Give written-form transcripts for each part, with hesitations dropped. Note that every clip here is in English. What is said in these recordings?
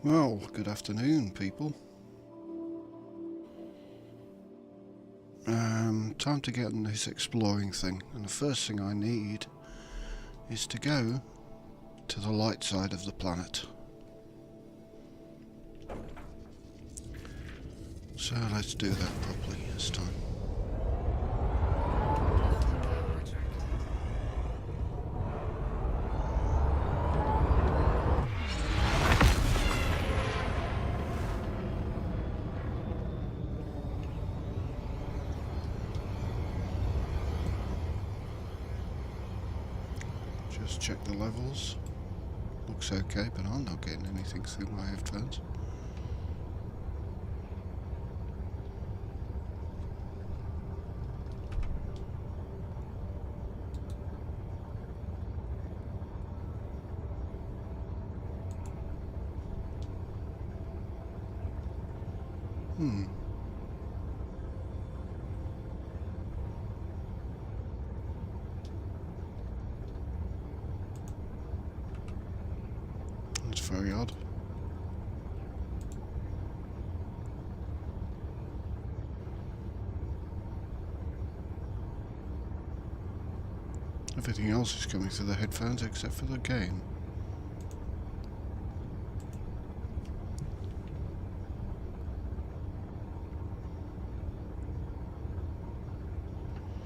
Well, good afternoon, people. Time to get on this exploring thing, and the first thing I need is to go to the light side of the planet. So let's do that properly this time. Just check the levels. Looks okay, but I'm not getting anything through my headphones. That's very odd. Everything else is coming through the headphones except for the game.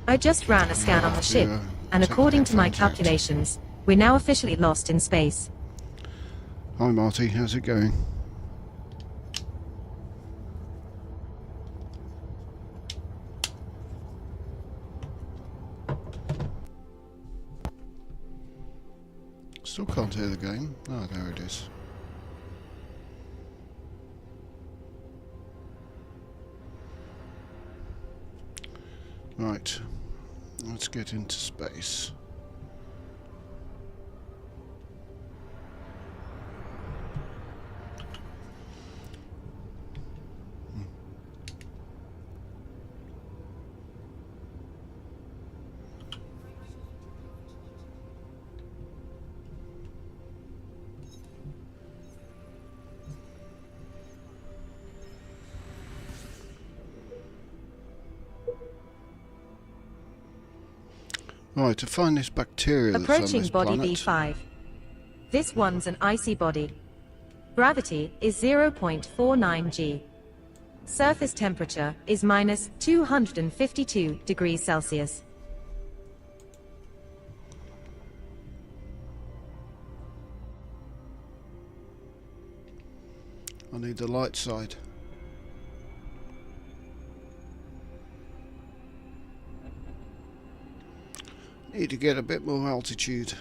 I just ran a scan on the ship, and according to my calculations, we're now officially lost in space. Hi Marty, how's it going? Still can't hear the game. Oh, there it is. Right, let's get into space. Right, to find this bacteria that's on Approaching this body planet. B5. This one's an icy body. Gravity is 0.49 g. Surface temperature is minus 252 degrees Celsius. I need the light side. Need to get a bit more altitude.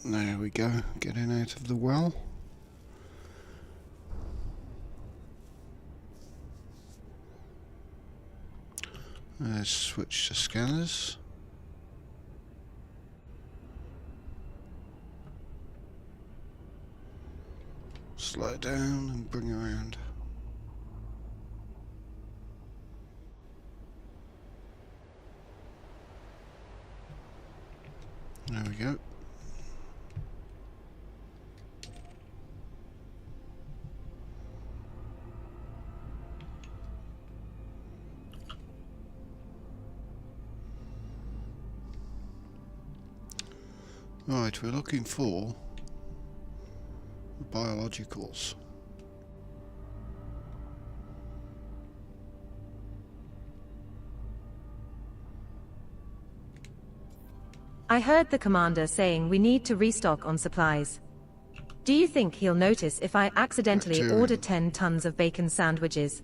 There we go, getting out of the well. Let's switch to scanners. Slow down and bring around. There we go. Right, we're looking for biologicals. I heard the commander saying we need to restock on supplies. Do you think he'll notice if I accidentally Bacterium. order 10 tons of bacon sandwiches?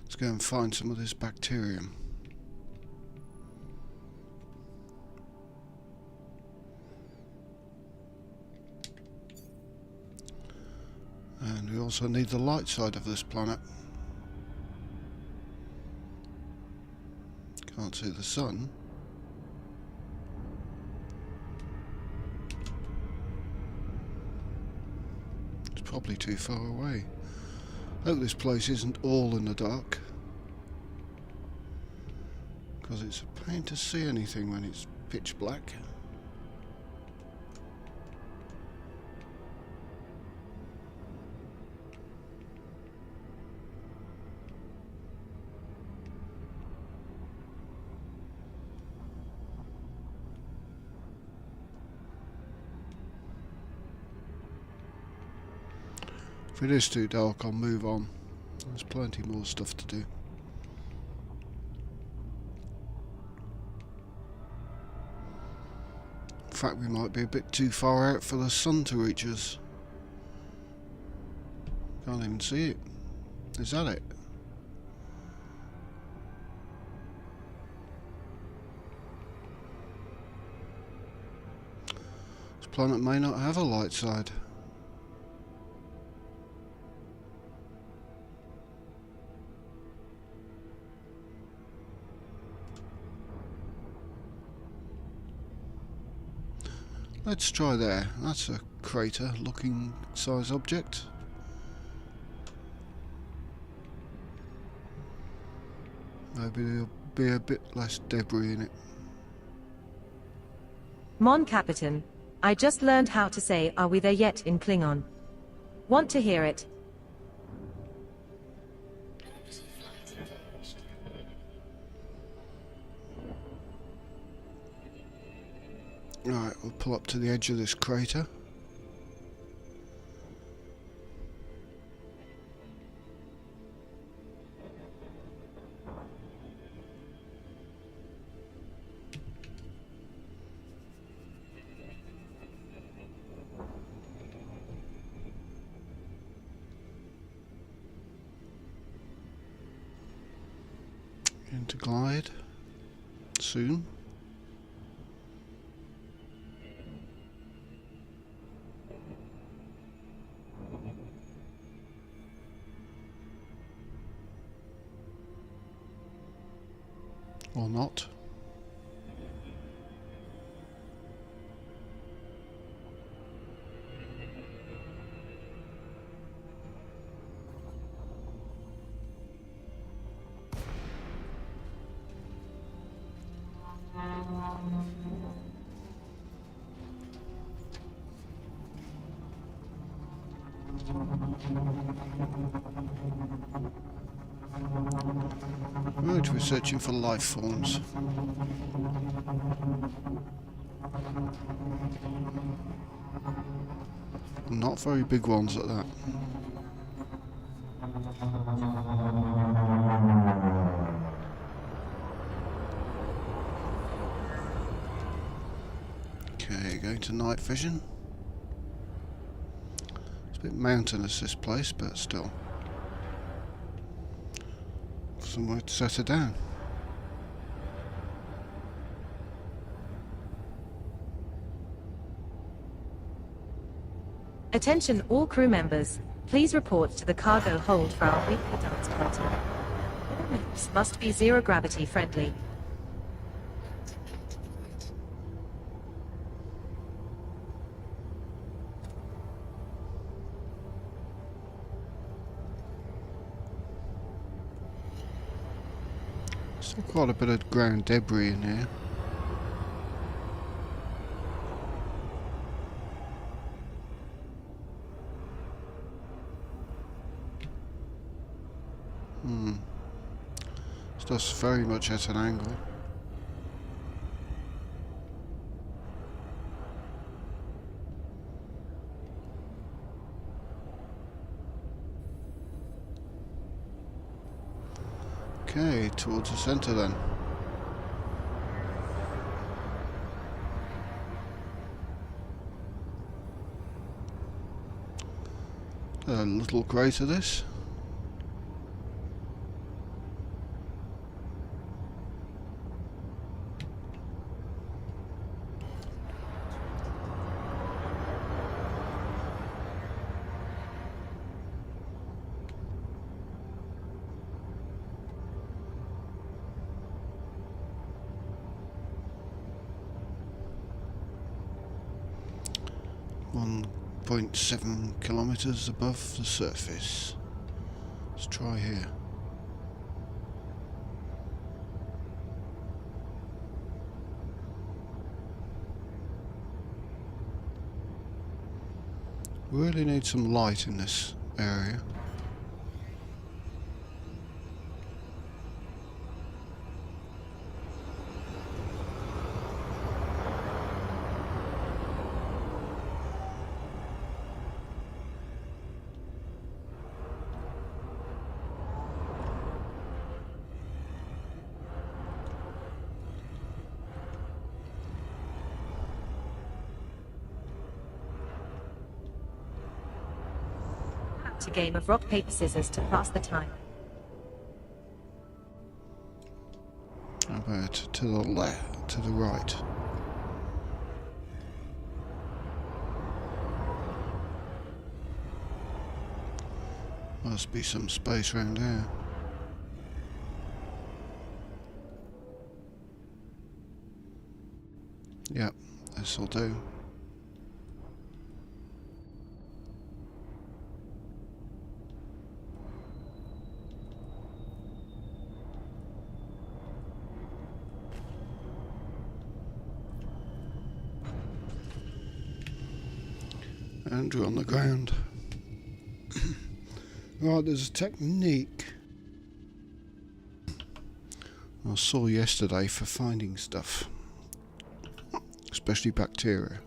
Let's go and find some of this bacterium. And we also need the light side of this planet. Can't see the sun. It's probably too far away. Hope this place isn't all in the dark, because it's a pain to see anything when it's pitch black. If it is too dark, I'll move on. There's plenty more stuff to do. In fact, we might be a bit too far out for the sun to reach us. Can't even see it. Is that it? This planet may not have a light side. Let's try there. That's a crater looking size object. Maybe there'll be a bit less debris in it. Mon Capitan, I just learned how to say "Are we there yet" in Klingon. Want to hear it? Right, we'll pull up to the edge of this crater. Into glide soon. Or not. Right, we're searching for life forms. Not very big ones at that. Okay, going to night vision. It's a bit mountainous, this place, but still. Somewhere to set her down. Attention all crew members, please report to the cargo hold for our weekly dance party. All moves must be zero gravity friendly. Still quite a bit of ground debris in here. Stuff's very much at an angle. Okay, towards the centre then. A little crater this. 1.7 kilometers above the surface. Let's try here. Really need some light in this area. A game of rock, paper, scissors to pass the time. How about to the left, to the right? Must be some space around here. Yep, this'll do. Andrew on the ground. Right, there's a technique I saw yesterday for finding stuff, especially bacteria.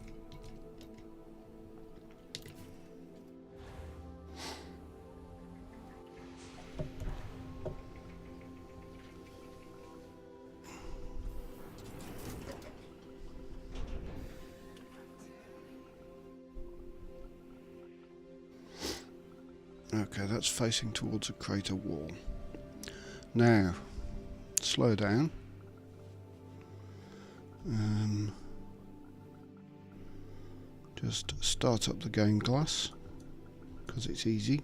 Okay, that's facing towards a crater wall. Now, slow down. Just start up the game glass, because it's easy.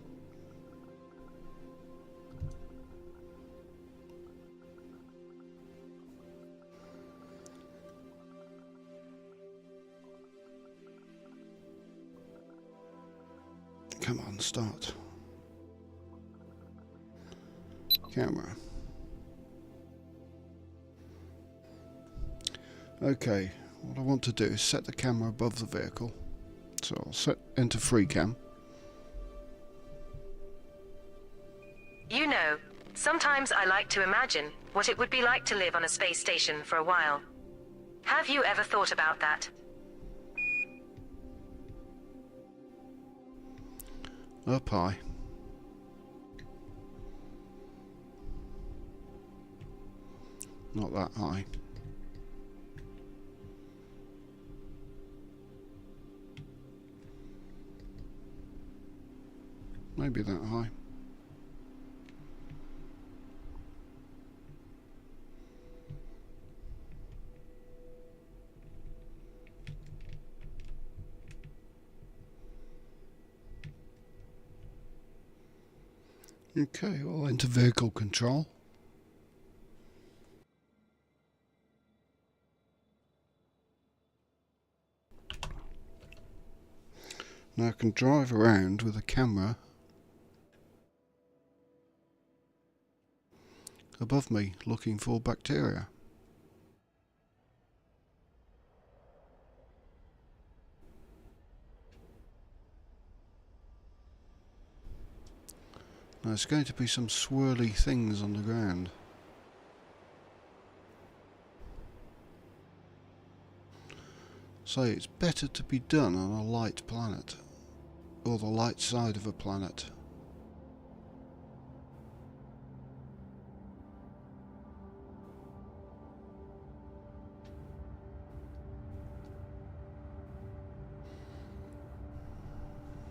Come on, start. Camera. Okay, what I want to do is set the camera above the vehicle. So I'll set into free cam. You know, sometimes I like to imagine what it would be like to live on a space station for a while. Have you ever thought about that? Up high. Not that high. Maybe that high. Okay, well, into vehicle control. Now I can drive around with a camera above me looking for bacteria. Now there's going to be some swirly things on the ground. So it's better to be done on a light planet, or the light side of a planet.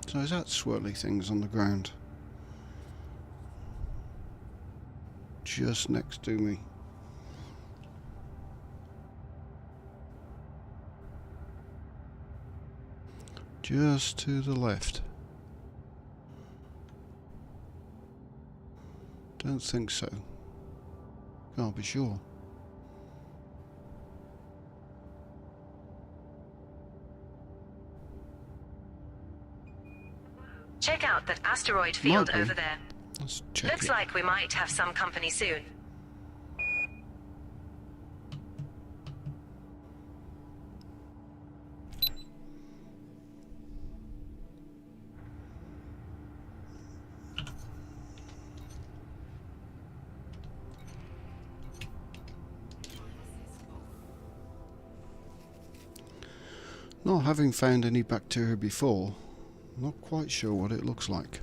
So is that swirly things on the ground? Just next to me. Just to the left. Don't think so. Can't be sure. out that asteroid field Might be. over there. Let's check Looks it. like we might have some company soon. Not having found any bacteria before, not quite sure what it looks like.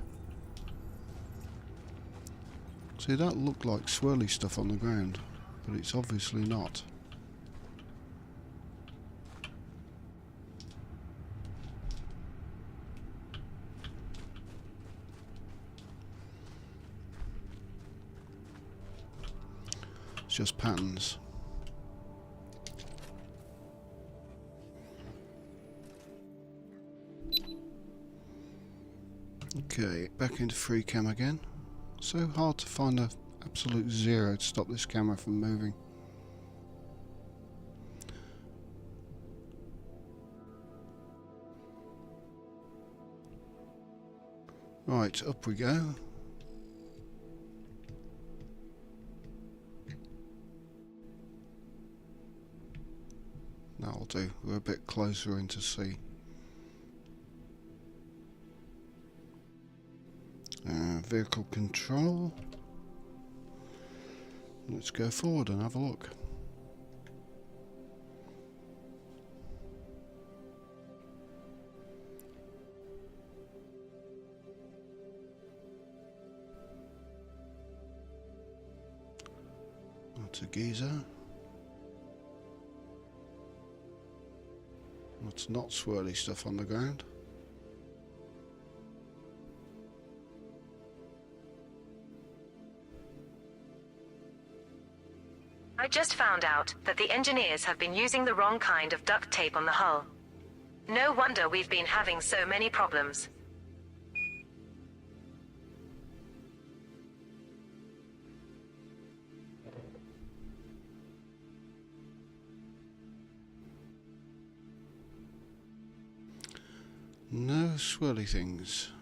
See, that looked like swirly stuff on the ground, but it's obviously not. It's just patterns. Okay, back into free cam again. So hard to find a absolute zero to stop this camera from moving. Right, up we go. That'll do. We're a bit closer in to see. Vehicle control. Let's go forward and have a look. That's a geyser. That's not swirly stuff on the ground. I just found out that the engineers have been using the wrong kind of duct tape on the hull. No wonder we've been having so many problems. No swirly things.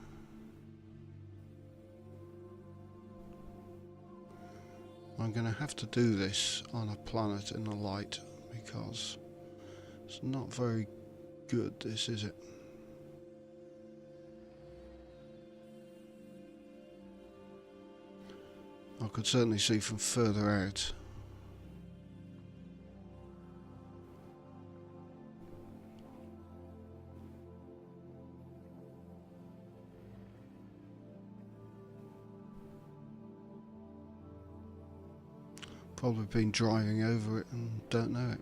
I'm going to have to do this on a planet in the light because it's not very good, this, is it? I could certainly see from further out. Probably been driving over it and don't know it.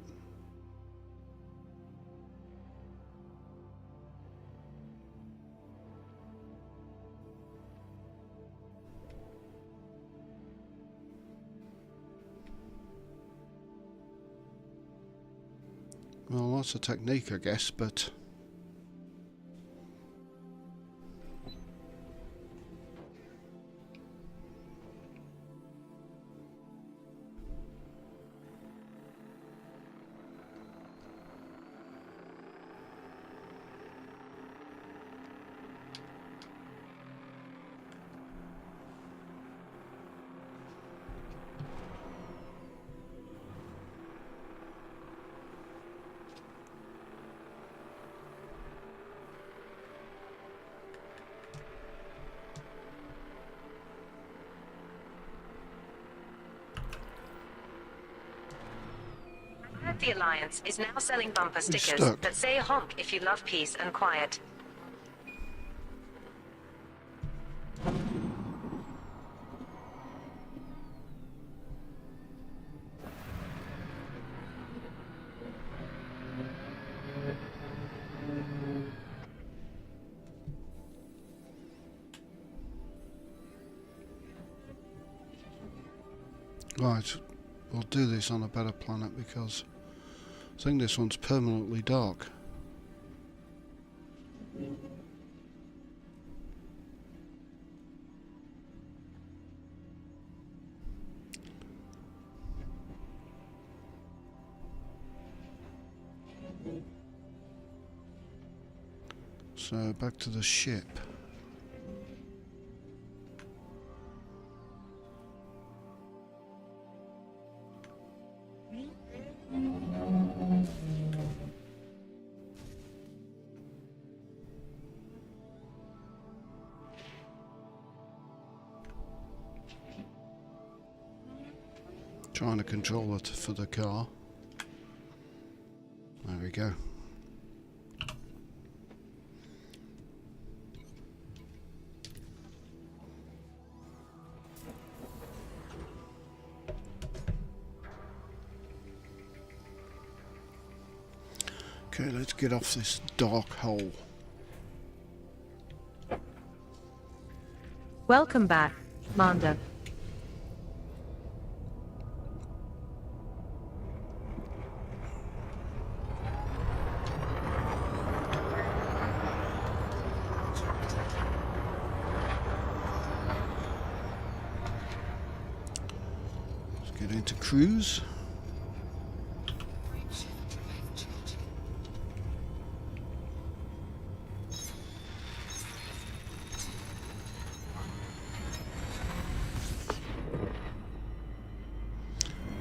Well, lots of technique, I guess, but The Alliance is now selling bumper stickers stuck. that say honk if you love peace and quiet. right, we'll do this on a better planet because I think this one's permanently dark. So back to the ship. Trying to control it for the car. There we go. Okay, let's get off this dark hole. Welcome back, Manda. Let's get into cruise.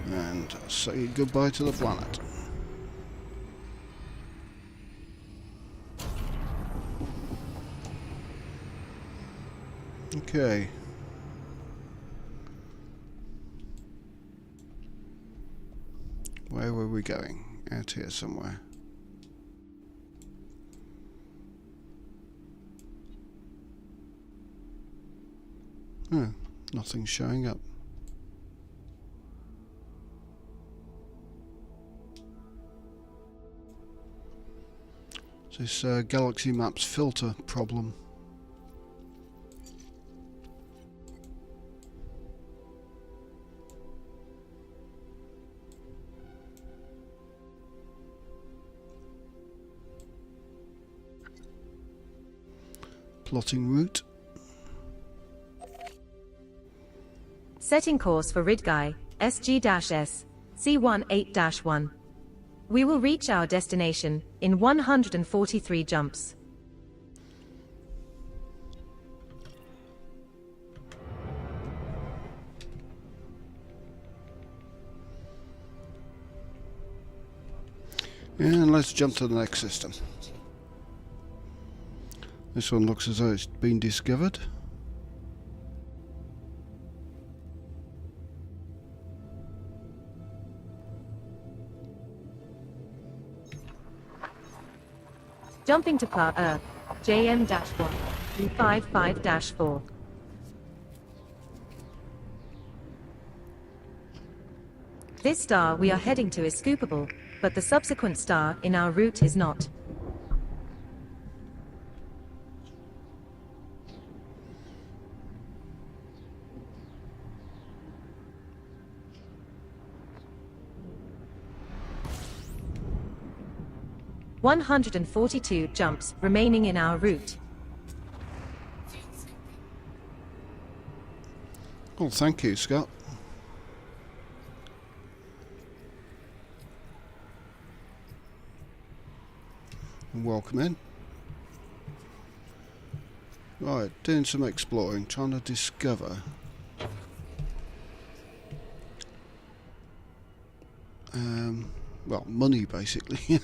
And say goodbye to the planet. Okay. Where were we going? Out here somewhere. Oh, nothing's showing up. This Galaxy Maps filter problem. Plotting route. Setting course for Ridgai, SG-S, C18-1. We will reach our destination in 143 jumps. And let's jump to the next system. This one looks as though it's been discovered. Jumping to Par Earth, JM-1, U55-4. This star we are heading to is scoopable, but the subsequent star in our route is not. "142 jumps remaining in our route." Well, thank you, Scott. And welcome in. Right, doing some exploring, trying to discover well, money basically.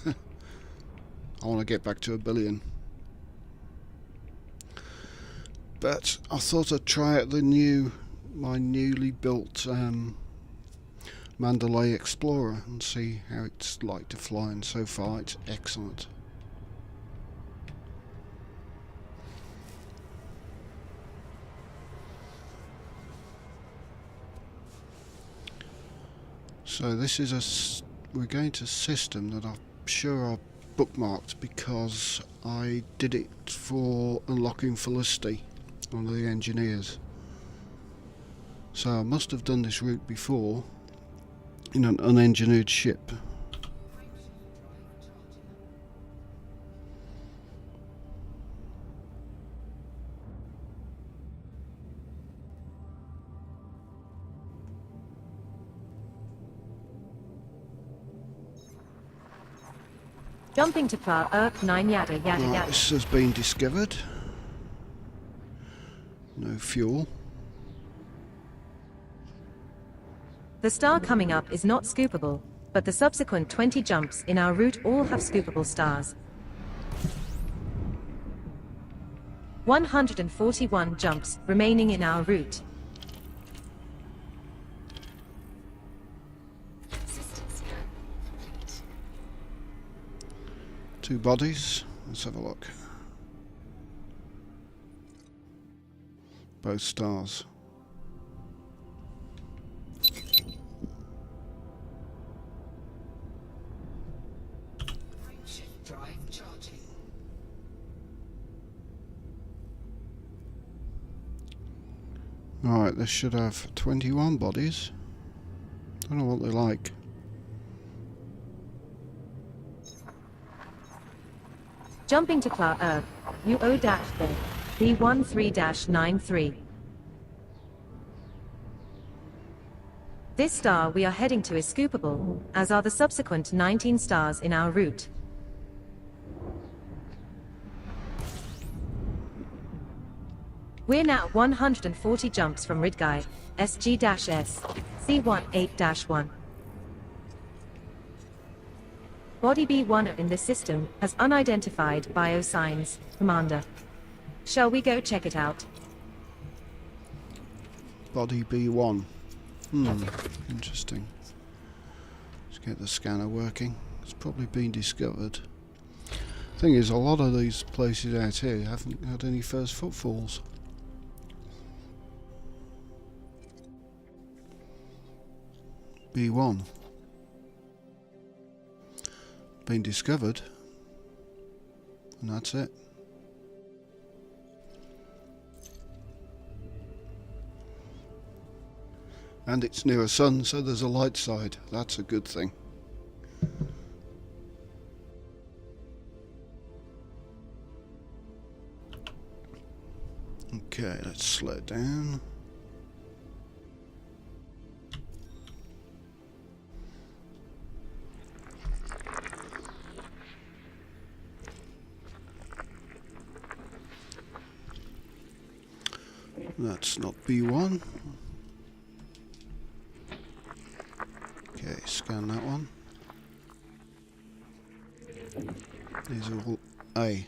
I want to get back to 1 billion. But I thought I'd try out my newly built Mandalay Explorer and see how it's like to fly, and so far it's excellent. So this is we're going to a system that I'm sure I've bookmarked because I did it for unlocking Felicity, one of the engineers. So I must have done this route before in an unengineered ship. Jumping to Par Earth 9 yada yada Right, yada. this has been discovered. No fuel. The star coming up is not scoopable, but the subsequent 20 jumps in our route all have scoopable stars. 141 jumps remaining in our route. 2 bodies. Let's have a look. Both stars. Drive charging. Right, this should have 21 bodies. Don't know what they're like. Jumping to Earth, UO-4, B13-93. This star we are heading to is scoopable, as are the subsequent 19 stars in our route. We're now 140 jumps from Ridgei, SG-S, C18-1. Body B1 in this system has unidentified biosigns, Commander. Shall we go check it out? Body B1. Interesting. Let's get the scanner working. It's probably been discovered. Thing is, a lot of these places out here haven't had any first footfalls. B1. Been discovered. And that's it. And it's near a sun, so there's a light side. That's a good thing. Okay, let's slow it down. That's not B1. Okay, scan that one. These are all A.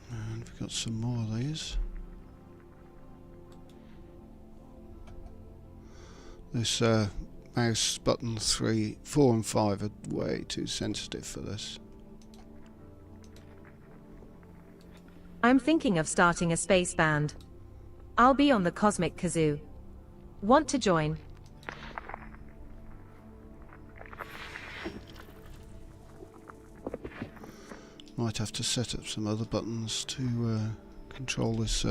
And we've got some more of these. This mouse button 3, 4 and 5 are way too sensitive for this. I'm thinking of starting a space band. I'll be on the Cosmic Kazoo. Want to join? Might have to set up some other buttons to control this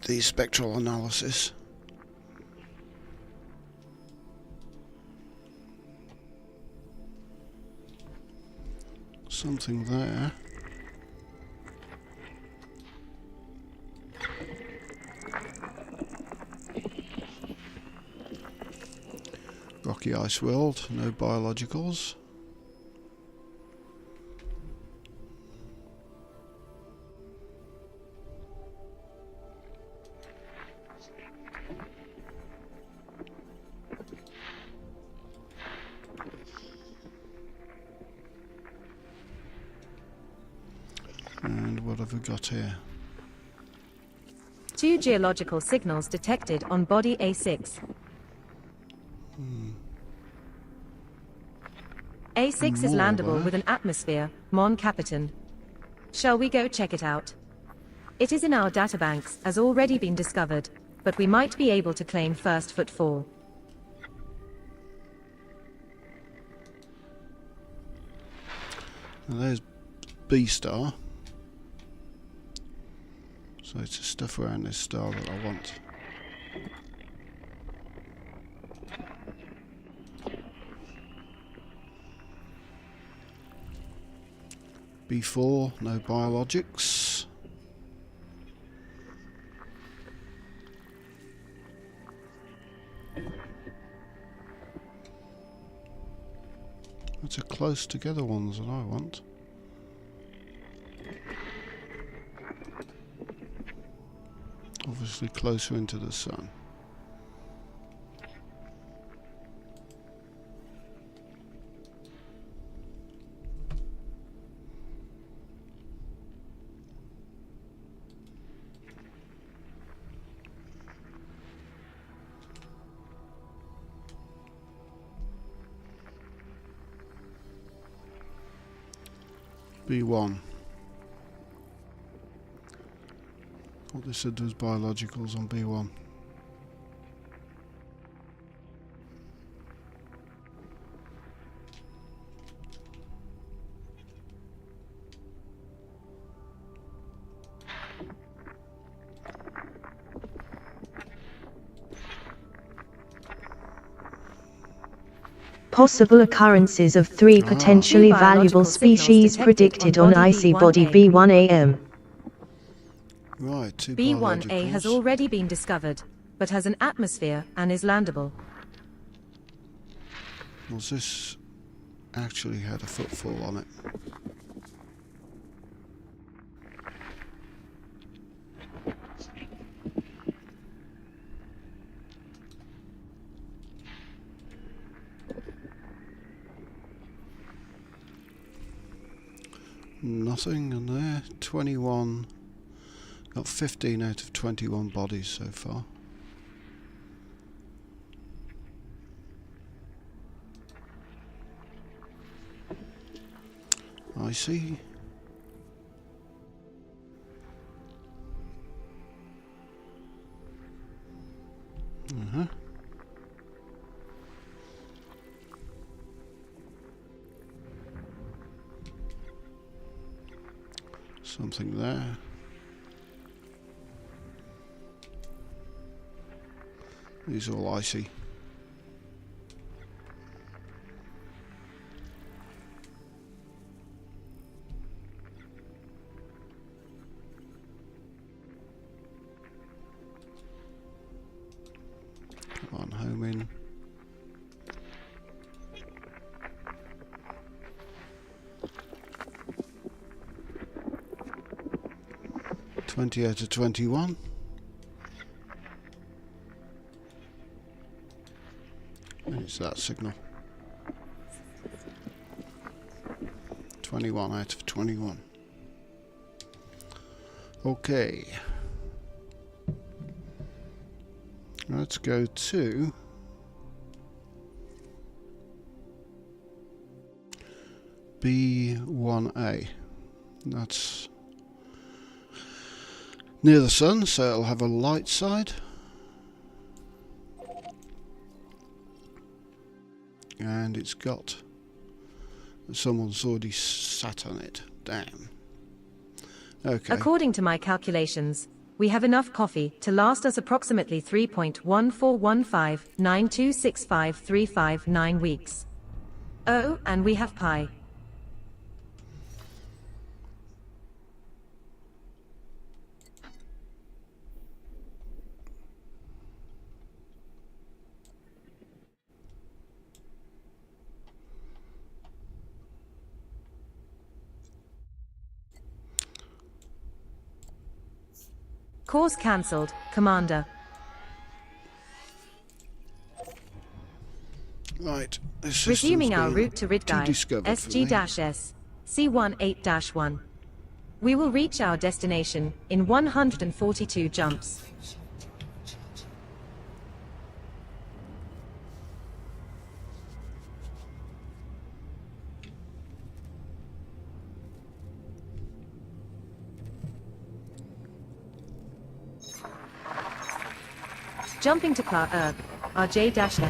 the spectral analysis. Something there. Rocky ice world, no biologicals. And what have we got here? 2 geological signals detected on body A6. A6 is More landable where? with an atmosphere, Mon Capitan. Shall we go check it out? It is in our databanks, as already been discovered, but we might be able to claim first footfall. Now there's B star. So it's the stuff around this star that I want. B4, no biologics. That's a close together ones that I want. dangerously closer into the sun. B1. What they said was biologicals on B1. Possible occurrences of 3 potentially Two valuable biological signals species detected predicted on on body icy body B1A. B1AM. Right, two B1A has biologicals. already been discovered, but has an atmosphere and is landable. Was this actually had a footfall on it? Nothing in there. 21. Got 15 out of 21 bodies so far. I see. Uh-huh. Something there. These are all icy. Come on, home in. Twenty out of 21. It's that signal. 21 out of 21. Okay. Let's go to B1A. That's near the sun, so it'll have a light side. And it's got... someone's already sat on it. Damn. Okay. According to my calculations, we have enough coffee to last us approximately 3.1415926535 weeks. Oh, and we have pie. Course cancelled, Commander. Right. This Resuming our system's route to been Ridgai, discovered for me. SG-S, C18-1. We will reach our destination in 142 jumps. Jumping to Kla RJ-F,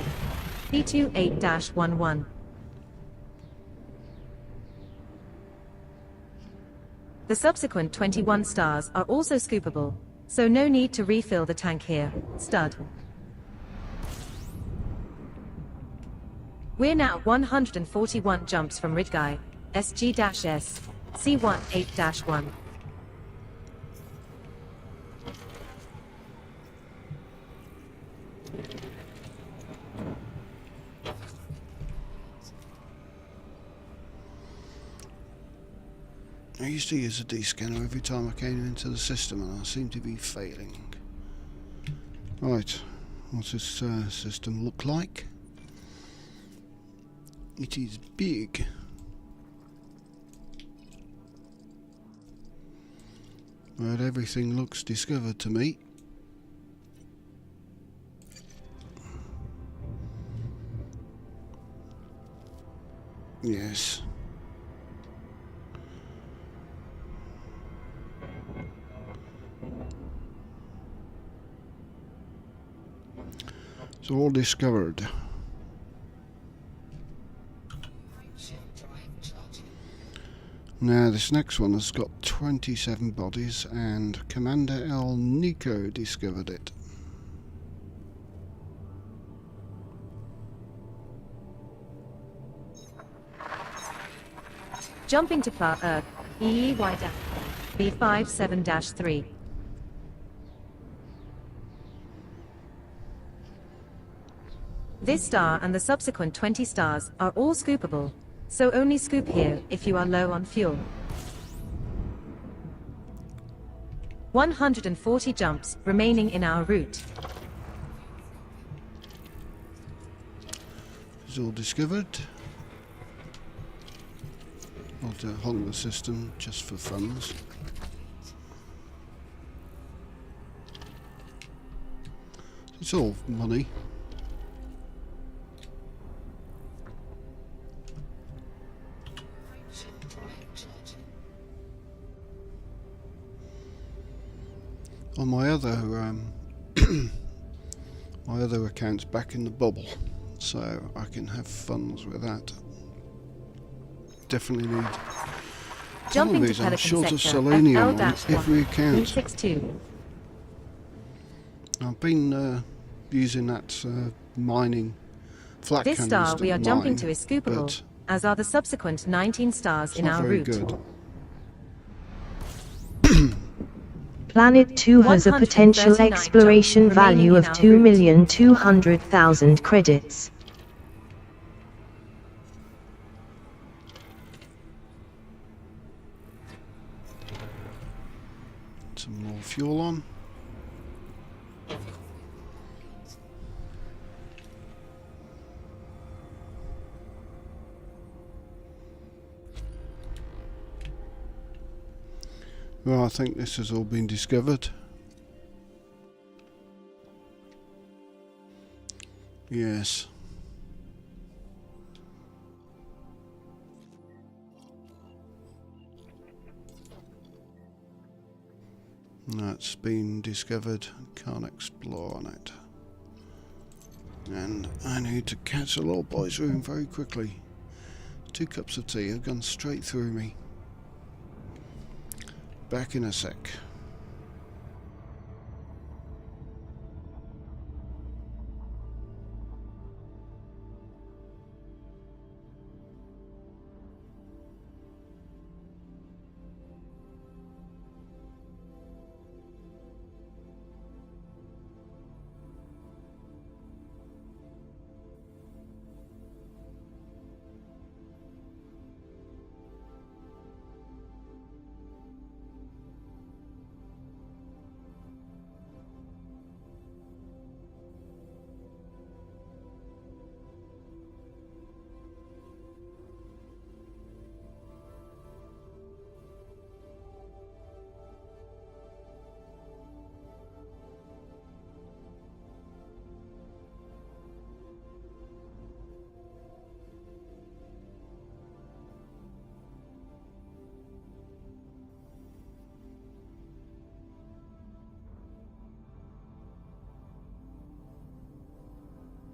P28-11. The subsequent 21 stars are also scoopable, so no need to refill the tank here, stud. We're now 141 jumps from Ridgai, SG-S, C18-1. I used to use a D-scanner every time I came into the system and I seem to be failing. Right, what's this system look like? It is big. But everything looks discovered to me. Yes. It's all discovered. Now this next one has got 27 bodies and Commander El Nico discovered it. Jumping to Earth, EEY B57-3. This star and the subsequent 20 stars are all scoopable, so only scoop here if you are low on fuel. 140 jumps remaining in our route. It's all discovered. I'll hold the system just for funds. It's all money. On my other my other account's back in the bubble, so I can have funds with that. Definitely need. Jumping to I'm Pelican short of sector, selenium on FL-1, every account. E62. I've been using that mining flat This canister star we are mine, jumping to is scoopable, but as are the subsequent 19 stars it's in not our very route. good. Planet 2 has a potential 139 exploration jumps remaining value in of our 2,200,000 credits. Some more fuel on. Well, I think this has all been discovered. Yes. That's been discovered. Can't explore on it. And I need to cancel all boys' room very quickly. 2 cups of tea have gone straight through me. Back in a sec.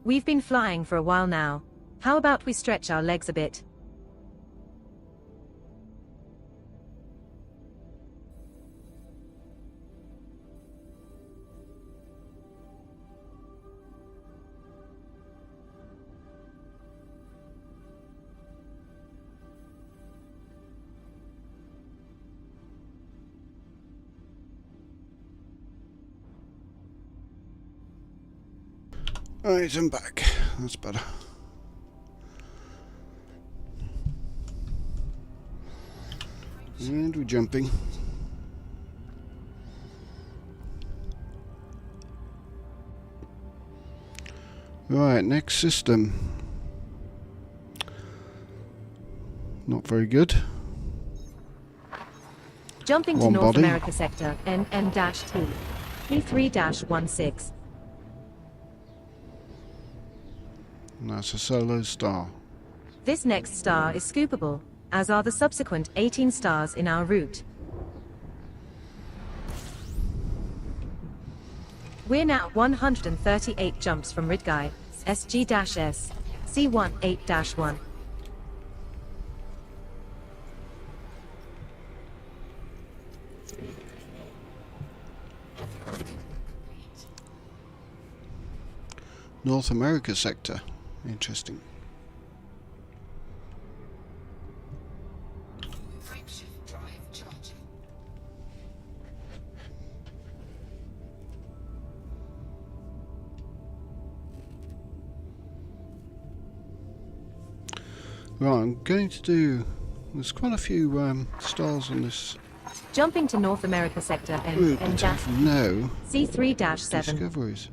We've been flying for a while now. How about we stretch our legs a bit? Right, I'm back. That's better. And we're jumping. Right, next system. Not very good. Jumping to One North body. America sector, NN-T, P3-16. And that's a solo star. This next star is scoopable, as are the subsequent 18 stars in our route. We're now 138 jumps from Ridgeye, SG-S, C18-1. North America sector. Interesting. Right, I'm going to do... There's quite a few stars on this Jumping to North America sector, route that have no C3-7. discoveries.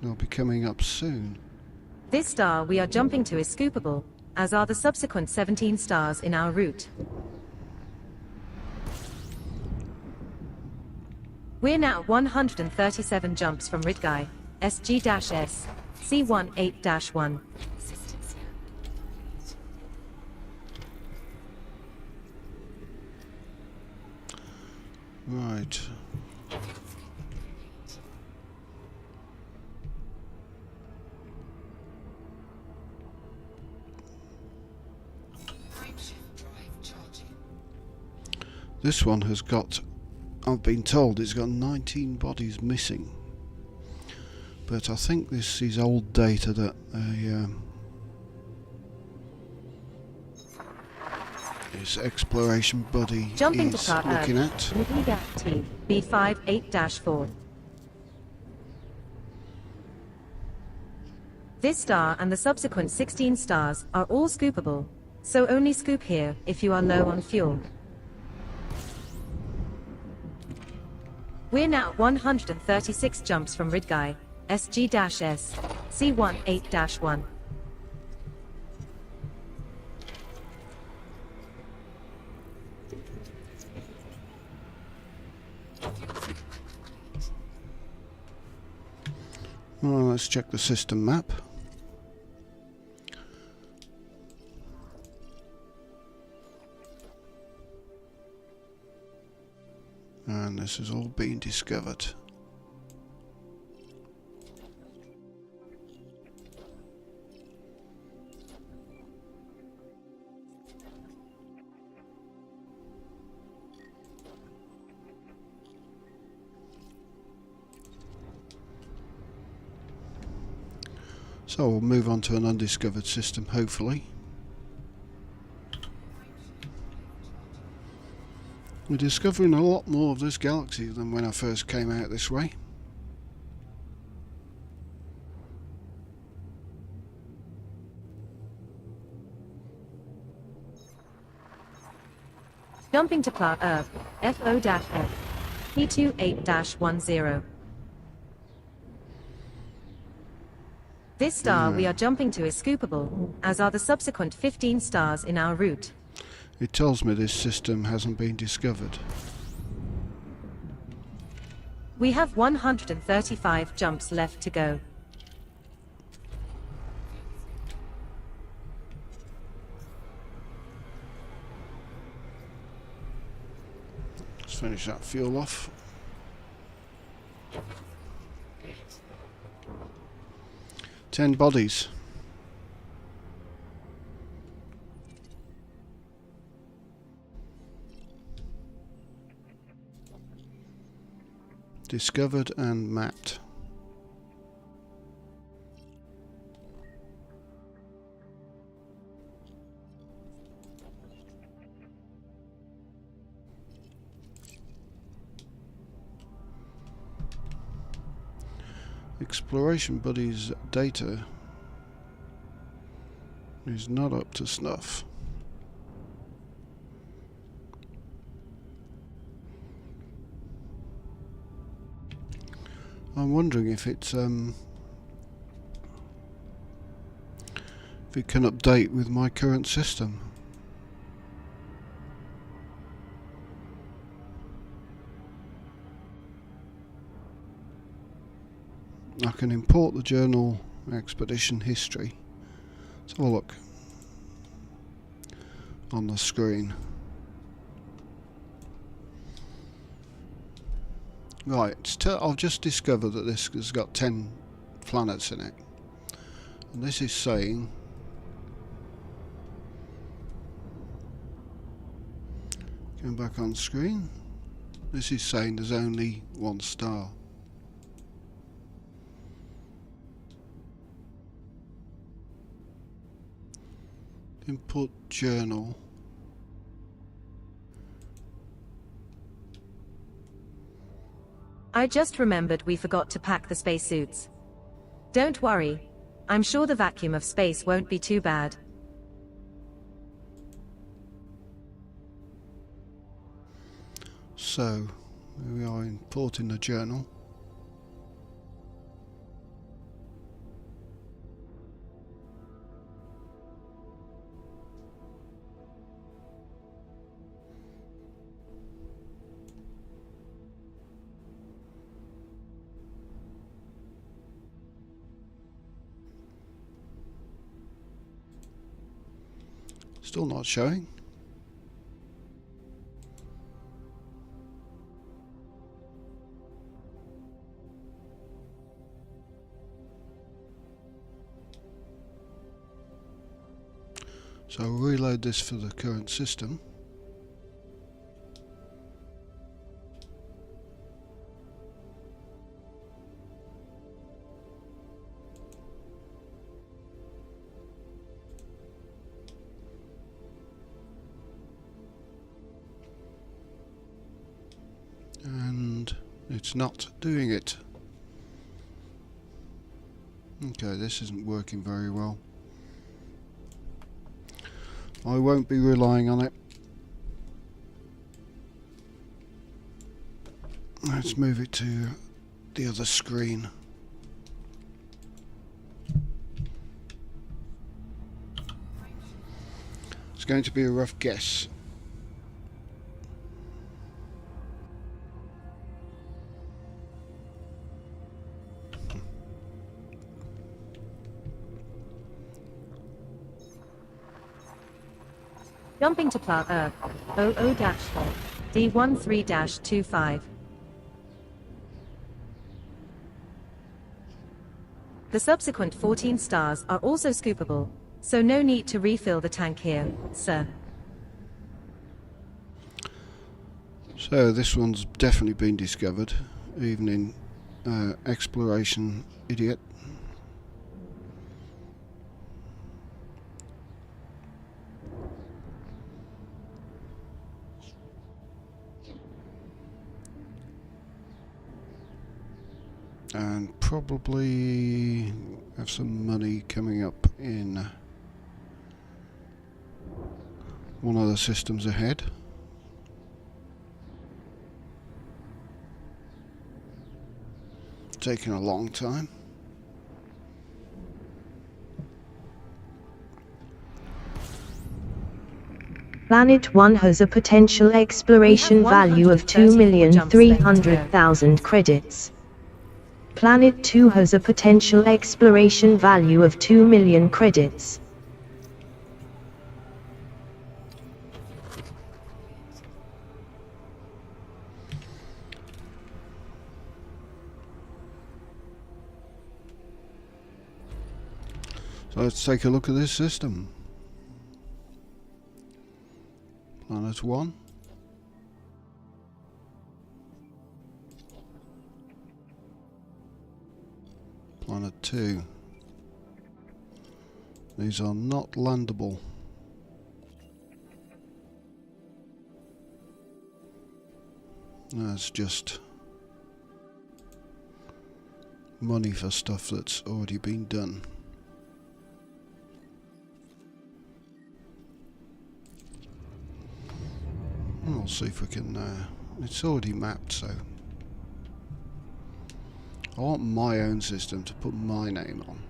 They'll be coming up soon. This star we are jumping to is scoopable, as are the subsequent 17 stars in our route. We're now 137 jumps from Ridgeye, SG-S, C18-1. Right. This one has got, I've been told it's got 19 bodies missing. But I think this is old data that this exploration buddy Jumping is to Part looking at. T, B58-4. This star and the subsequent 16 stars are all scoopable, so only scoop here if you are low on fuel. We're now 136 jumps from Ridgeye, SG-S, C18-1. Well, let's check the system map. And this has all been discovered. So we'll move on to an undiscovered system, hopefully. We're discovering a lot more of this galaxy than when I first came out this way. Jumping to Clark Earth, FO-F, P28-10. This star we are jumping to is scoopable, as are the subsequent 15 stars in our route. It tells me this system hasn't been discovered. We have 135 jumps left to go. Let's finish that fuel off. Ten bodies. Discovered and mapped. Exploration Buddy's data is not up to snuff. I'm wondering if it's if it can update with my current system. I can import the journal expedition history. Let's have a look on the screen. Right, I've just discovered that this has got 10 planets in it, and this is saying going back on screen, this is saying there's only one star. Input journal. I just remembered we forgot to pack the spacesuits. Don't worry. I'm sure the vacuum of space won't be too bad. So, here we are importing the journal. Still not showing. So I'll reload this for the current system. And it's not doing it. Okay, this isn't working very well. I won't be relying on it. Let's move it to the other screen. It's going to be a rough guess. Jumping to Plough Earth, 00-4, D13-25. The subsequent 14 stars are also scoopable, so no need to refill the tank here, sir. So this one's definitely been discovered, even in Exploration Idiot. And probably have some money coming up in one of the systems ahead. Taking a long time. Planet 1 has a potential exploration value of 2,300,000 credits. Planet 2 has a potential exploration value of 2 million credits. So let's take a look at this system. Planet 1. Planet 2. These are not landable. That's just money for stuff that's already been done. We'll see if we can, it's already mapped, so I want my own system to put my name on.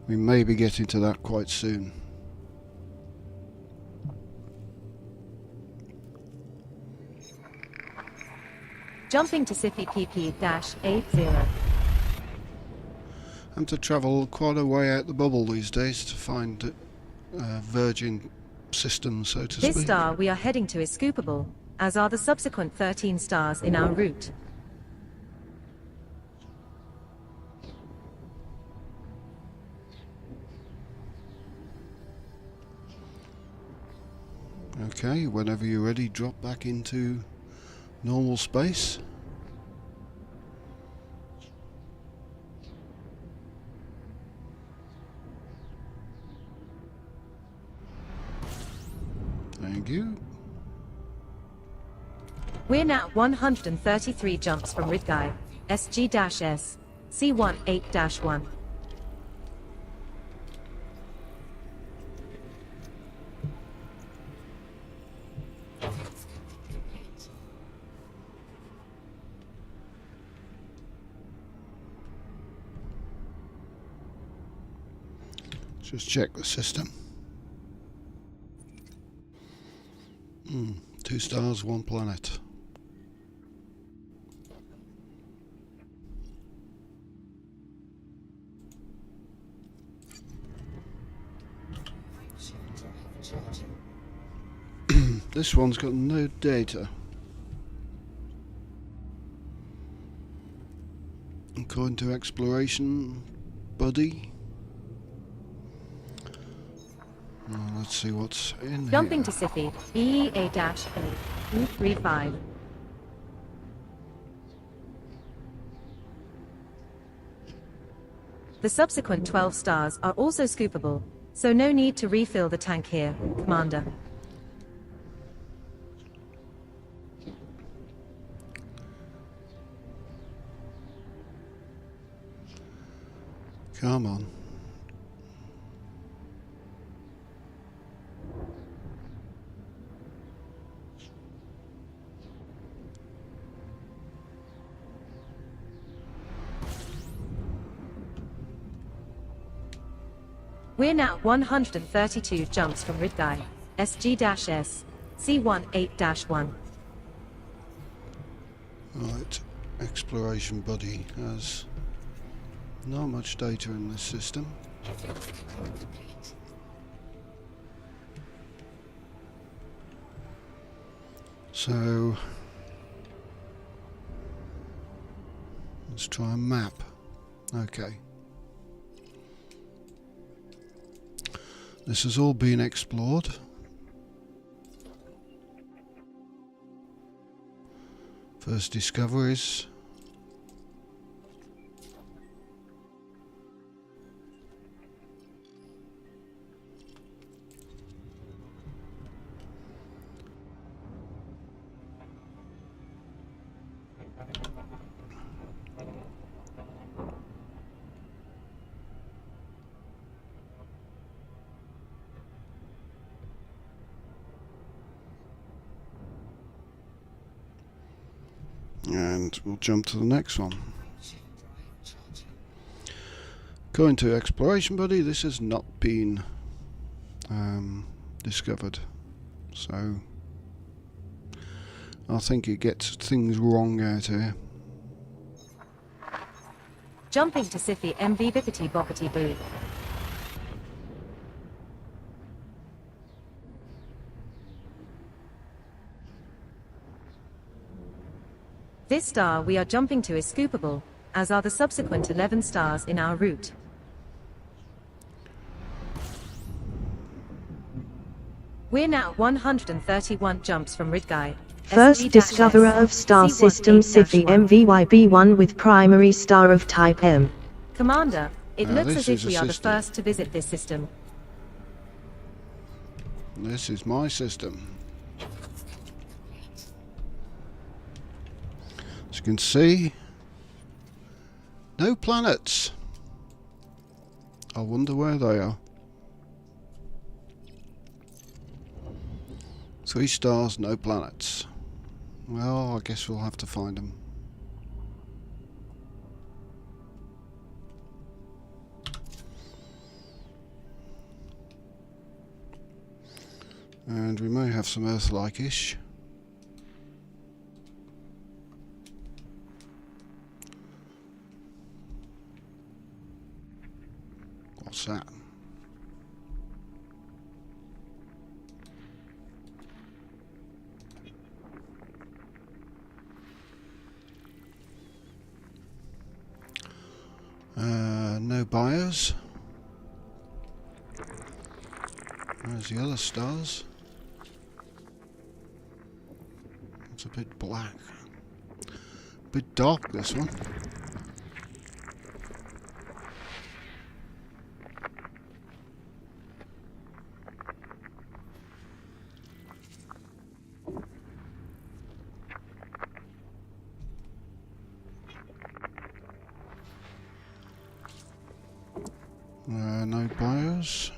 We may be getting to that quite soon. Jumping to SIFI PP-80. I have to travel quite a way out the bubble these days to find virgin systems, so to speak. This star we are heading to is scoopable, as are the subsequent 13 stars in our route. Okay, whenever you're ready, drop back into normal space. Thank you. We're now 133 jumps from Ridgeye, SG-S, C18-1. Just check the system. 2 stars, 1 planet. This one's got no data. According to Exploration Buddy. Let's see what's in Jumping here. to SIFI EA-235. The subsequent 12 stars are also scoopable, so no need to refill the tank here, Commander. Come on. We're now 132 jumps from Ridgeye, SG-S, C18-1. Right, Exploration Buddy has not much data in this system. So let's try a map. Okay. This has all been explored. First discoveries. And we'll jump to the next one. Going to Exploration Buddy, this has not been discovered, so I think it gets things wrong out here. Jumping to SIFI MV Bippity Boppity Boo. This star we are jumping to is scoopable, as are the subsequent 11 stars in our route. We're now 131 jumps from Ridgeye. First discoverer of star system SIFI MVYB1 with primary star of type M. Commander, it looks this as if is a we are the system. first to visit this system. This is my system. As you can see, no planets. I wonder where they are. 3 stars, no planets. Well, I guess we'll have to find them. And we may have some Earth-like-ish. What's that? No bios. There's the other stars. It's a bit black. A bit dark, this one. No bios.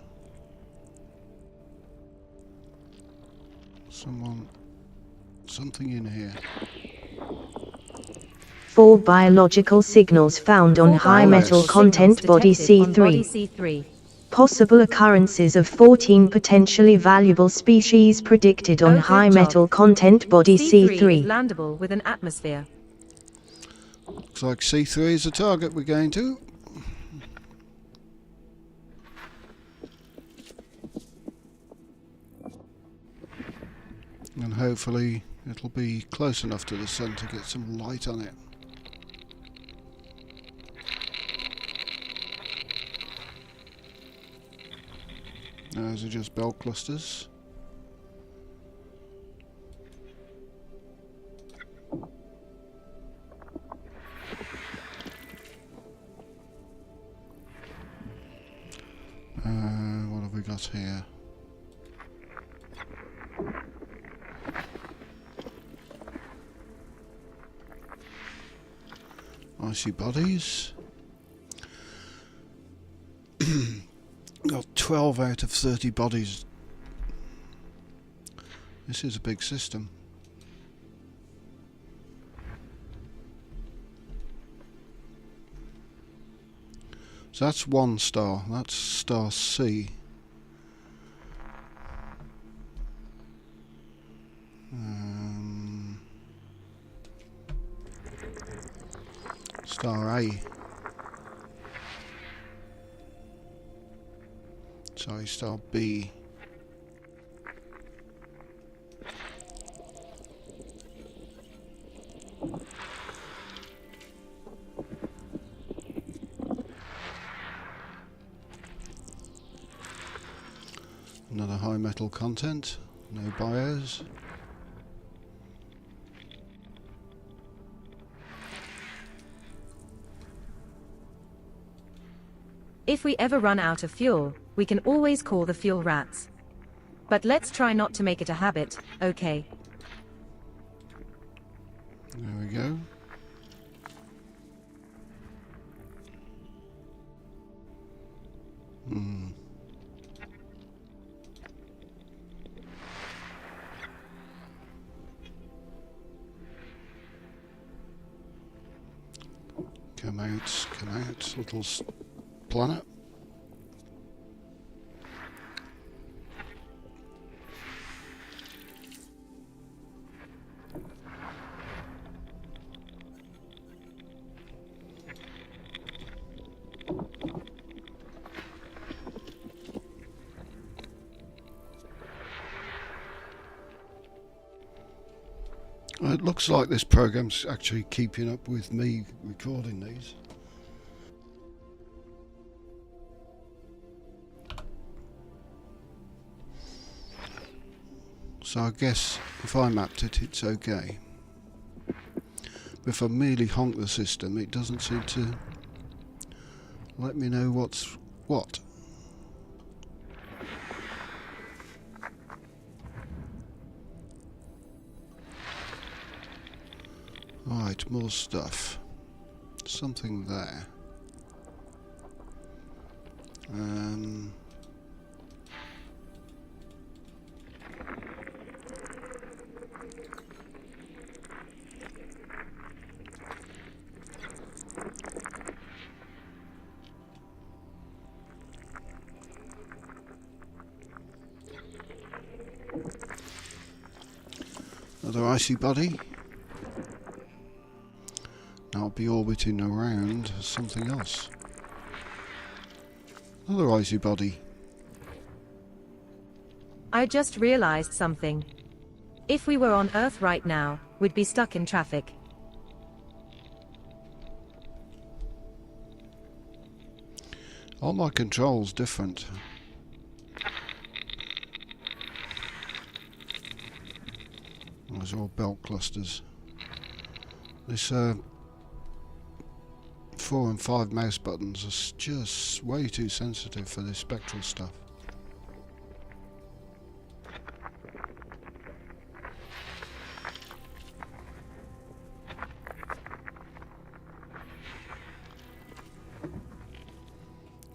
Something in here. 4 biological signals found on high metal content body C3. Possible occurrences of 14 potentially valuable species predicted on high metal content body C3. Landable with an atmosphere. Looks like C3 is the target we're going to. And hopefully it'll be close enough to the sun to get some light on it. Those are just belt clusters. What have we got here? Icy bodies. Got 12 out of 30 bodies. This is a big system. So that's one star. That's star C. Star A. Sorry, star B. Another high metal content, no bios. If we ever run out of fuel, we can always call the fuel rats. But let's try not to make it a habit, okay? There we go. Come out, little planet. It looks like this program's actually keeping up with me recording these. So I guess if I mapped it, it's okay. But if I merely honk the system, it doesn't seem to let me know what's what. Right, more stuff. Something there. Another icy body. Now I'll be orbiting around something else. Another icy body. I just realized something. If we were on Earth right now, we'd be stuck in traffic. All my controls different. Those are all belt clusters. This 4 and 5 mouse buttons are just way too sensitive for this spectral stuff.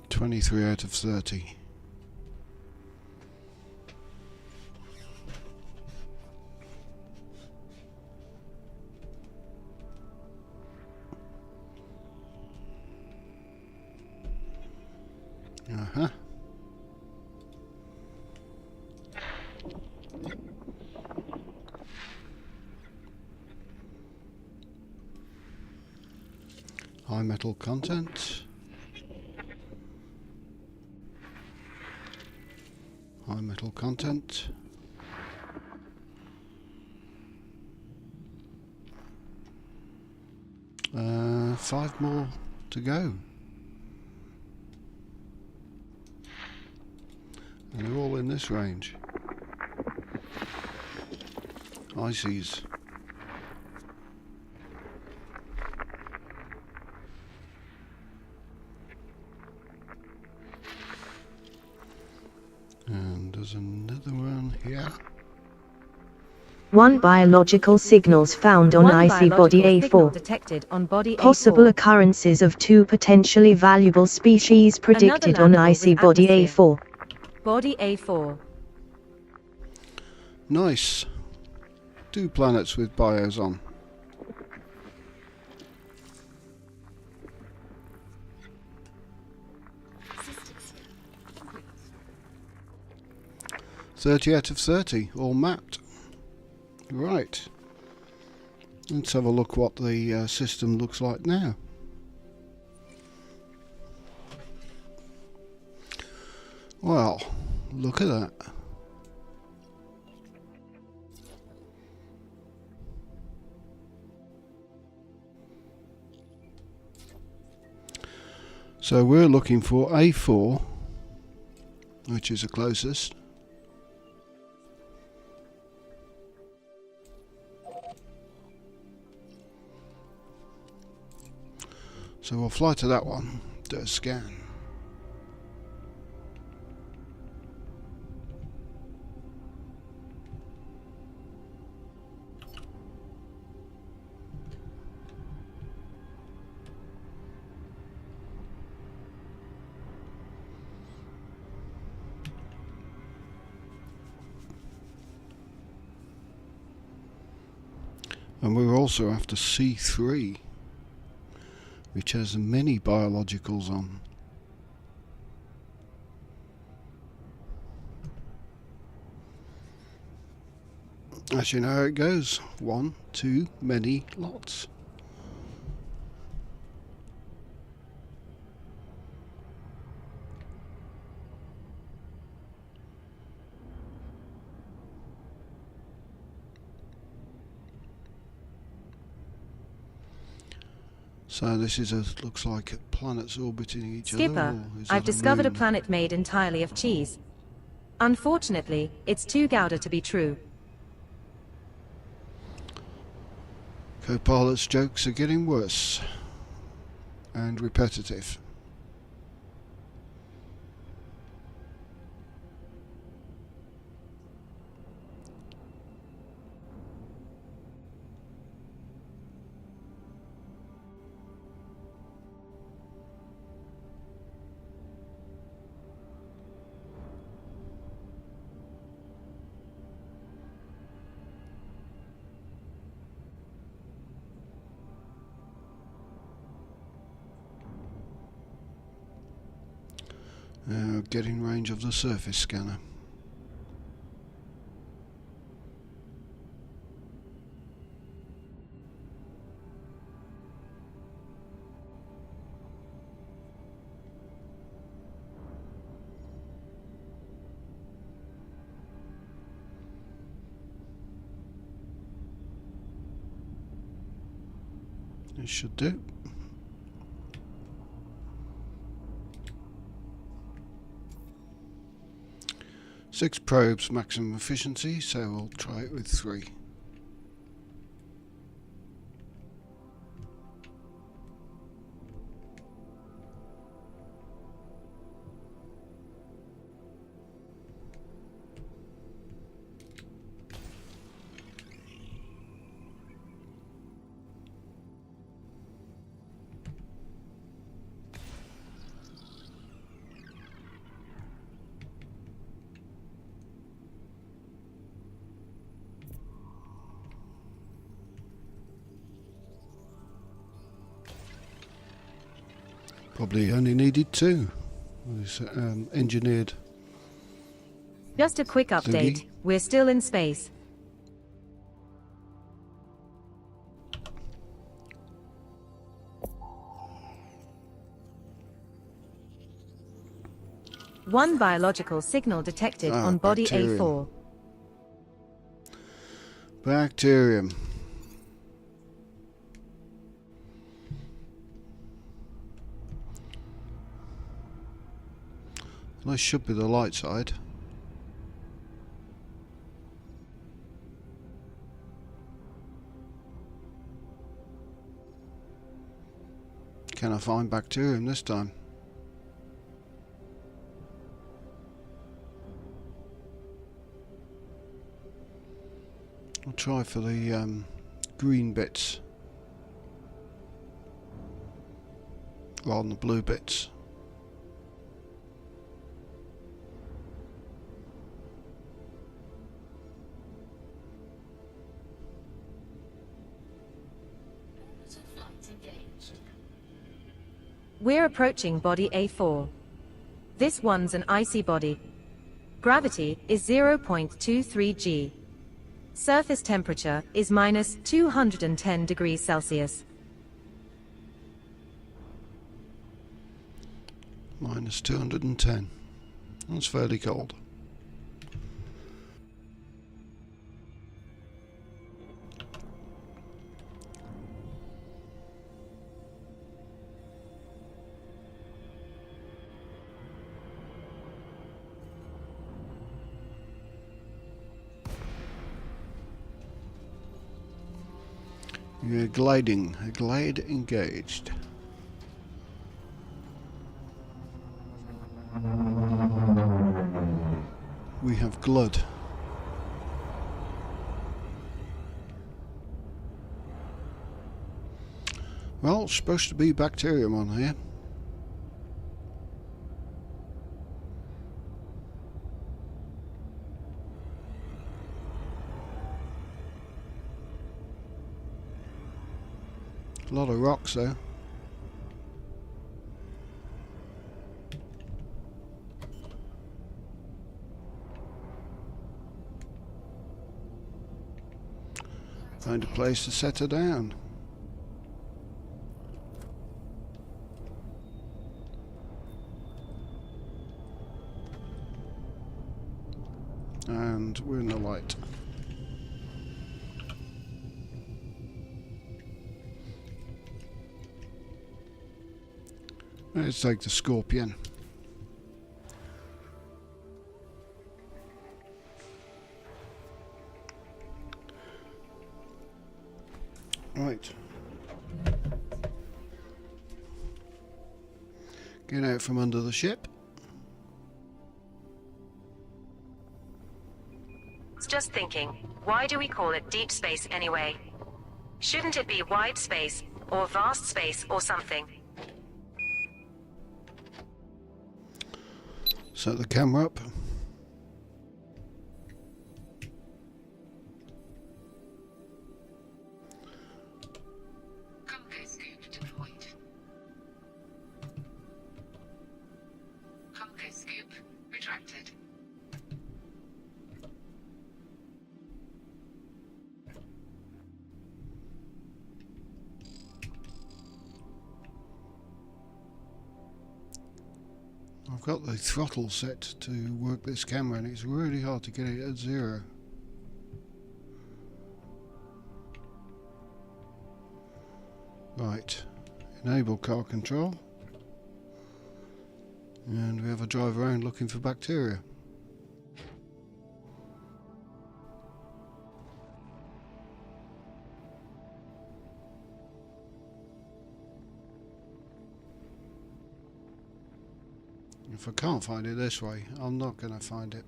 "23 out of 30. Uh-huh. High metal content. High metal content. Five more to go. And they're all in this range. Ices. And there's another one here. One biological signals found on One icy body biological signal A4. detected on body Possible A4. occurrences of 2 potentially valuable species predicted on landable icy with body atmosphere. A4. Body A4. Nice. 2 planets with bios on. "30 out of 30, all mapped." Right. Let's have a look what the system looks like now. Well, look at that. So we're looking for A4, which is the closest. So we'll fly to that one, do a scan. And we're also after C3, which has many biologicals on. As you know how it goes, 1, 2, many, lots. So this is looks like planets orbiting each other. Skipper, or is I've that discovered a moon? planet made entirely of cheese. Unfortunately, it's too Gouda to be true. Co-pilot's jokes are getting worse and repetitive. Getting range of the surface scanner. It should do. Six probes maximum efficiency, so we'll try it with 3. Probably only needed 2. This engineered. Just a quick update, Thingy. we're still in space. One biological signal detected on body bacterium. A4. Bacterium. Well, should be the light side. Can I find bacterium this time? I'll try for the green bits rather than the blue bits. We're approaching body A4. This one's an icy body. Gravity is 0.23 g. Surface temperature is minus 210 degrees Celsius. Minus 210. That's fairly cold. You're gliding. A glide engaged. We have glud. Well, it's supposed to be bacterium on here. A lot of rocks though. Find a place to set her down. And we're in the light. Let's take the Scorpion. Right. Get out from under the ship. Just thinking, why do we call it deep space anyway? Shouldn't it be wide space, or vast space, or something? Set the camera up. Cargo scoop deployed. Cargo scoop retracted. I've got the throttle set to work this camera and it's really hard to get it at 0. Right. Enable car control. And we have a drive around looking for bacteria. If I can't find it this way, I'm not going to find it.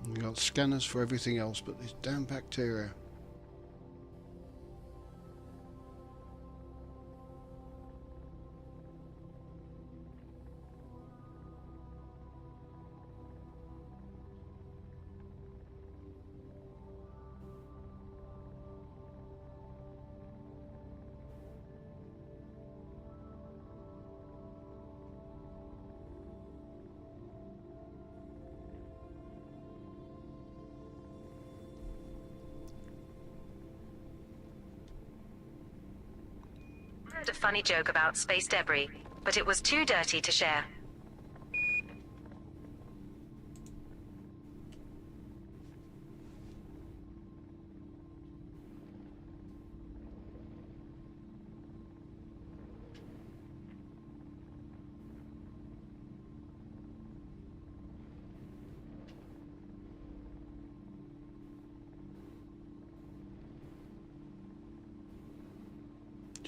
We've got scanners for everything else but this damn bacteria. I heard a funny joke about space debris, but it was too dirty to share.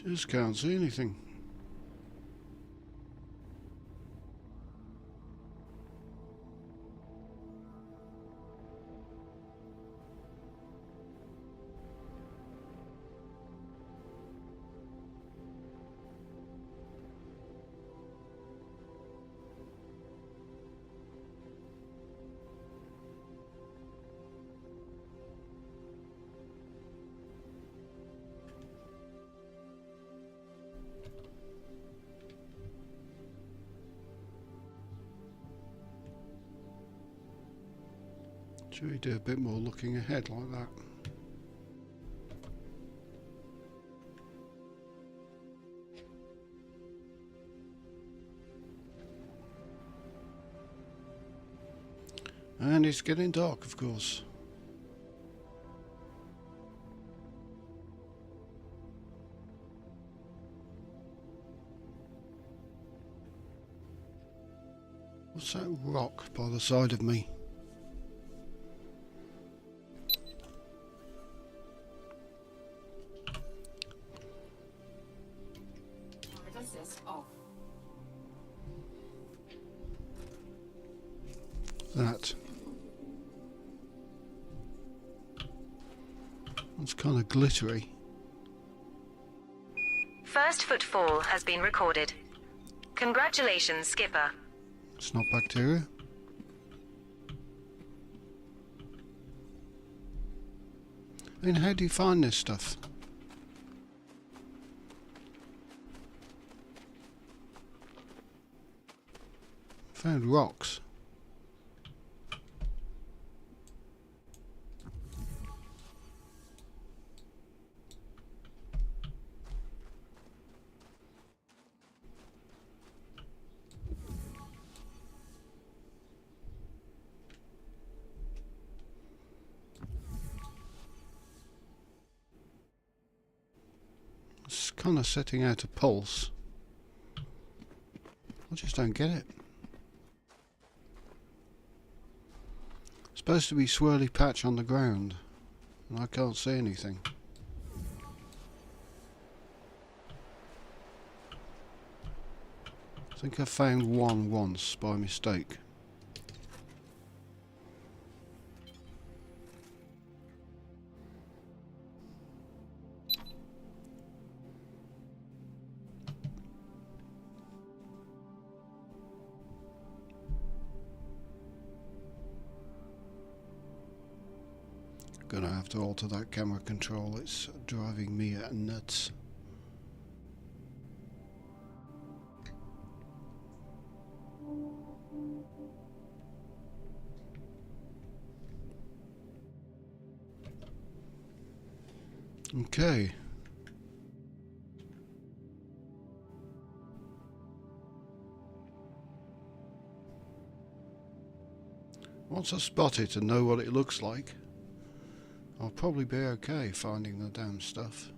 Just can't see anything. Should we do a bit more looking ahead like that? And it's getting dark, of course. What's that rock by the side of me? That. It's kind of glittery. First footfall has been recorded. Congratulations, Skipper. It's not bacteria. I mean, how do you find this stuff? Found rocks. It's kind of setting out a pulse. I just don't get it. It's supposed to be swirly patch on the ground, and I can't see anything. I think I found one once by mistake. Gonna have to alter that camera control, it's driving me nuts. Okay. Once I spot it and know what it looks like, I'll probably be okay finding the damn stuff.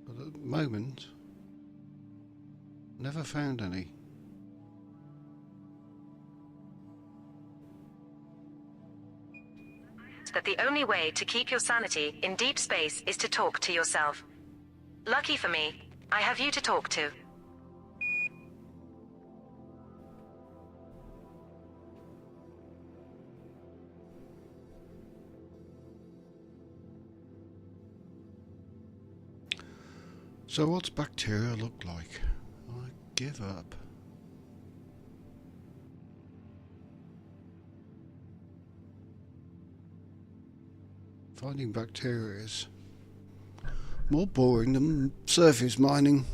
But at the moment, never found any. That the only way to keep your sanity in deep space is to talk to yourself. Lucky for me, I have you to talk to. So what's bacteria look like? I give up. Finding bacteria is more boring than surface mining.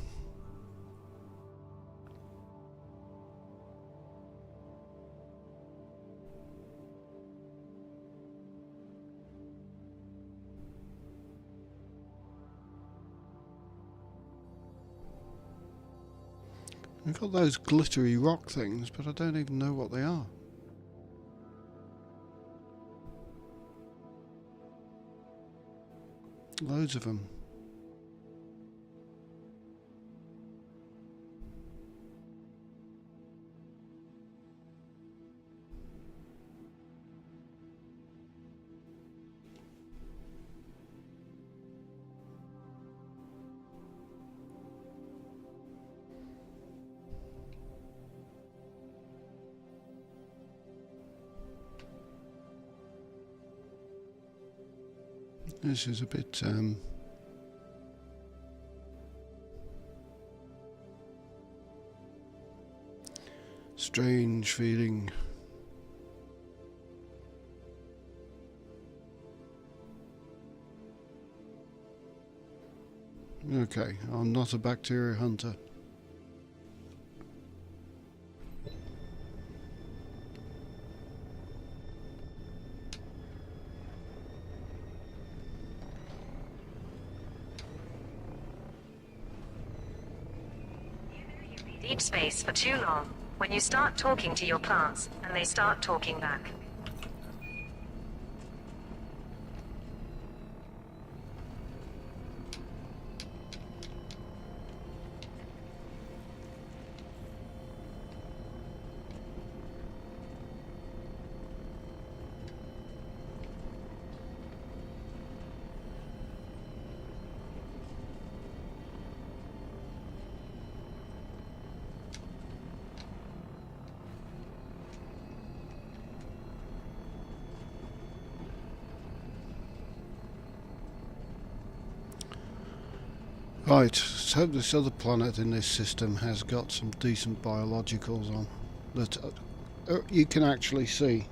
We've got those glittery rock things, but I don't even know what they are. Loads of them. This is a bit strange feeling. Okay, I'm not a bacteria hunter. Deep space for too long. When you start talking to your plants, and they start talking back. Right, let's hope this other planet in this system has got some decent biologicals on that you can actually see.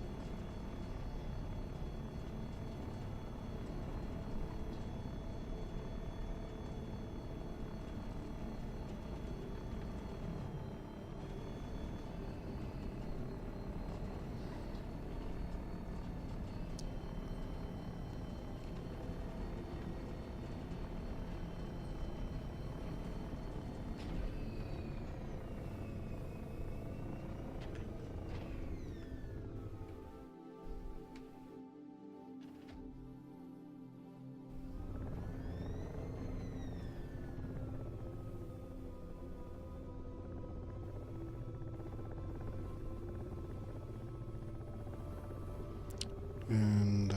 And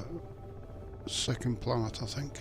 second planet, I think.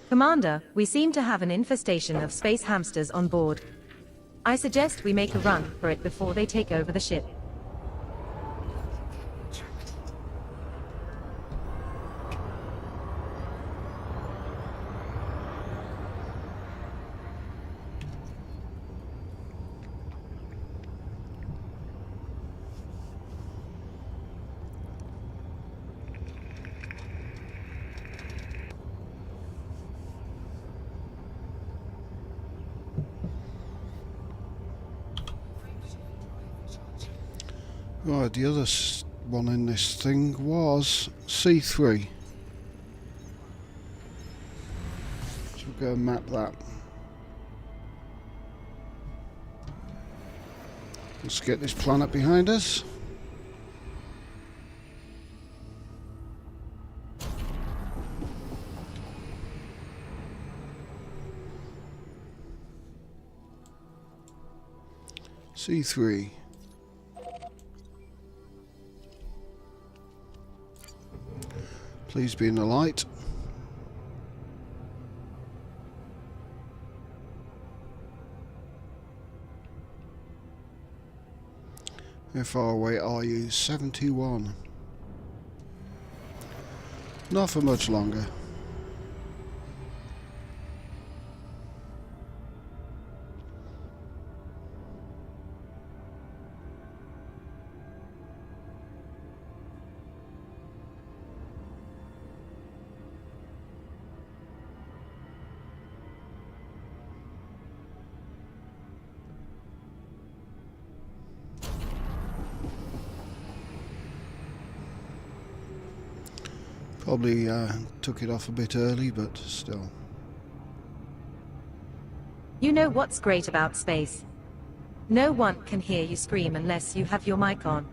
Commander, we seem to have an infestation of space hamsters on board. I suggest we make a run for it before they take over the ship. Right, the other one in this thing was C3. So we'll go and map that. Let's get this planet behind us. C3. Please be in the light. How far away are you? 71. Not for much longer. Probably took it off a bit early, but still. You know what's great about space? No one can hear you scream unless you have your mic on.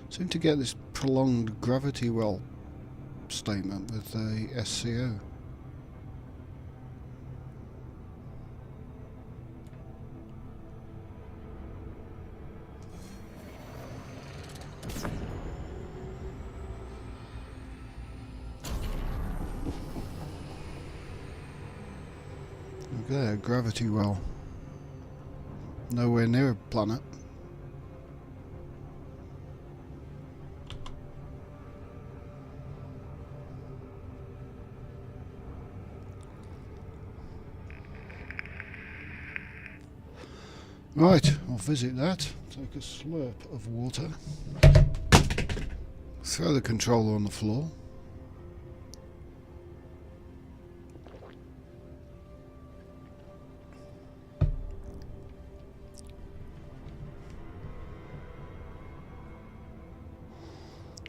Seem to get this prolonged gravity well statement with the SCO. Look there, gravity well. Nowhere near a planet. Right, I'll visit that. Take a slurp of water. Throw the controller on the floor.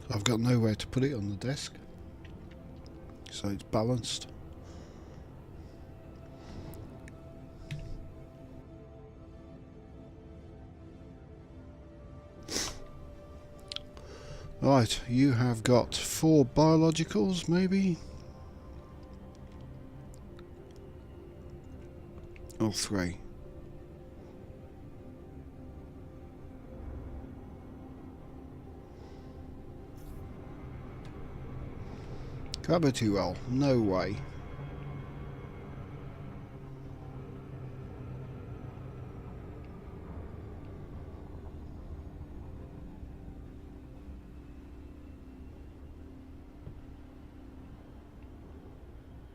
I've got nowhere to put it on the desk, so it's balanced. Right, you have got 4 biologicals, maybe? Or 3. Gravity well, no way.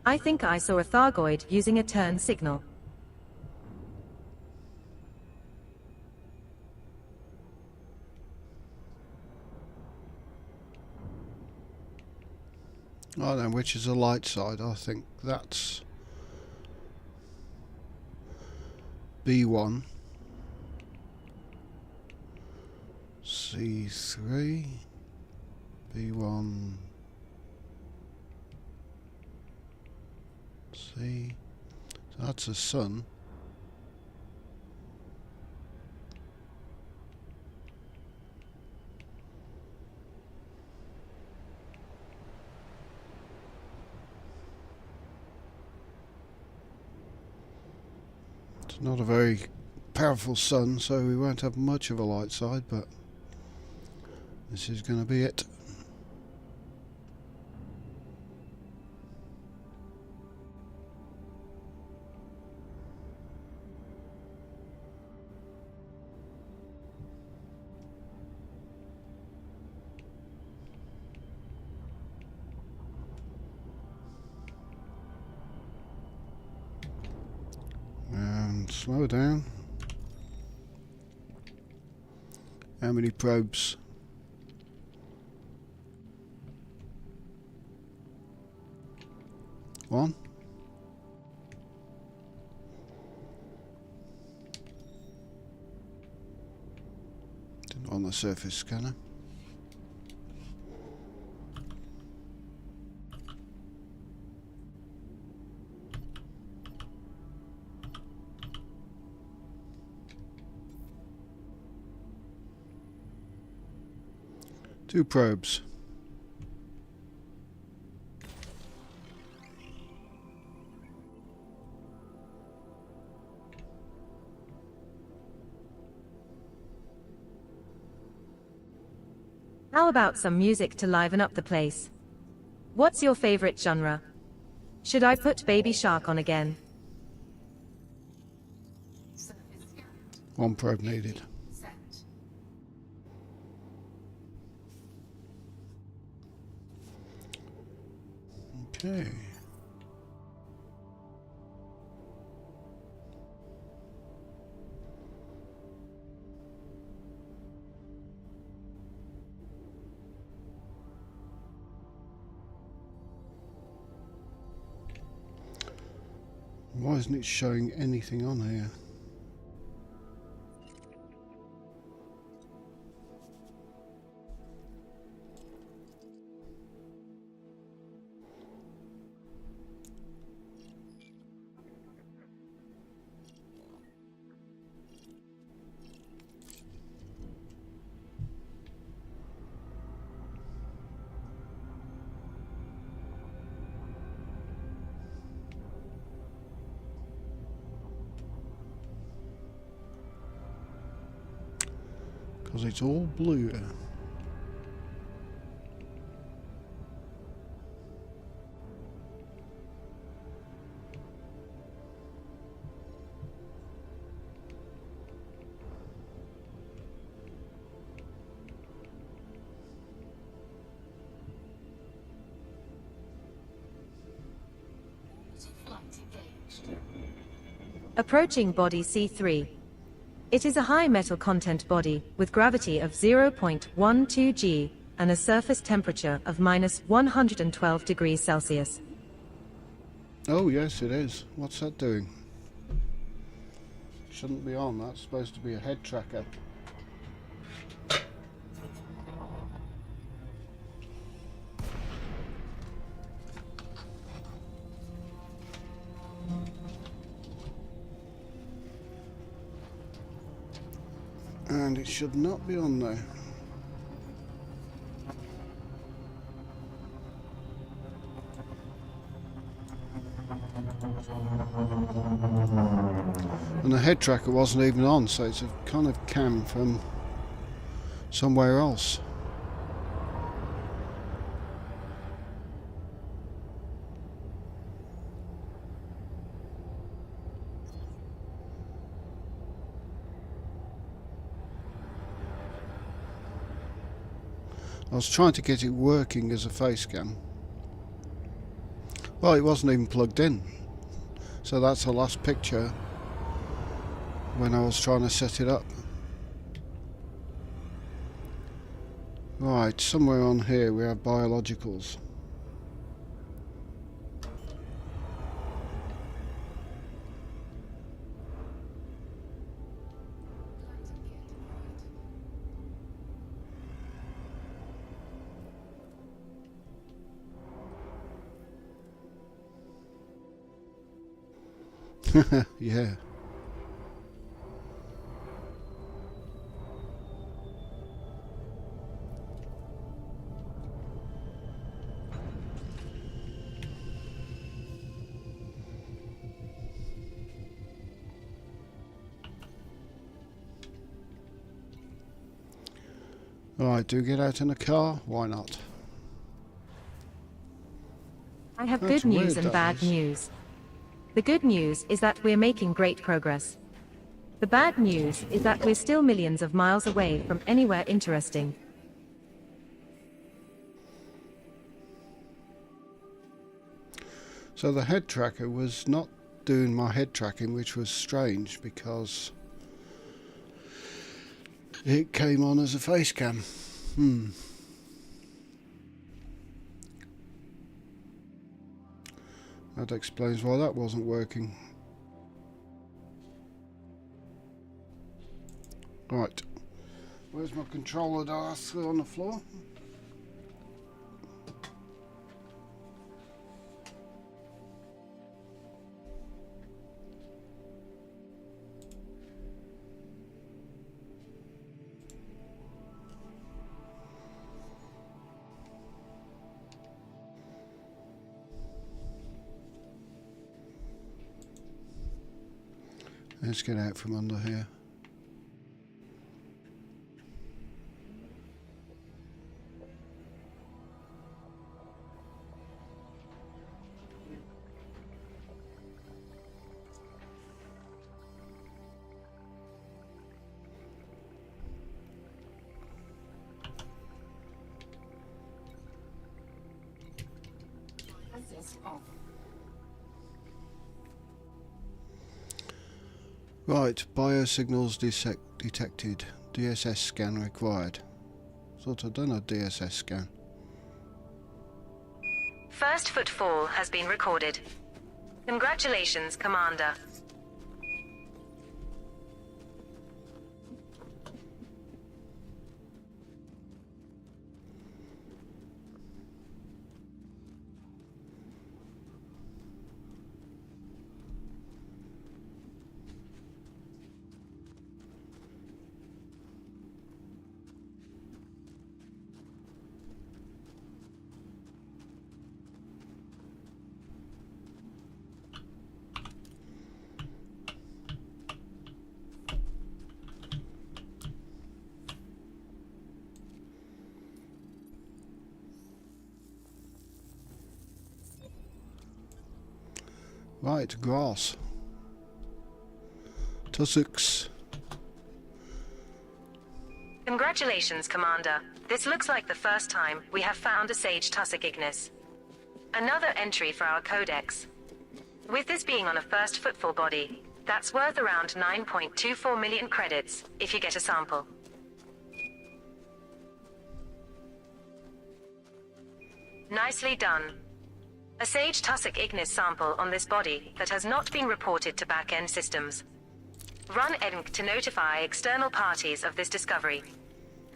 I think I saw a Thargoid using a turn signal. Right then, which is the light side? I think that's B1, C3, B1, C. So that's the sun. It's not a very powerful sun, so we won't have much of a light side, but this is going to be it. And slow down. How many probes? One. on the surface scanner. Two probes. How about some music to liven up the place? What's your favorite genre? Should I put Baby Shark on again? Surface scanned. One probe needed. Set. Okay. Why isn't it showing anything on here? Because it's all blue. Flight engaged. Approaching body C3. It is a high metal content body with gravity of 0.12 g and a surface temperature of minus 112 degrees Celsius. Oh yes, it is. What's that doing? Shouldn't be on. That's supposed to be a head tracker. And it should not be on there. And the head tracker wasn't even on, so it's a kind of cam from somewhere else. I was trying to get it working as a face cam. Well, it wasn't even plugged in. So that's the last picture when I was trying to set it up. Right, somewhere on here we have biologicals. Yeah. Alright, do get out in a car? Why not? I have That's good news weird, and that bad is. news. The good news is that we're making great progress. The bad news is that we're still millions of miles away from anywhere interesting. So the head tracker was not doing my head tracking, which was strange because it came on as a face cam. That explains why that wasn't working. Right, Where's my controller that I threw on the floor? Let's get out from under here. Access off. Right, biosignals detected. DSS scan required. Thought I'd done a DSS scan. First footfall has been recorded. Congratulations, Commander. Right, grass. Tussocks. Congratulations, Commander. This looks like the first time we have found a Sage Tussock Ignis. Another entry for our codex. With this being on a first footfall body, that's worth around 9.24 million credits if you get a sample. Nicely done. A Sage Tussock Ignis sample on this body that has not been reported to back-end systems. Run ENC to notify external parties of this discovery.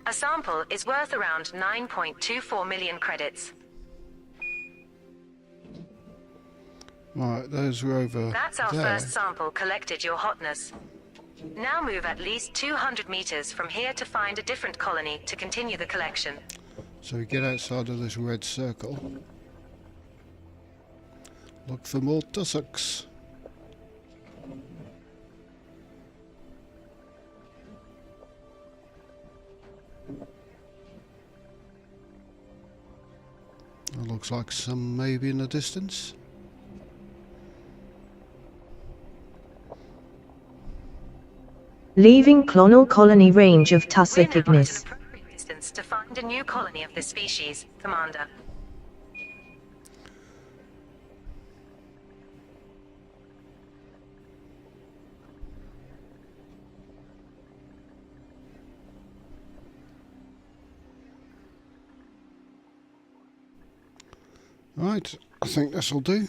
A sample is worth around 9.24 million credits. Right, those were over That's our there. first sample collected, Your Hotness. Now move at least 200 meters from here to find a different colony to continue the collection. So we get outside of this red circle. Look for more tussocks. It looks like some maybe in the distance. Leaving clonal colony range of We're Tussock now at Ignis. an appropriate distance to find a new colony of this species, Commander. Right, I think this'll do.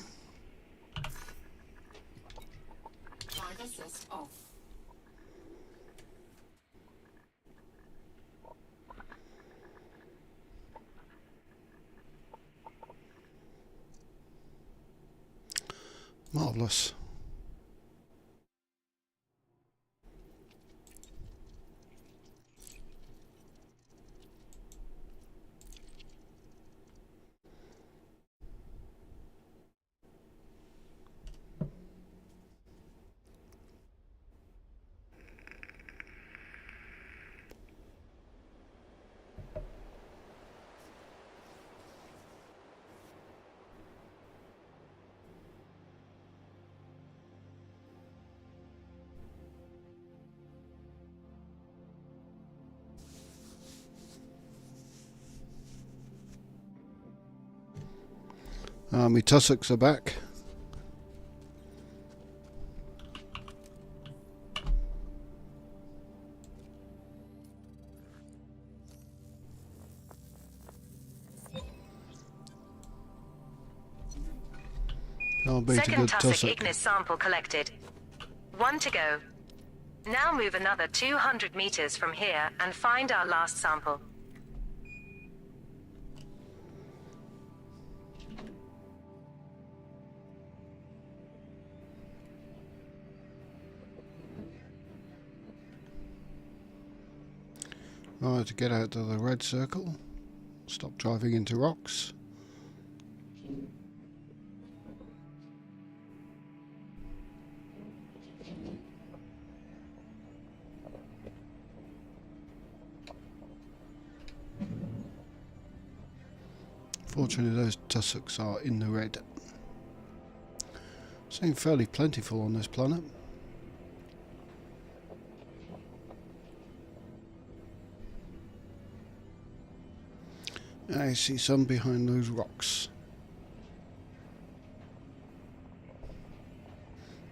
Drive assist off. Marvellous. My tussocks are back. I'll beat a Second good Tussock tussock. Ignis sample collected. 1 to go. Now move another 200 meters from here and find our last sample. Right, to get out of the red circle, stop driving into rocks. Fortunately, those tussocks are in the red. Seem fairly plentiful on this planet. I see some behind those rocks.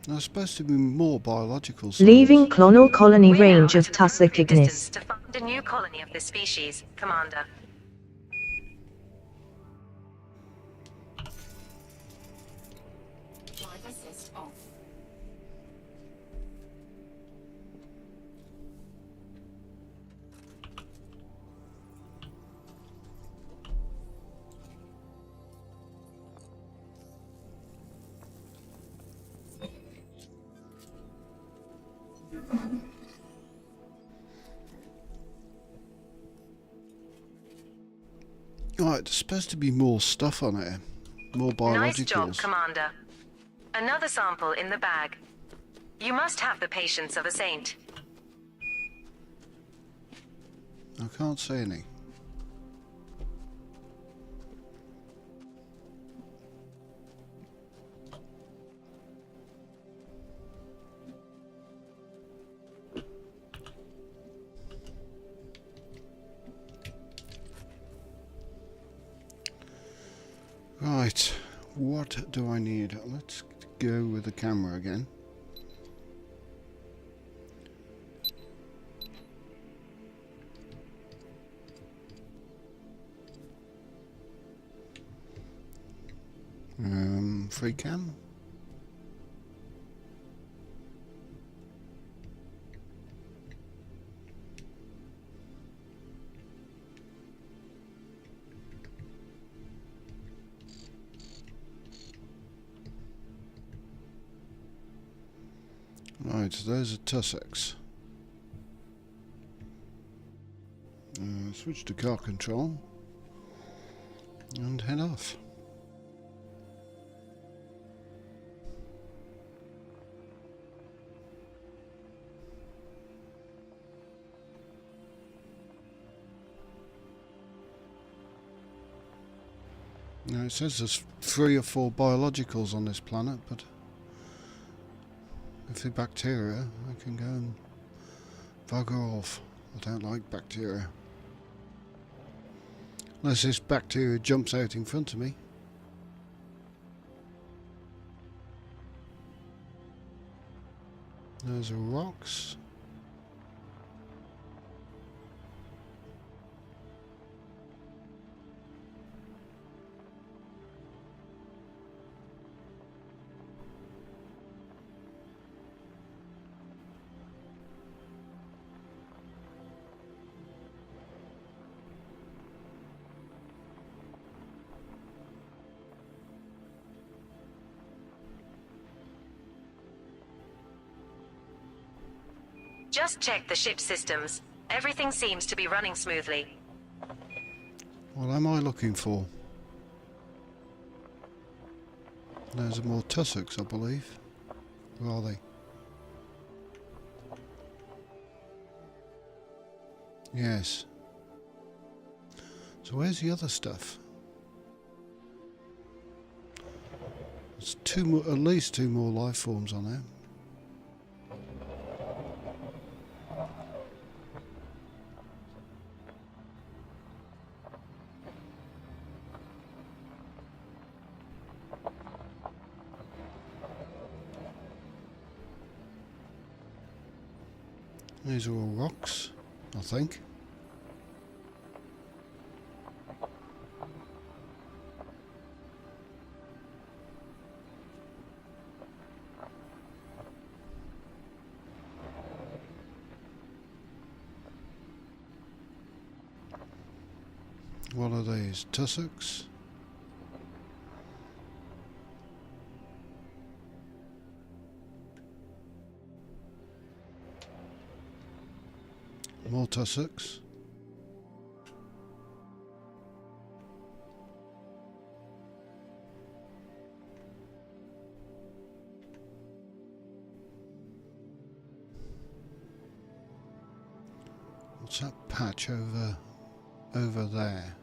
There's supposed to be more biological signs. Leaving clonal colony We're now range of at an appropriate distance Tussock to find a new colony of this species, Commander. Drive assist off. Right, there's supposed to be more stuff on it. More biologicals. Nice job, Commander. Another sample in the bag. You must have the patience of a saint. I can't see any. Right, what do I need? Let's go with the camera again. Free cam. Right, those are tussocks. Switch to car control and head off. Now it says there's 3 or 4 biologicals on this planet, but if they're bacteria, I can go and bugger off. I don't like bacteria. Unless this bacteria jumps out in front of me. Those are rocks. Just check the ship systems. Everything seems to be running smoothly. What am I looking for? Those are more tussocks, I believe. Where are they? Yes. So where's the other stuff? There's 2 more, at least 2 more life forms on there. These are all rocks, I think. What are these? Tussocks? More tussocks. What's that patch over there?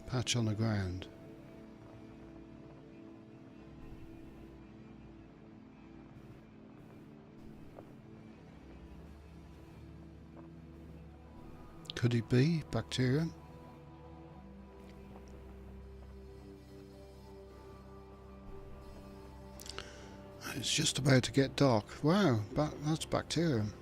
Patch on the ground. Could it be bacterium? It's just about to get dark. Wow, that's bacterium.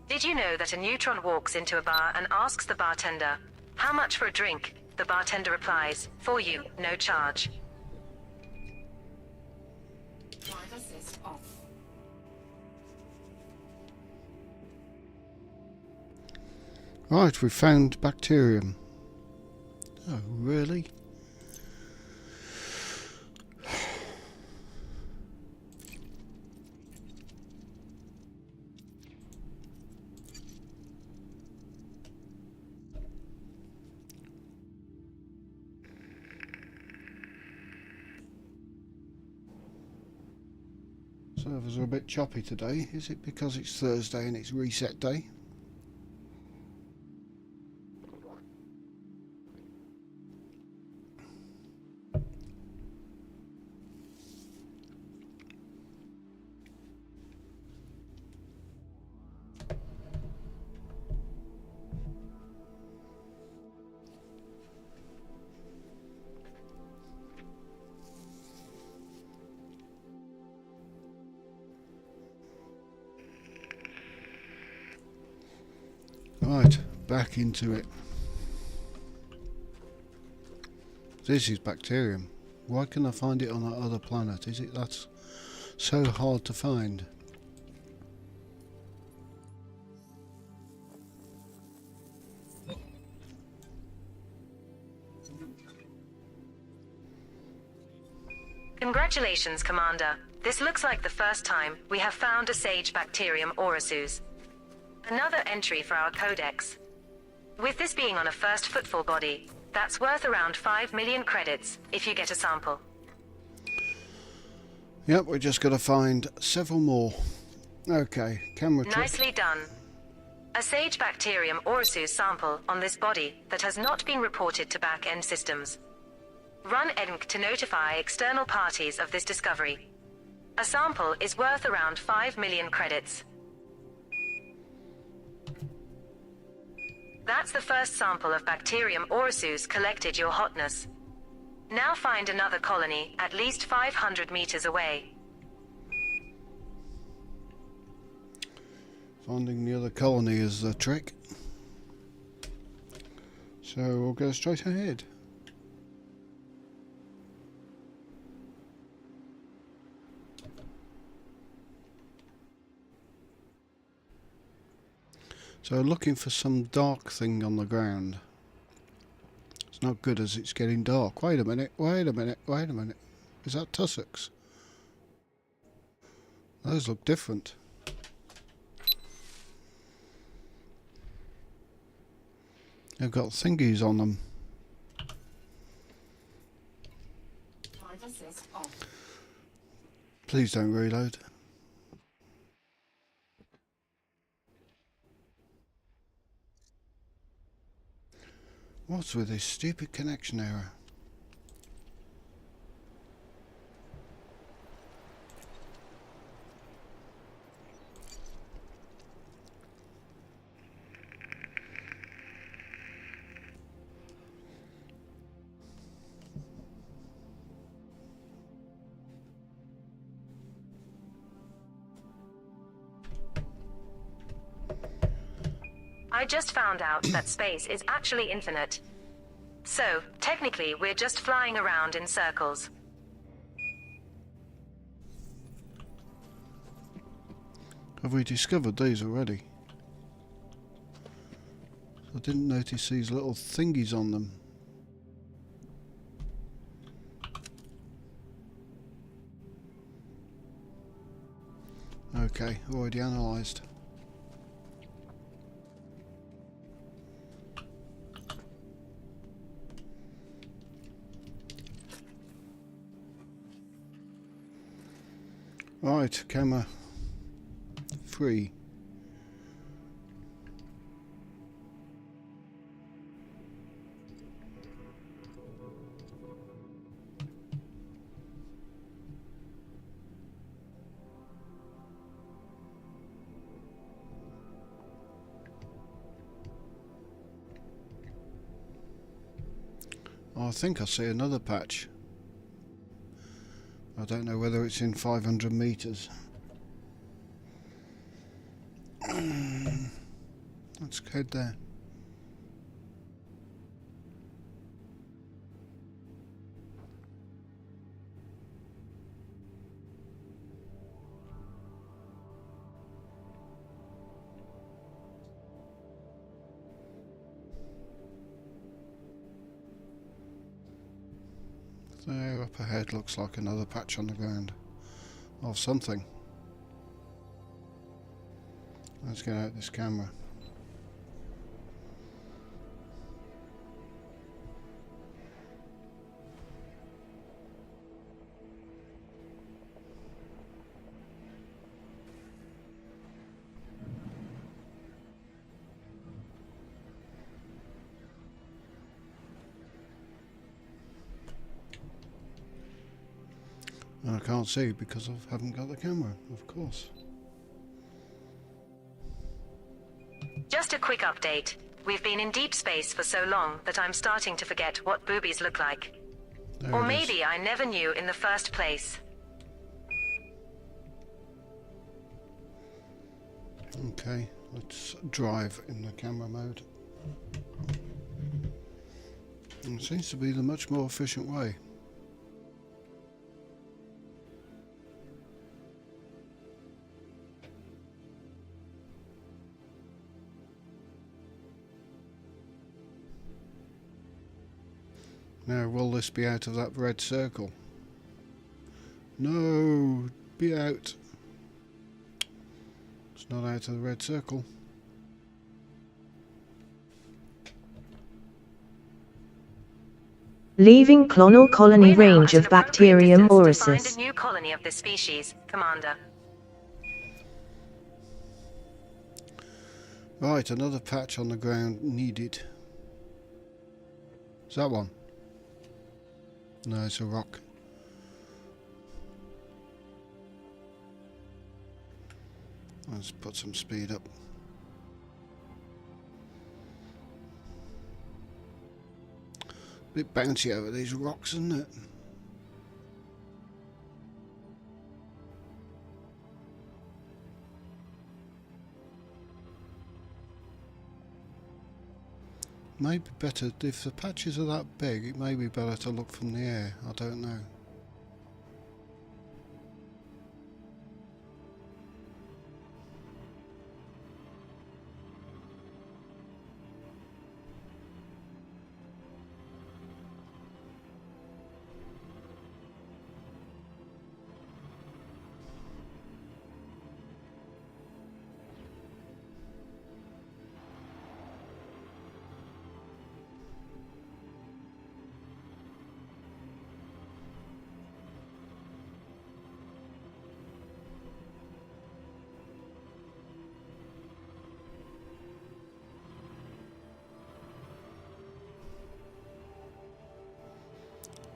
Did you know that a neutron walks into a bar and asks the bartender, "How much for a drink?" The bartender replies, "For you, no charge." Drive assist off. Right, we found bacterium. Oh, really? Servers are a bit choppy today. Is it because it's Thursday and it's reset day? Right, back into it. This is bacterium. Why can I find it on that other planet? Is it that's so hard to find? Congratulations, Commander. This looks like the first time we have found a Sage Bacterium Orosus. Another entry for our codex. With this being on a first footfall body, that's worth around 5 million credits if you get a sample. Yep, we're just got to find several more. Okay, camera trick. Nicely done. A Sage Bacterium Orosus sample on this body that has not been reported to back-end systems. Run ENC to notify external parties of this discovery. A sample is worth around 5 million credits. That's the first sample of Bacterium Orosus collected, Your Hotness. Now find another colony at least 500 meters away. Finding the other colony is the trick. So we'll go straight ahead. So looking for some dark thing on the ground. It's not good as it's getting dark. Wait a minute, wait a minute, wait a minute. Is that tussocks? Those look different. They've got thingies on them. Drive assist off. Please don't reload. What's with this stupid connection error? I just found out that space is actually infinite. So, technically, we're just flying around in circles. Have we discovered these already? I didn't notice these little thingies on them. Okay, already analysed. Right, camera 3. I think I see another patch. I don't know whether it's in 500 meters. Let's head there. There up ahead looks like another patch on the ground of something. Let's get out this camera. And I can't see because I haven't got the camera, of course. Just a quick update. We've been in deep space for so long that I'm starting to forget what boobies look like. There Or it is. maybe I never knew in the first place. Okay, let's drive in the camera mode. It seems to be the much more efficient way. Now, will this be out of that red circle? No, be out. It's not out of the red circle. Leaving clonal colony We're now range at of an appropriate Bacterium distance to find aureus. a new colony of this species, Commander. Right, another patch on the ground needed. Is that one? No, it's a rock. Let's put some speed up. Bit bouncy over these rocks, isn't it? Maybe better, if the patches are that big, it may be better to look from the air. I don't know.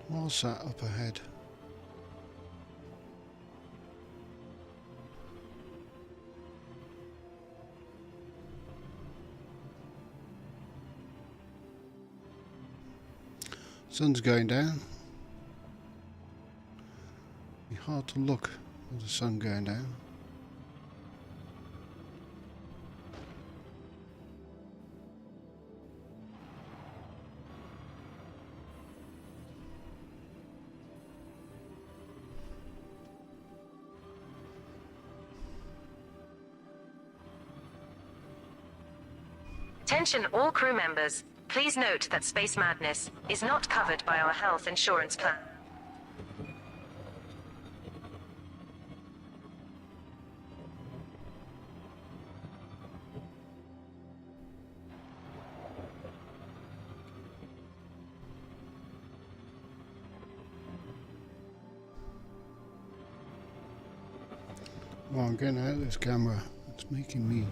What's that up ahead? Sun's going down. Be hard to look with the sun going down. Attention all crew members. Please note that Space Madness is not covered by our health insurance plan. Well, I'm getting out of this camera. It's making me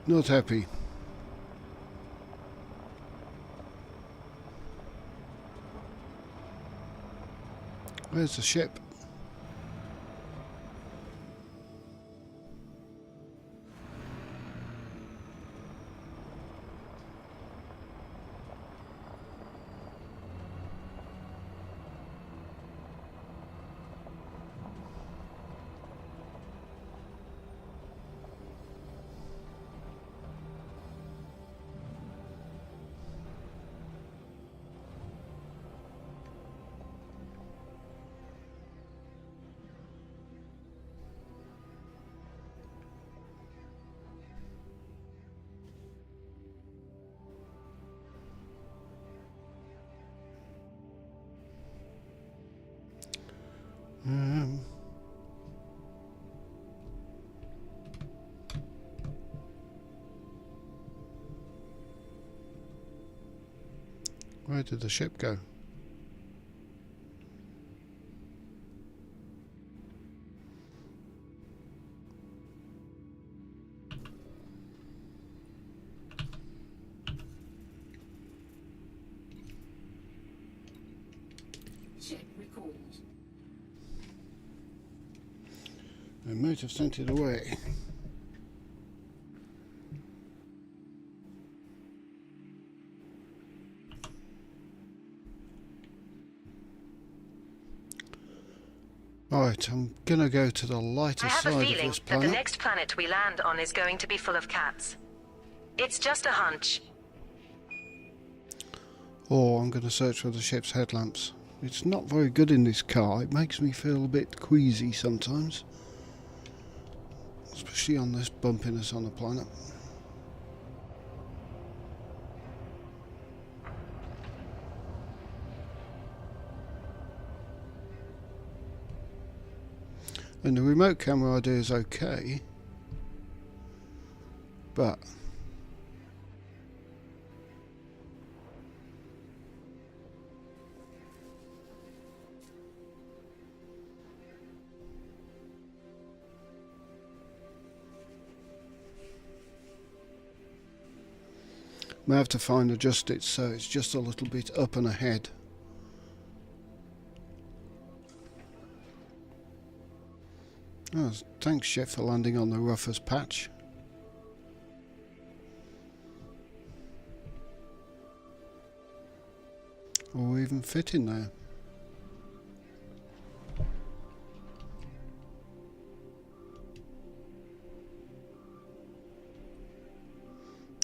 not happy. Where's the ship? Where did the ship go? Ship recalled. I might have sent it away. Right, I'm gonna go to the lighter I have side a of feeling this that planet. the next planet we land on is going to be full of cats. It's just a hunch. Or I'm gonna search for the ship's headlamps. It's not very good in this car. It makes me feel a bit queasy sometimes. Especially on this bumpiness on the planet. And the remote camera idea is okay, but may have to adjust it so it's just a little bit up and ahead. Oh, thanks, ship, for landing on the roughest patch. Or even fit in there.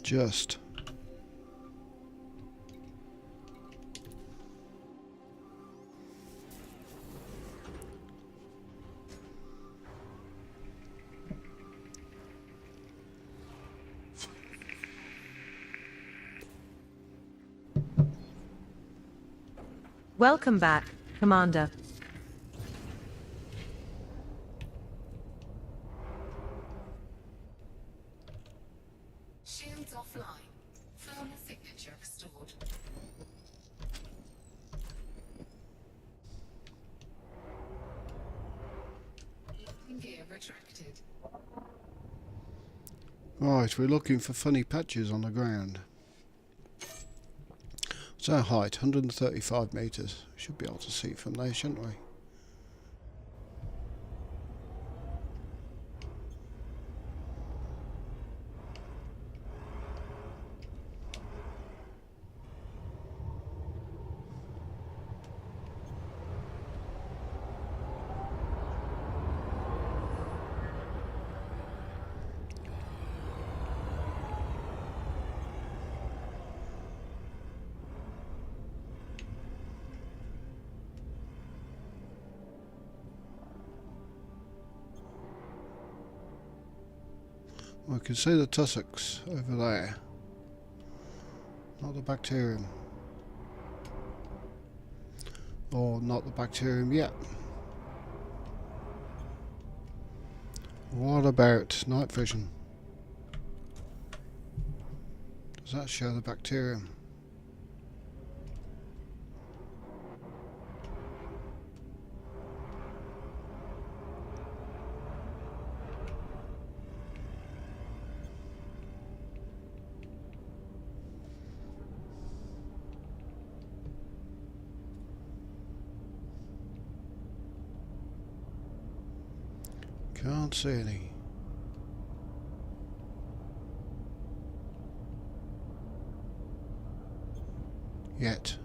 Just. Welcome back, Commander. Shields offline. Thermal signature restored. Landing gear retracted. Right, we're looking for funny patches on the ground. What's our height? 135 metres. Should be able to see it from there, shouldn't we? We can see the tussocks over there. Not the bacterium. Or not the bacterium yet. What about night vision? Does that show the bacterium? Can't see any. Yet.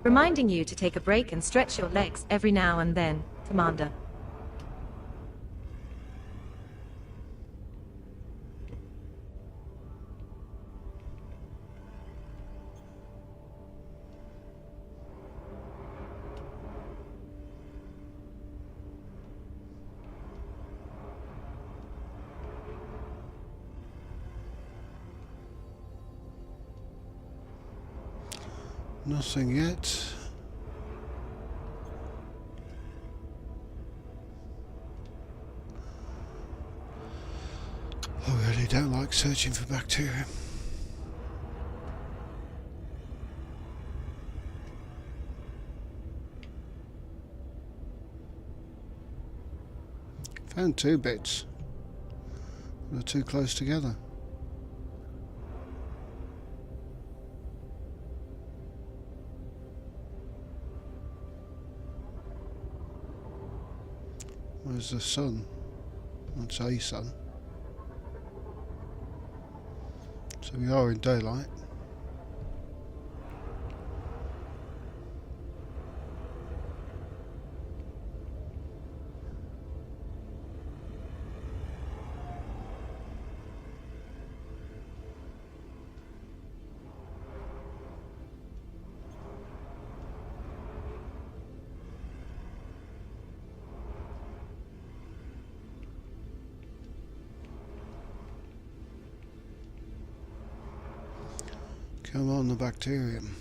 Reminding you to take a break and stretch your legs every now and then, Commander. Nothing yet. I really don't like searching for bacteria. Found 2 bits. They're too close together. Where's the sun? That's a sun. So we are in daylight. Come on, the bacterium.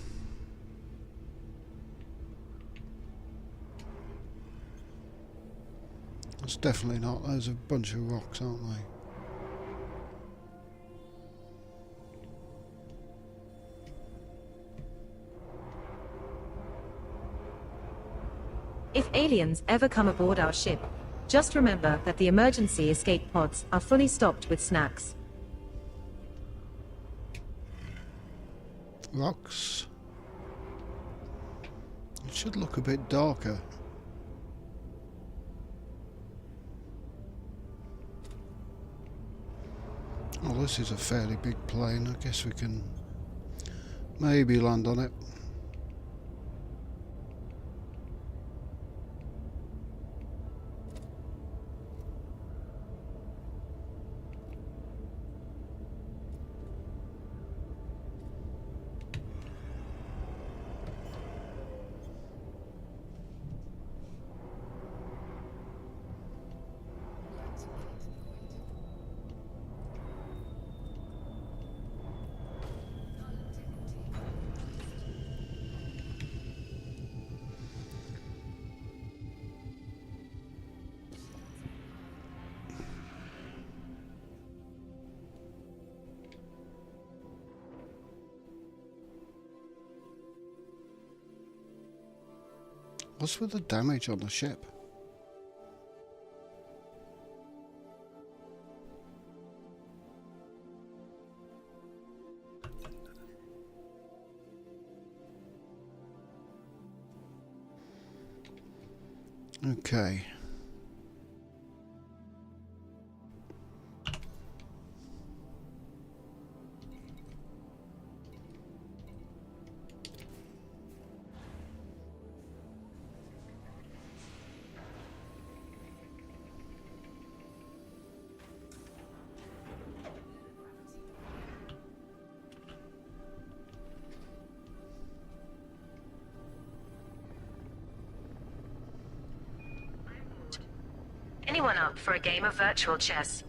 That's definitely not. There's a bunch of rocks, aren't they? If aliens ever come aboard our ship, just remember that the emergency escape pods are fully stocked with snacks. Rocks. It should look a bit darker. Well, this is a fairly big plane. I guess we can maybe land on it. What's with the damage on the ship? Okay. up for a game of virtual chess.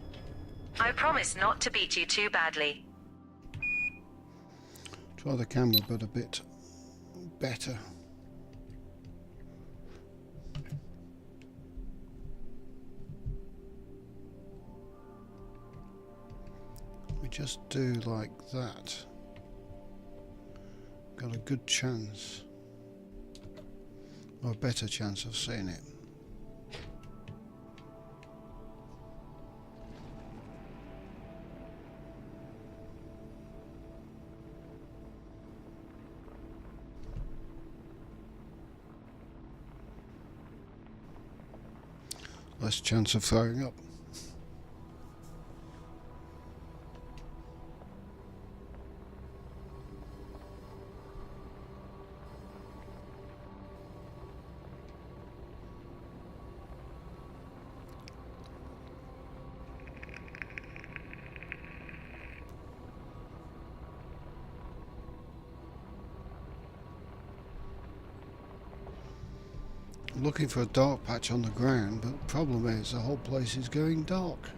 I promise not to beat you too badly. Try the camera, but a bit better. We just do like that. Got a good chance, or a better chance of seeing it. Less chance of throwing up. Looking for a dark patch on the ground, but the problem is the whole place is going dark.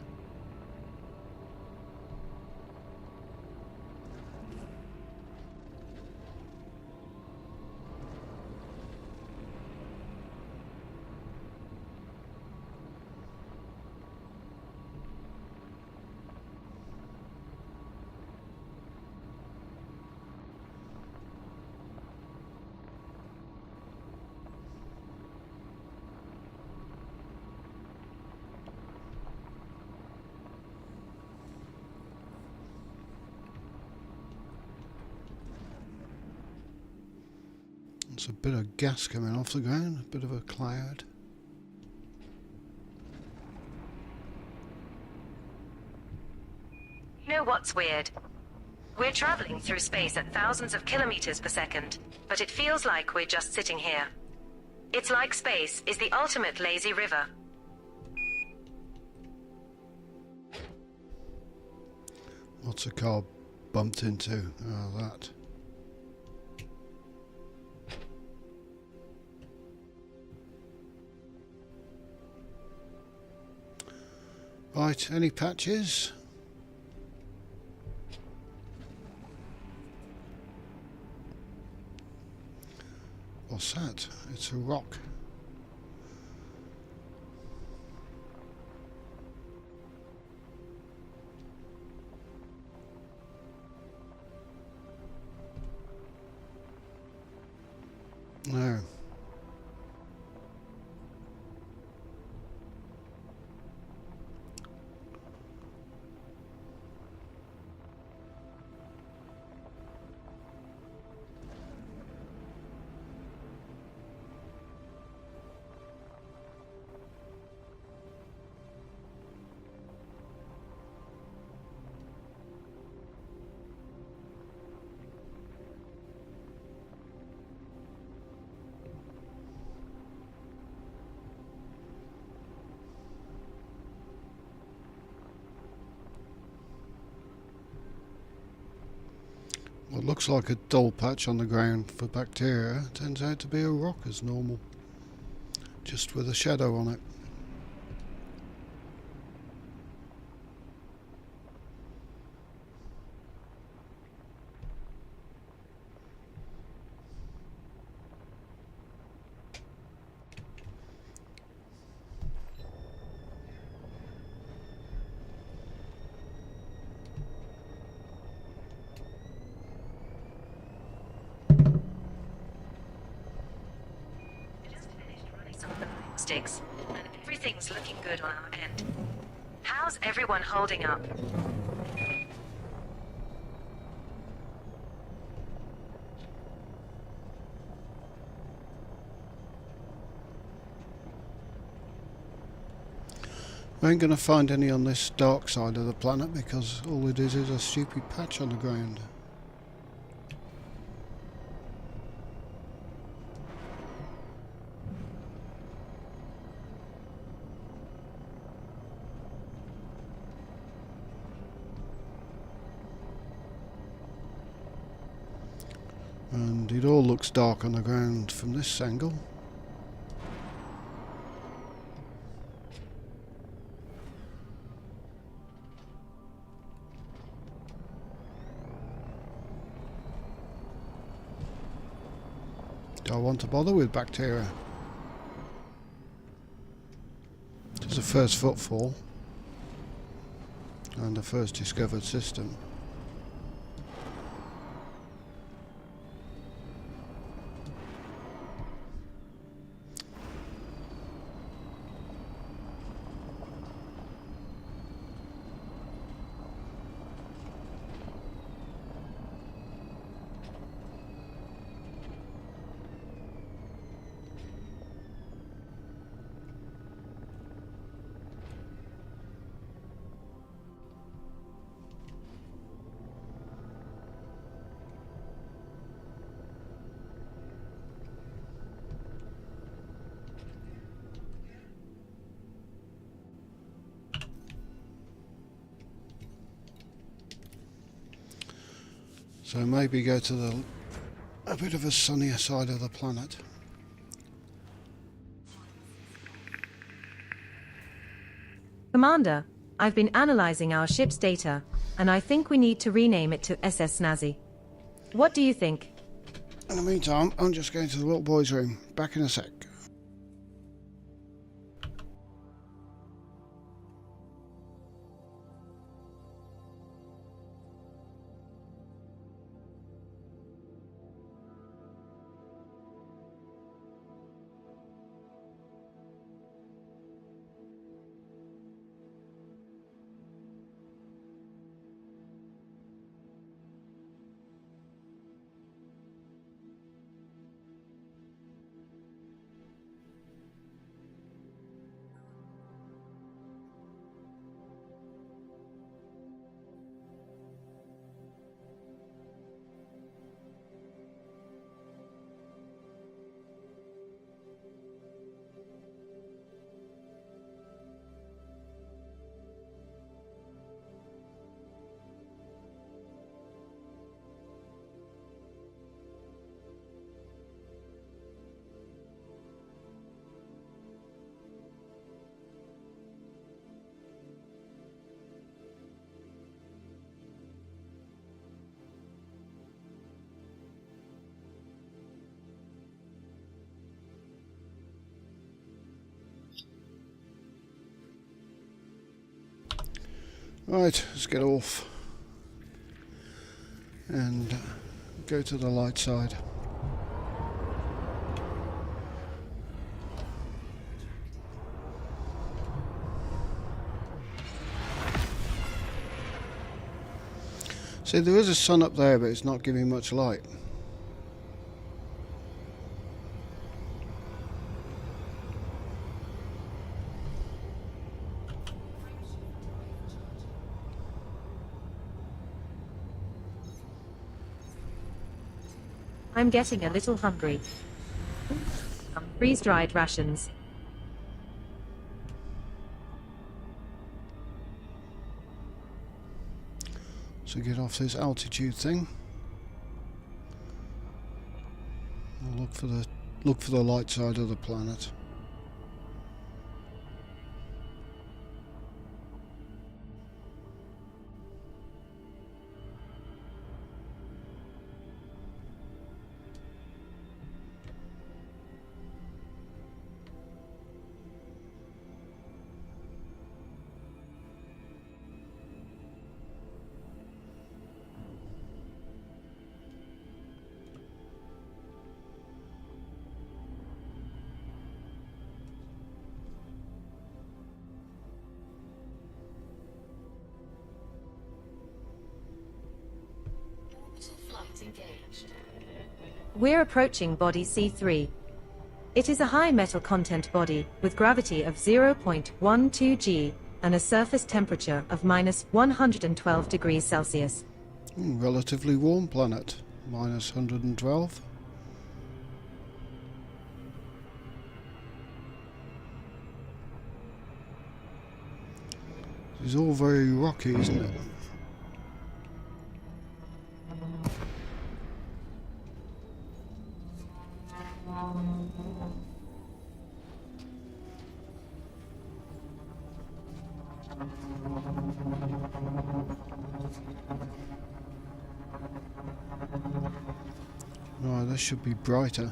There's a bit of gas coming off the ground, a bit of a cloud. You know what's weird? We're traveling through space at thousands of kilometers per second, but it feels like we're just sitting here. It's like space is the ultimate lazy river. What's a car bumped into? Oh, that. Right, any patches? What's that? It's a rock. No. What looks like a dull patch on the ground for bacteria turns out to be a rock as normal, just with a shadow on it. Sticks, and everything's looking good on our end. How's everyone holding up? We ain't gonna find any on this dark side of the planet because all it is a stupid patch on the ground. And it all looks dark on the ground from this angle. Do I want to bother with bacteria? It's the first footfall and the first discovered system. So maybe go to a bit of a sunnier side of the planet. Commander, I've been analyzing our ship's data, and I think we need to rename it to SS Snazzy. What do you think? In the meantime, I'm just going to the little boy's room. Back in a sec. Right, let's get off and go to the light side. See, there is a sun up there, but it's not giving much light. I'm getting a little hungry. Some freeze-dried rations. So get off this altitude thing. I'll look for the light side of the planet. Orbital flight engaged. We're approaching body C3. It is a high metal content body with gravity of 0.12 g and a surface temperature of minus 112 degrees Celsius. Relatively warm planet, minus 112. It's all very rocky, isn't it? Right, this should be brighter.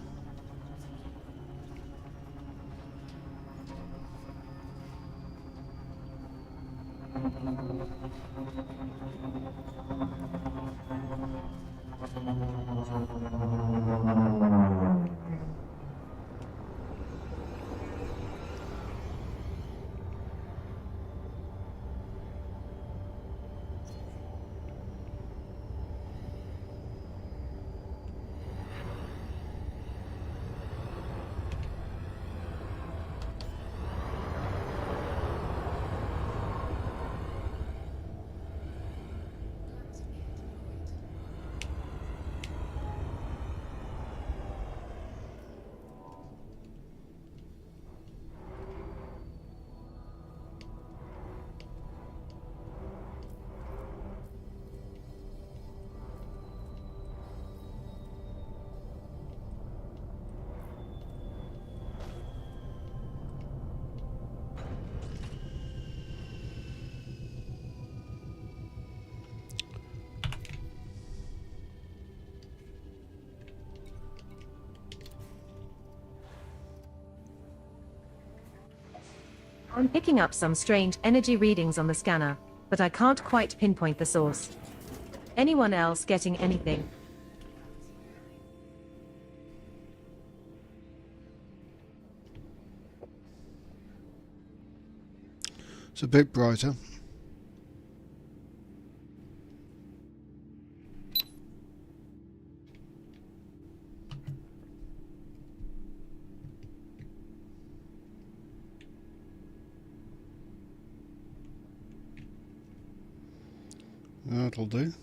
I'm picking up some strange energy readings on the scanner, but I can't quite pinpoint the source. Anyone else getting anything? It's a bit brighter. That'll do.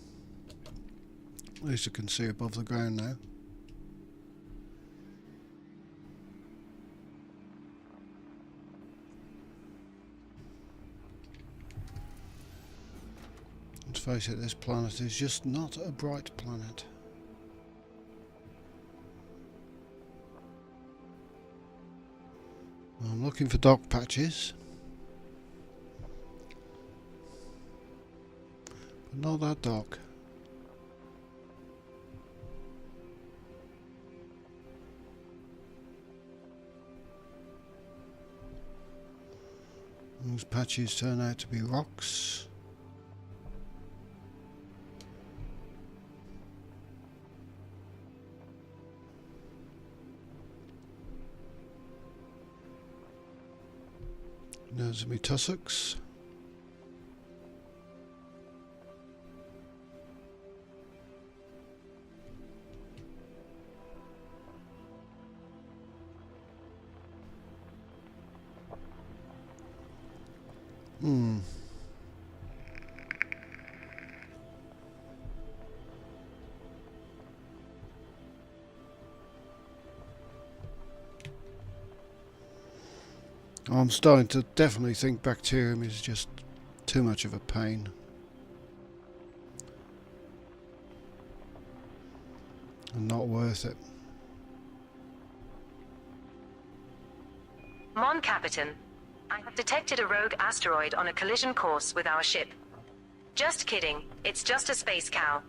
At least you can see above the ground now. Let's face it, this planet is just not a bright planet. I'm looking for dark patches. But not that dark. Those patches turn out to be rocks. Those are my tussocks. I'm starting to definitely think bacterium is just too much of a pain. And not worth it. Mon Capitan, I have detected a rogue asteroid on a collision course with our ship. Just kidding, it's just a space cow.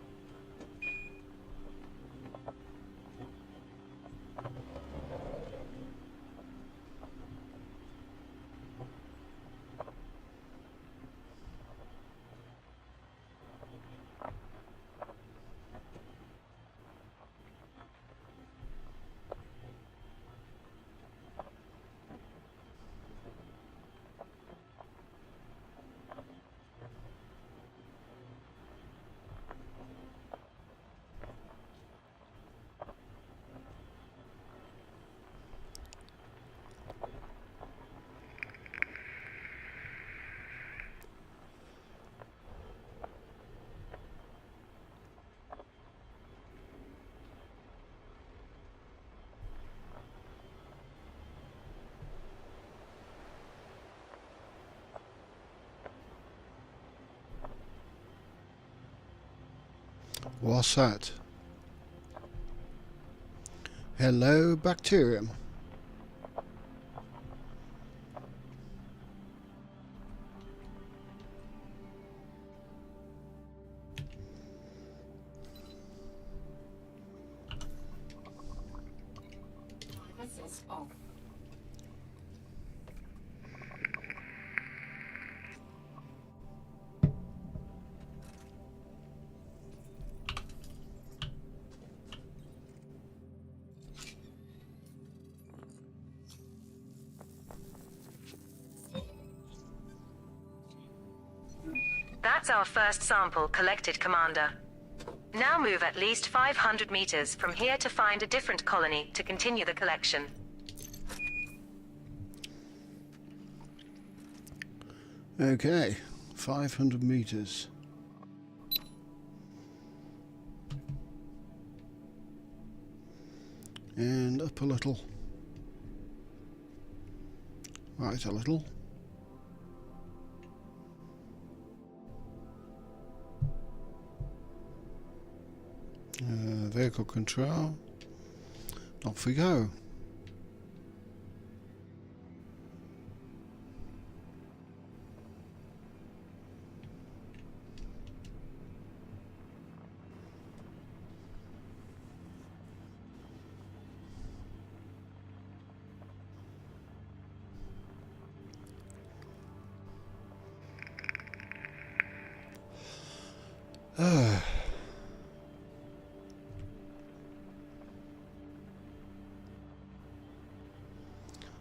What's that? Hello, bacterium. Vessels off. That's our first sample collected, Commander. Now move at least 500 meters from here to find a different colony to continue the collection. Okay, 500 meters. And up a little. Right a little. Vehicle control. Off we go.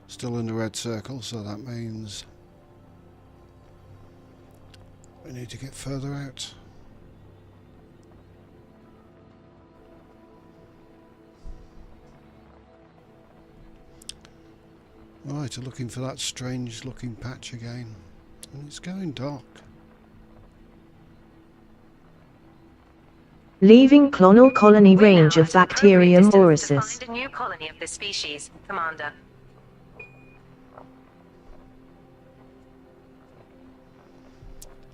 Still in the red circle, so that means we need to get further out. Right, we're looking for that strange looking patch again. And it's going dark. Leaving clonal colony range of Bacterium orissus. Find a new colony of this species, Commander.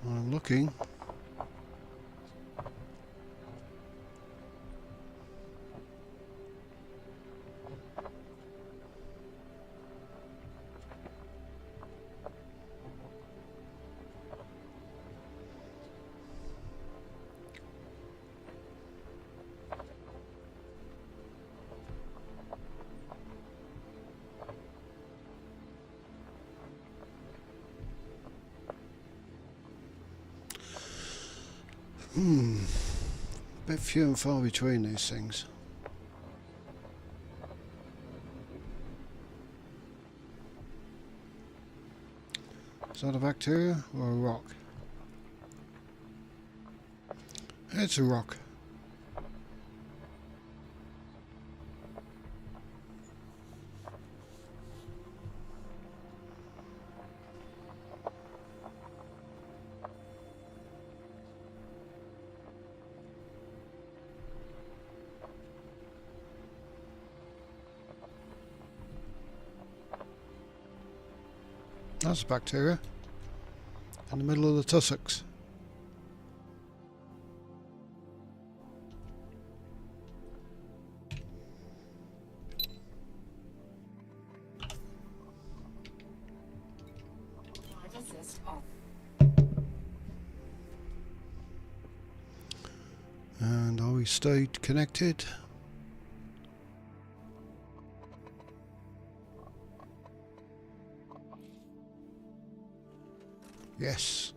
I'm looking. Bit few and far between these things. Is that a bacteria or a rock? It's a rock. That's a bacteria in the middle of the tussocks. Hypothesis off. And are we stayed connected? Yes.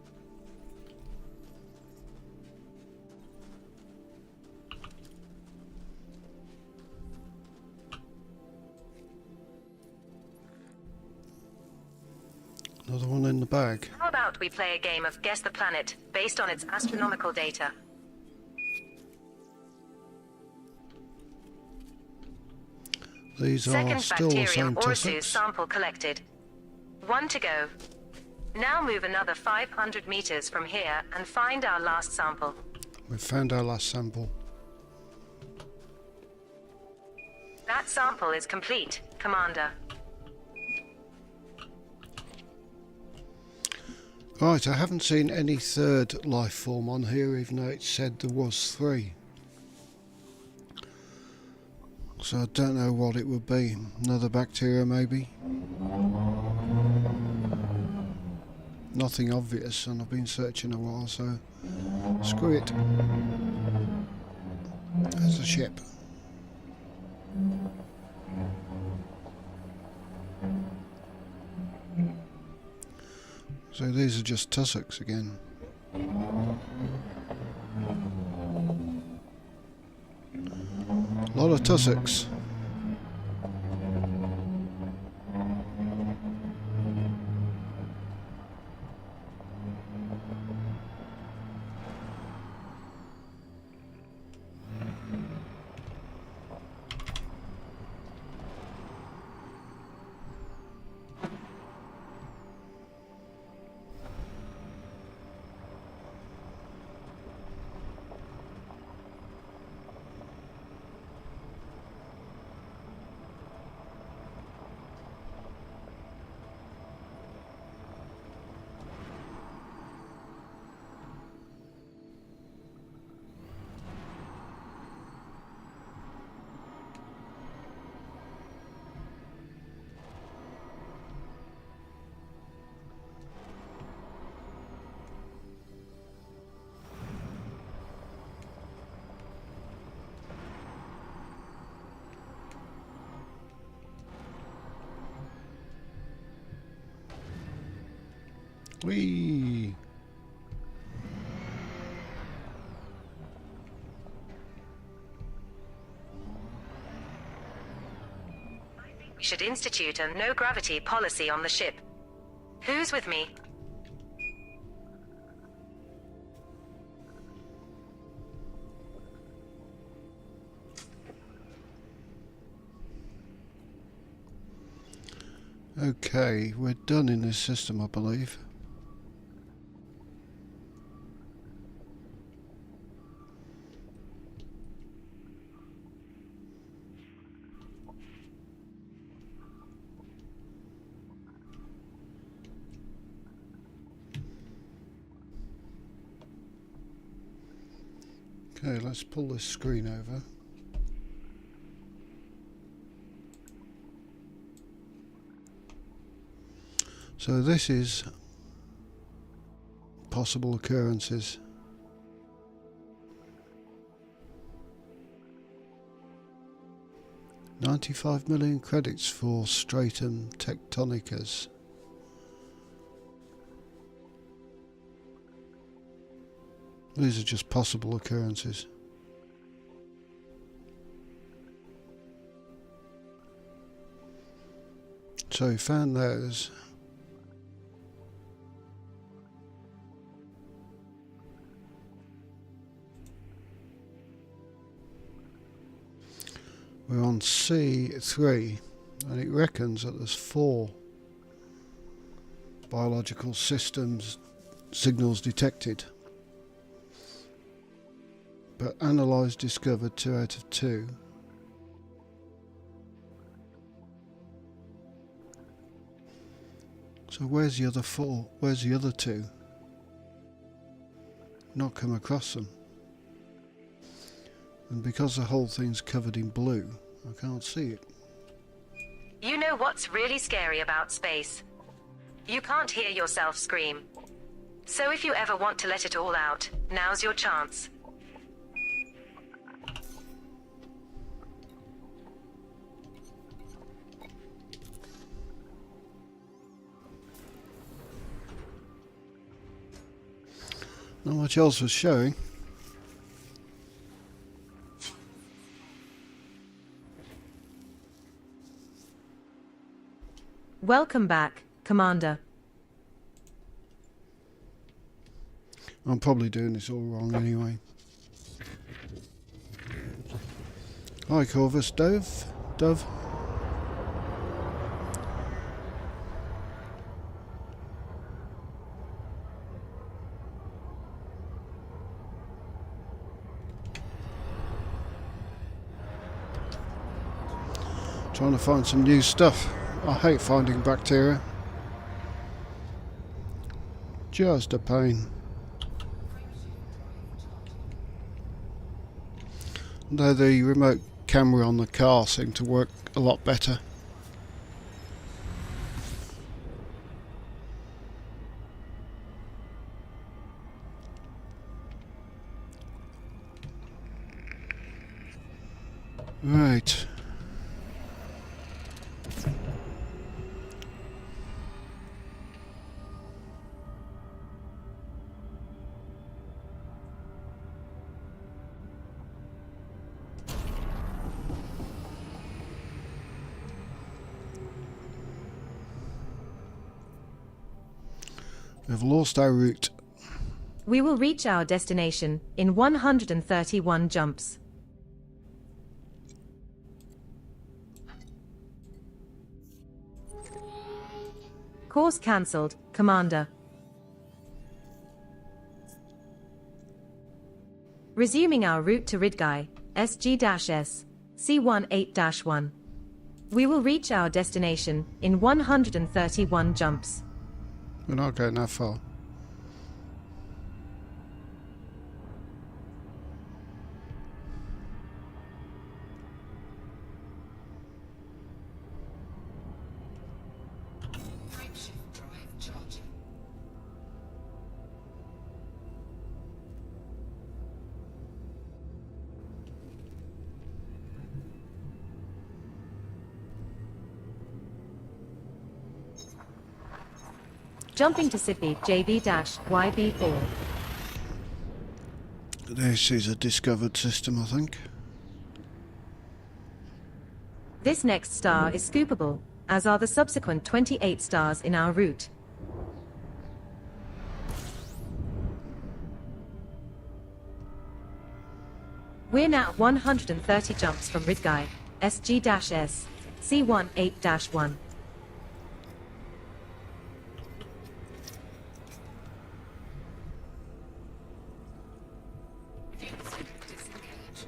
Another one in the bag. How about we play a game of Guess the Planet based on its astronomical data? These are Second still the Bacterium same orissus tussocks. sample collected. 1 to go. Now move another 500 meters from here and find our last sample. We've found our last sample. That sample is complete, Commander. Right, I haven't seen any third life form on here, even though it said there was 3. So I don't know what it would be. Another bacteria, maybe? Nothing obvious, and I've been searching a while, so screw it. There's a ship. So these are just tussocks again. A lot of tussocks. Whee! We should institute a no-gravity policy on the ship. Who's with me? Okay, we're done in this system, I believe. Okay, let's pull this screen over. So this is possible occurrences. $95 million credits for Stratum Tectonicus. These are just possible occurrences. So we found those. We're on C3 and it reckons that there's 4 biological systems signals detected, but analyze discovered 2 out of 2. So where's the other 4? Where's the other 2? Not come across them. And because the whole thing's covered in blue, I can't see it. You know what's really scary about space? You can't hear yourself scream. So if you ever want to let it all out, now's your chance. Not much else was showing. Welcome back, Commander. I'm probably doing this all wrong anyway. Hi Corvus, Dove. Trying to find some new stuff. I hate finding bacteria. Just a pain. Though the remote camera on the car seemed to work a lot better. Right. We've lost our route. We will reach our destination in 131 jumps. Course cancelled, Commander. Resuming our route to Ridgai, SG-S, C18-1. We will reach our destination in 131 jumps. We're not going that far. Frameshift drive charging. Jumping to SCPY JB-YB4. This is a discovered system, I think. This next star is scoopable, as are the subsequent 28 stars in our route. We're now 130 jumps from Ridgei, SG-S, C18-1. Disengaged.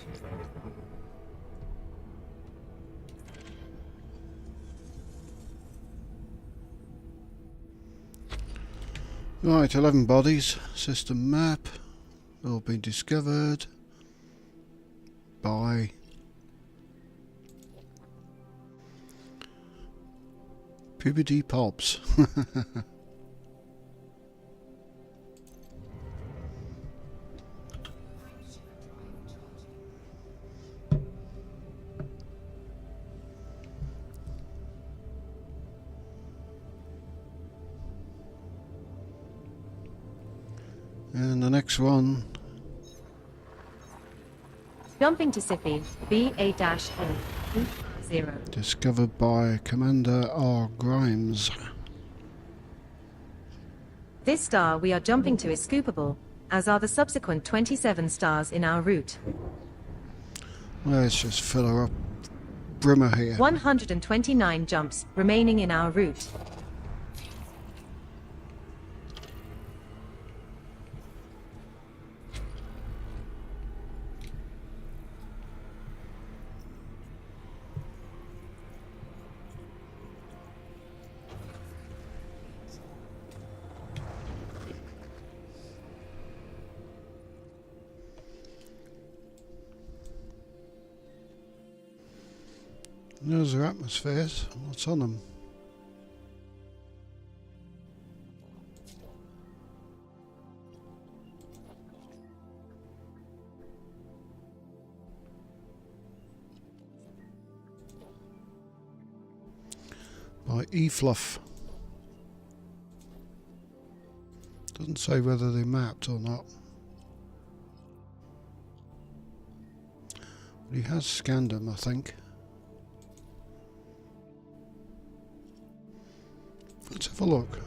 Right, 11 bodies. System map. All been discovered by Puberty Pops. And the next one, Jumping to SCPY BA-0. discovered by Commander R. Grimes. This star we are jumping to is scoopable, as are the subsequent 27 stars in our route. Let's just fill her up. Brimmer here. 129 jumps remaining in our route. Those are atmospheres. What's on them? By E-Fluff. Doesn't say whether they mapped or not. But he has scanned them, I think. Let's have a look.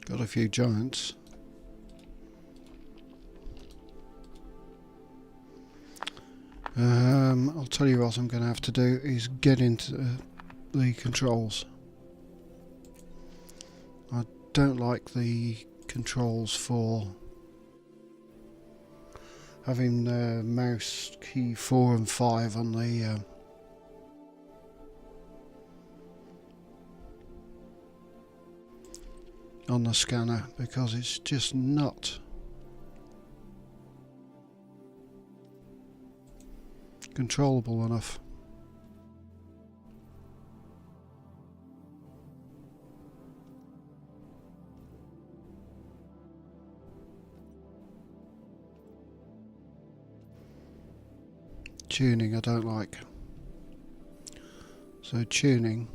Got a few giants. I'll tell you what I'm going to have to do is get into the controls. I don't like the controls for having mouse key 4 and 5 on the scanner, because it's just not controllable enough. Tuning I don't like. So tuning,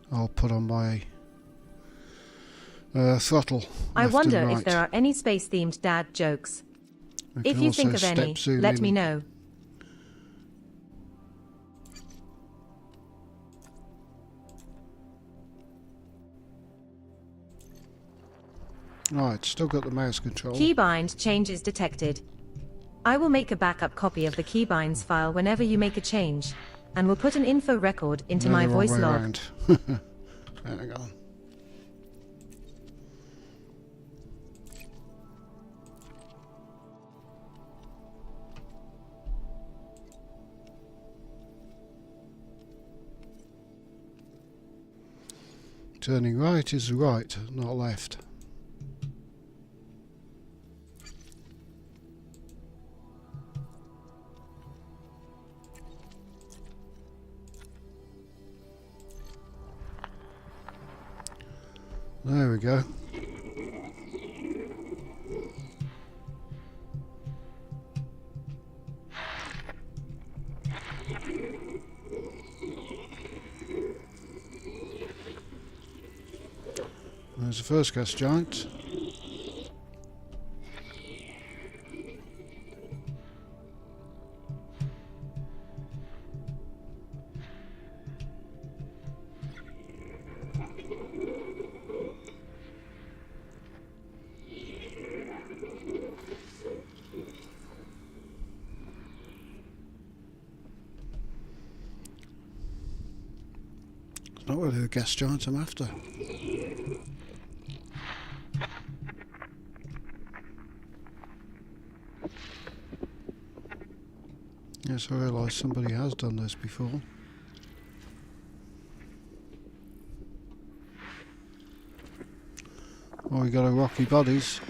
I'll put on my throttle. I left wonder and if right. there are any space-themed dad jokes. I If can you think also of any, step zoom let in. me know. Right, still got the mouse control. Keybind changes detected. I will make a backup copy of the keybinds file whenever you make a change, and will put an info record into No, my the wrong voice way log. round. Hang on. Turning right is right, not left. There we go. There's the first gas giant. It's not really the gas giant I'm after. Yes, I realise somebody has done this before. Oh, we got a rocky bodies.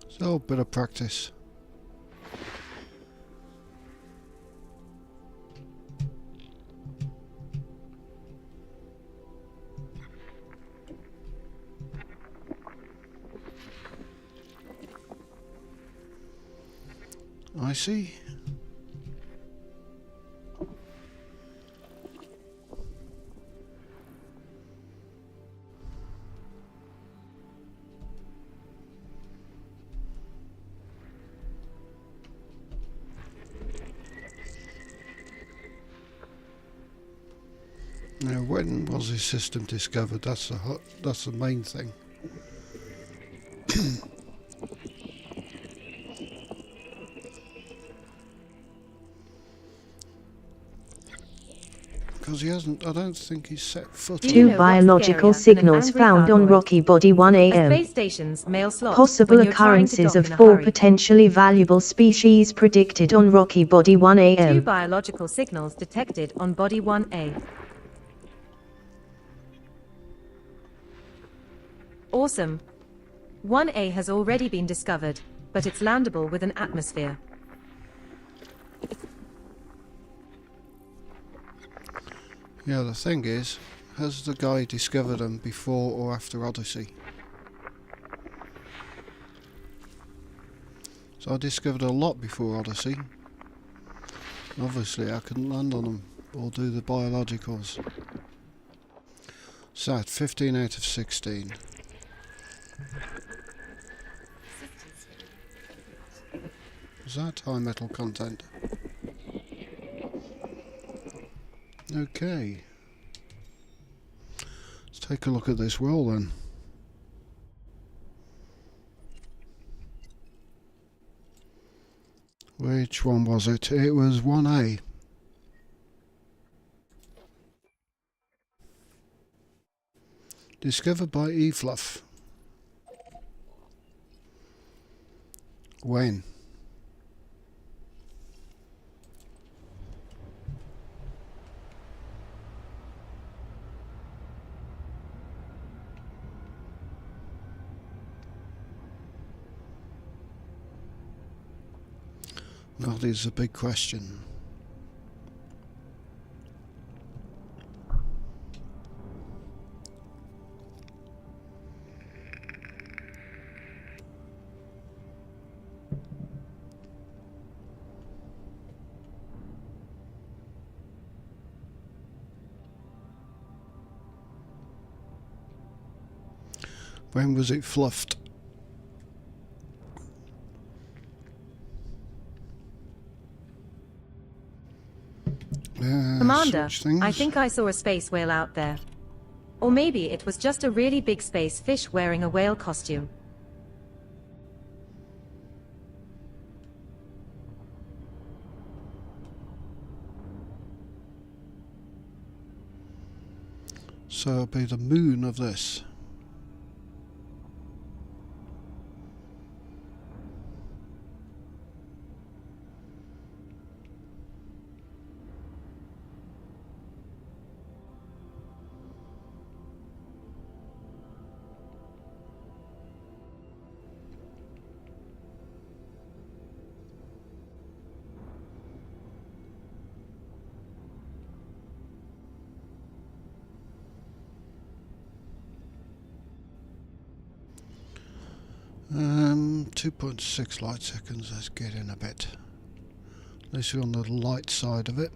So, a bit of practice. I see. Now, when was this system discovered? That's the main thing. Because he hasn't, I don't think he's set foot Do you Two know what's biological scarier than an signals angry found on Thargoid? rocky body 1 A am. space station's mail slot Possible when you're trying to occurrences dock of in a 4 hurry. potentially valuable species predicted on rocky body 1 Two am. biological signals detected on body 1A. Awesome. 1A has already been discovered, but it's landable with an atmosphere. Yeah, the thing is, has the guy discovered them before or after Odyssey? So I discovered a lot before Odyssey. Obviously I couldn't land on them or do the biologicals. Sat 15 out of 16. Is that high metal content? Okay. Let's take a look at this roll then. Which one was it? It was 1A. Discovered by E-Fluff. When? That is a big question. When was it fluffed? Commander, Switch things. I think I saw a space whale out there. Or maybe it was just a really big space fish wearing a whale costume. So it'll be the moon of this. 2.6 light seconds, let's get in a bit. At least we're on the light side of it.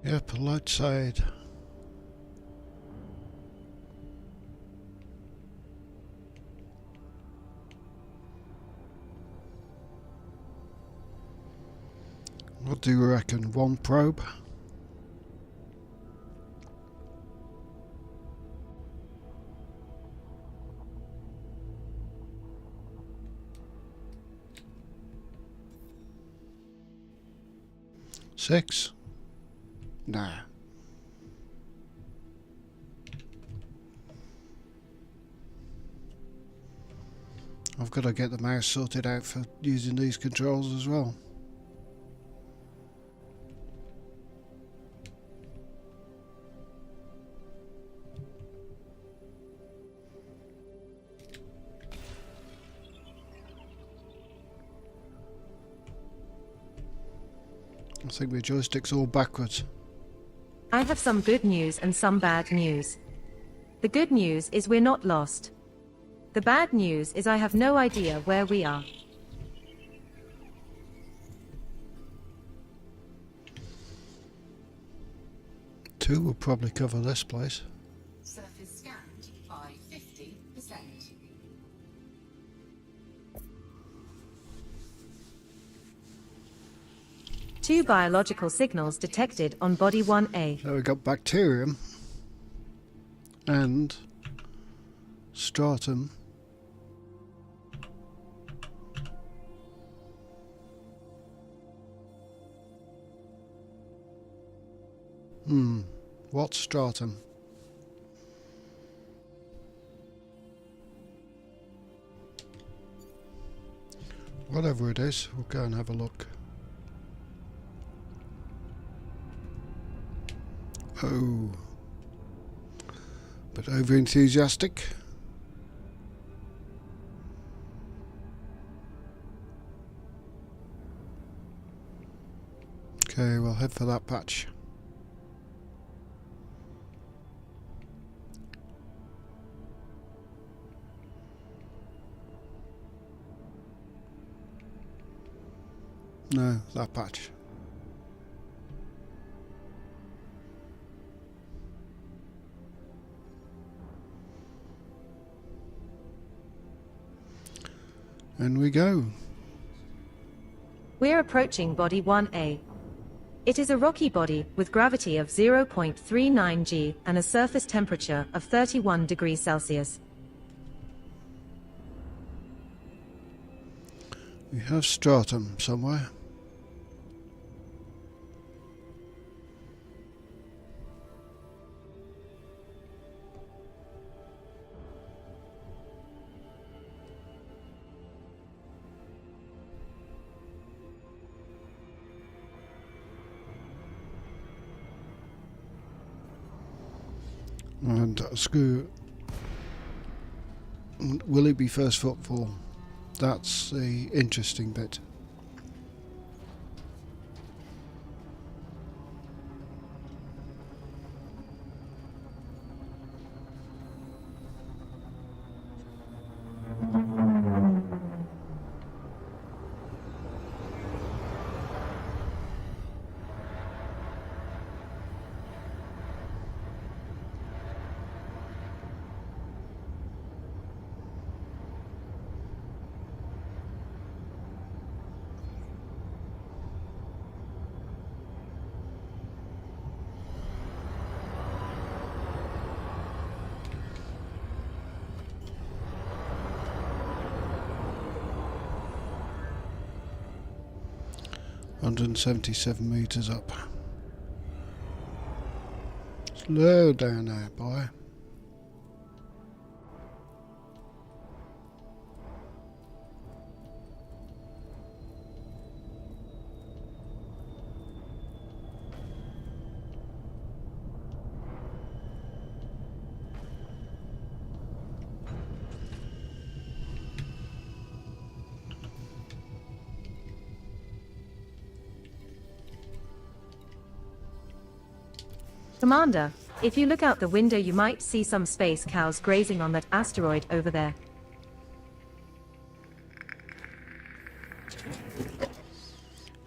Yep, light side. What do you reckon? One probe? Six? Nah. I've got to get the mouse sorted out for using these controls as well. I think my joystick's all backwards. I have some good news and some bad news. The good news is we're not lost. The bad news is I have no idea where we are. Two will probably cover this place. Surface scanned by 50%. Two biological signals detected on body 1A. So we got bacterium and stratum. What stratum? Whatever it is, we'll go and have a look. Oh, but over enthusiastic. Okay, we'll head for that patch. No, that patch. And we go. We're approaching body 1A. It is a rocky body with gravity of 0.39 g and a surface temperature of 31 degrees Celsius. We have stratum somewhere. And screw. Will it be first footfall? That's the interesting bit. $177 meters up. Slow down there, boy. Commander, If you look out the window, you might see some space cows grazing on that asteroid over there.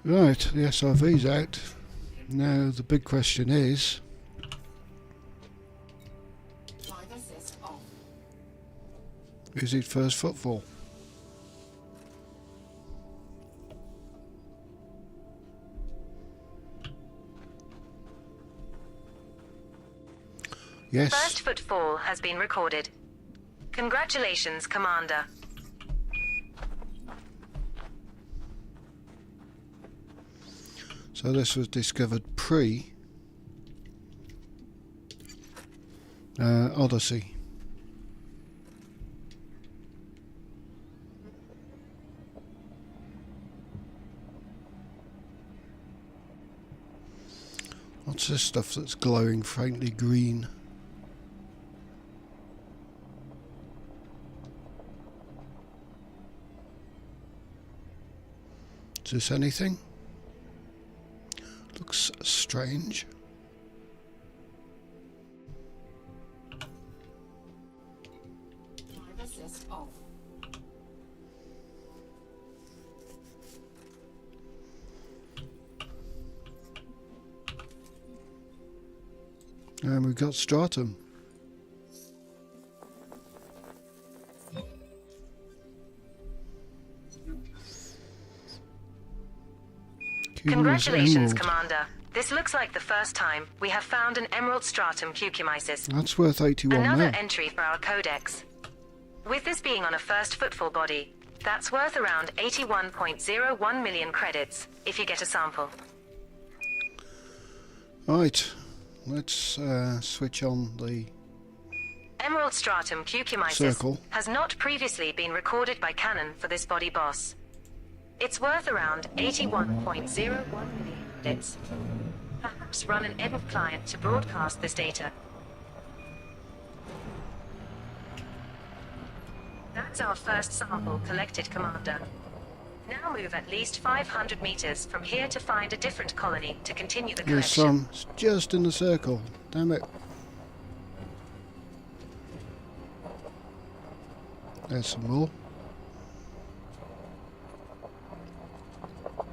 Right, the SRV's out. Now the big question is, Drive assist off. is it first footfall? Yes. First footfall has been recorded. Congratulations, Commander. So this was discovered pre Odyssey. What's this stuff that's glowing faintly green? Is this anything? Looks strange. Drive assist off. And we've got stratum. Cumulus Congratulations, emerald. Commander. This looks like the first time we have found an emerald stratum cucumisis. That's worth 81 Another mil. entry for our codex. With this being on a first footfall body, that's worth around 81.01 million credits, if you get a sample. Right, let's switch on the Emerald stratum cucumisis circle. has not previously been recorded by Canon for this body boss. It's worth around 81.01 million credits. Perhaps run an EBIT client to broadcast this data. That's our first sample collected, Commander. Now move at least 500 meters from here to find a different colony to continue the There's collection. some. It's just in the circle. Damn it. There's some more.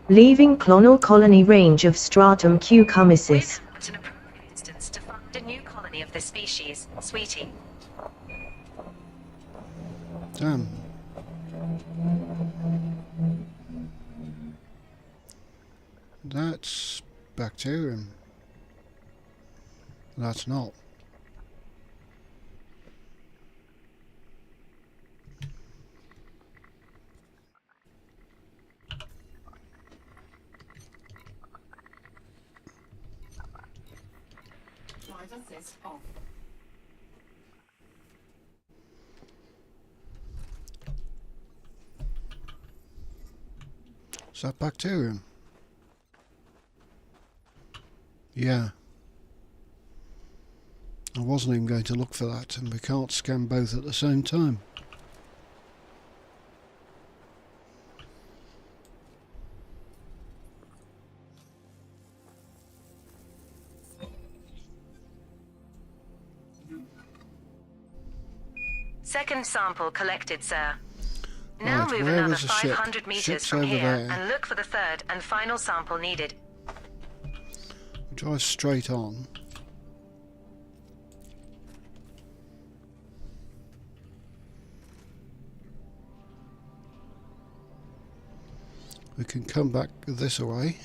Leaving clonal colony range of stratum We're cucumisis. now at an appropriate instance to find a new colony of this species, Sweetie. Damn. That's bacterium. That's not. Drive assist off. Is that bacterium? Yeah. I wasn't even going to look for that, and we can't scan both at the same time. Second sample collected, sir. Now Right, move where another was the ship? 500 meters Ship's from over here there. and look for the third and final sample needed. Drive straight on. We can come back this way.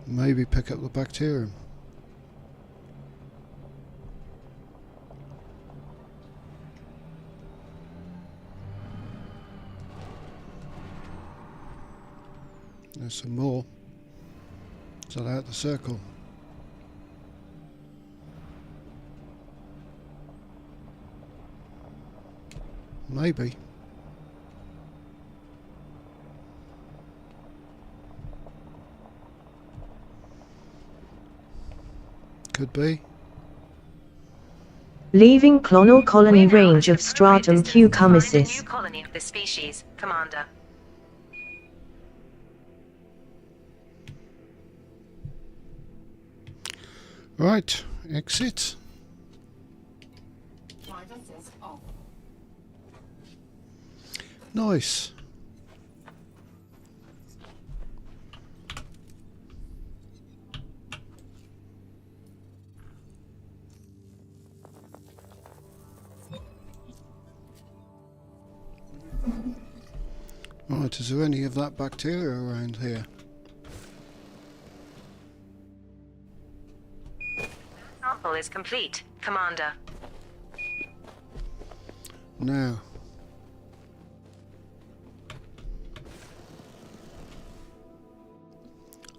Maybe pick up the bacterium. There's some more. So they're out the circle. Maybe. Could be. Leaving clonal colony We're now range at of an stratum appropriate distance to find a cucumisis. new colony of this species, Commander. Right, exit. Flight assist off. Nice. Right, is there any of that bacteria around here? Sample is complete, Commander. No.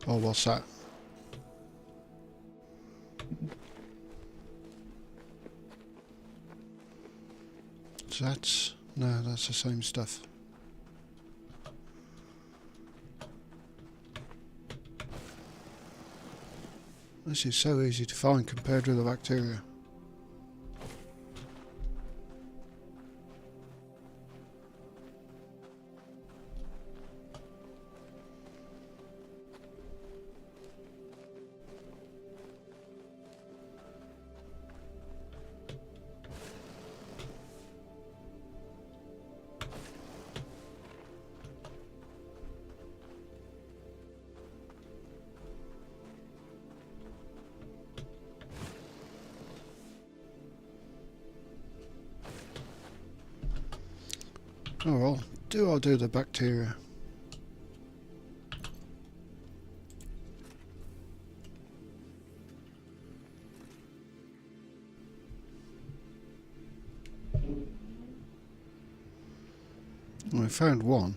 Oh, what's that? That's... no, that's the same stuff. This is so easy to find compared with the bacteria. Oh well, I'll do the bacteria. I found one.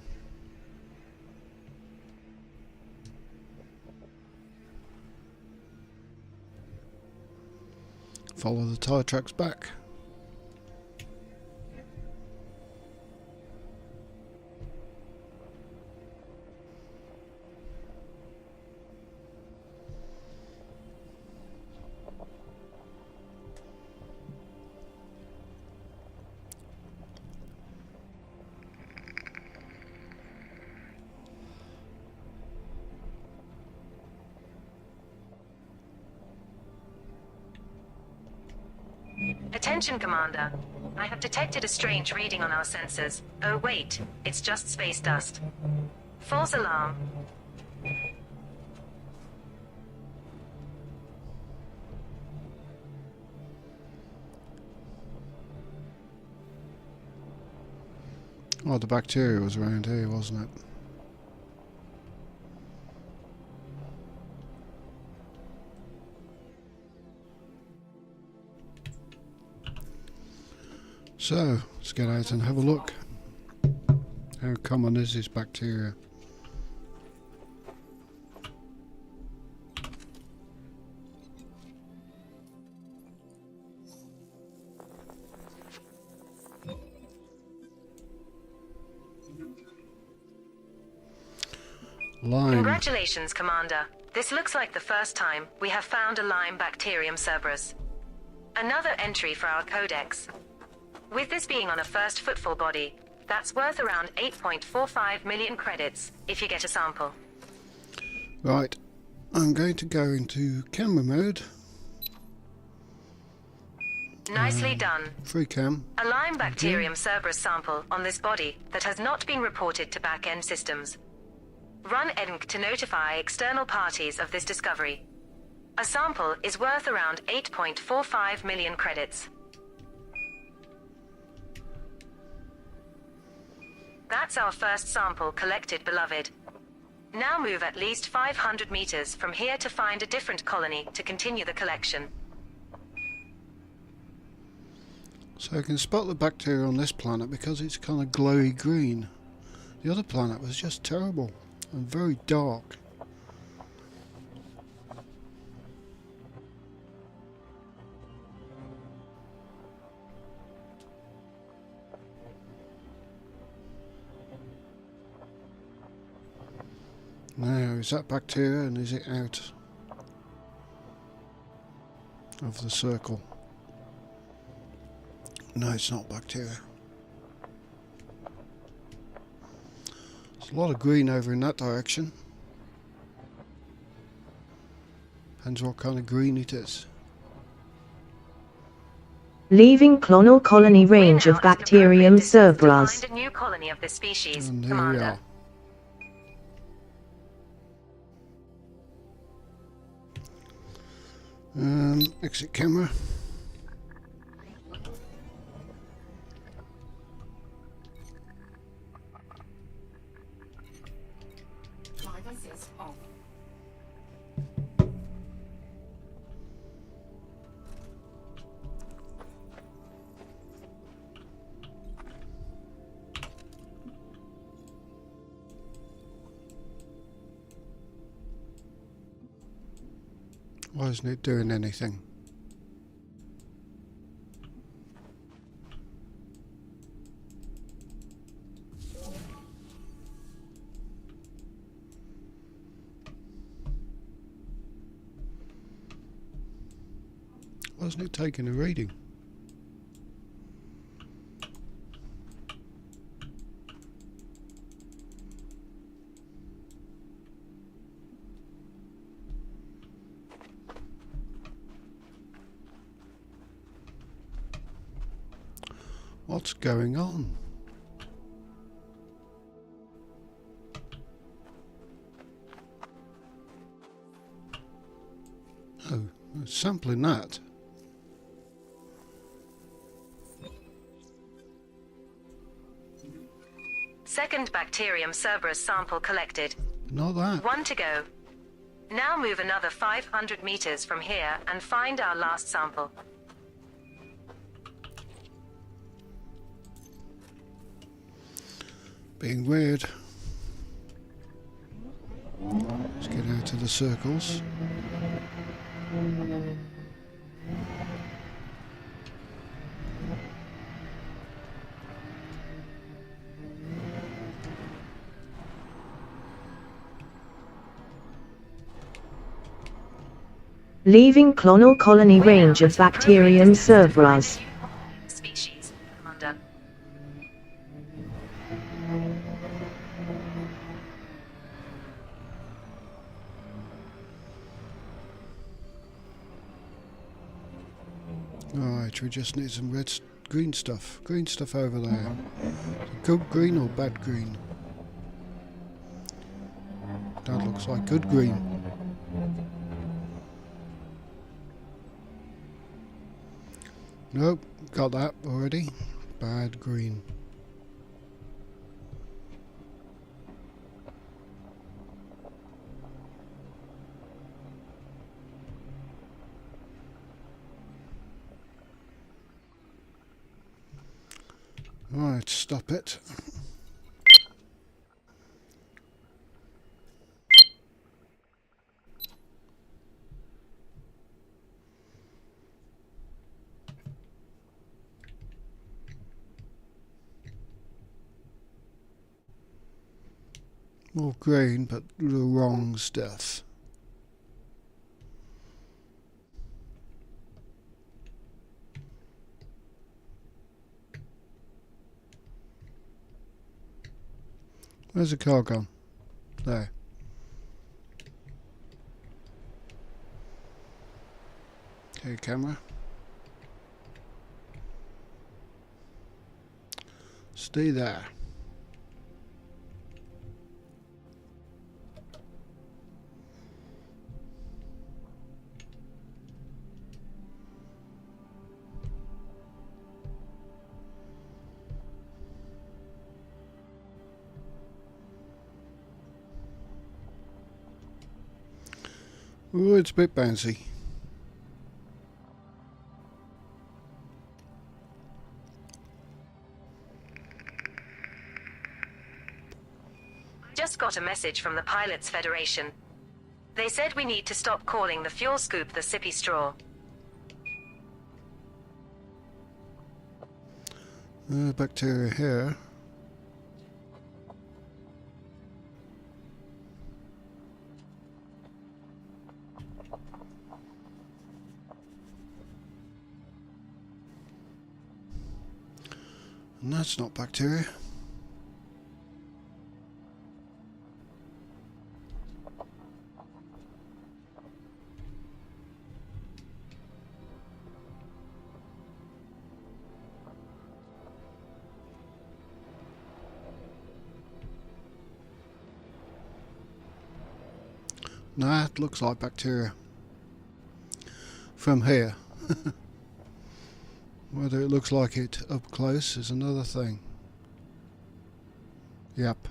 Follow the tyre tracks back. Attention, Commander. I have detected a strange reading on our sensors. Oh wait, it's just space dust. False alarm. Oh, the bacteria was around here, wasn't it? So, let's get out and have a look. How common is this bacteria? Lyme. Congratulations, Commander. This looks like the first time we have found a Lyme bacterium Cerberus. Another entry for our codex. With this being on a first footfall body, that's worth around 8.45 million credits if you get a sample. Right, I'm going to go into camera mode. Nicely done. Free cam. A Lyme bacterium Cerberus sample on this body that has not been reported to back-end systems. Run ENC to notify external parties of this discovery. A sample is worth around 8.45 million credits. That's our first sample collected, beloved. Now move at least 500 meters from here to find a different colony to continue the collection. So I can spot the bacteria on this planet because it's kind of glowy green. The other planet was just terrible and very dark. Now, is that bacteria and is it out of the circle? No, it's not bacteria. There's a lot of green over in that direction. Depends what kind of green it is. Leaving clonal colony range of Bacterium cervus. Find a new colony of this species, And here we Commander. are. Exit camera. Flight assist off. Why isn't it doing anything? Why isn't it taking a reading? What's going on? Oh, it's sampling that. Second Bacterium cervus sample collected. Not that. 1 to go. Now move another 500 meters from here and find our last sample. Being weird. Let's get out of the circles. Leaving clonal colony range of Bacterium cervus. Species, Commander. Right, we just need some green stuff. Green stuff over there. Good green or bad green? That looks like good green. Nope, got that already. Bad green. Right, stop it. More green, but the wrong stuff. Where's the car gone? There. Okay, camera. Stay there. Oh, it's a bit bouncy. Just got a message from the Pilots Federation. They said we need to stop calling the fuel scoop the sippy straw. Bacteria here. And that's not bacteria. Nah, it looks like bacteria. From here. Whether it looks like it up close is another thing. Yep.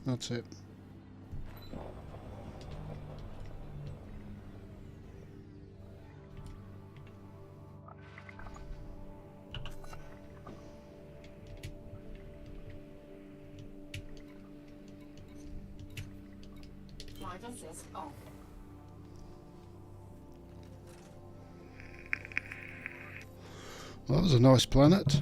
That's it. Live assist off. Well, that was a nice planet.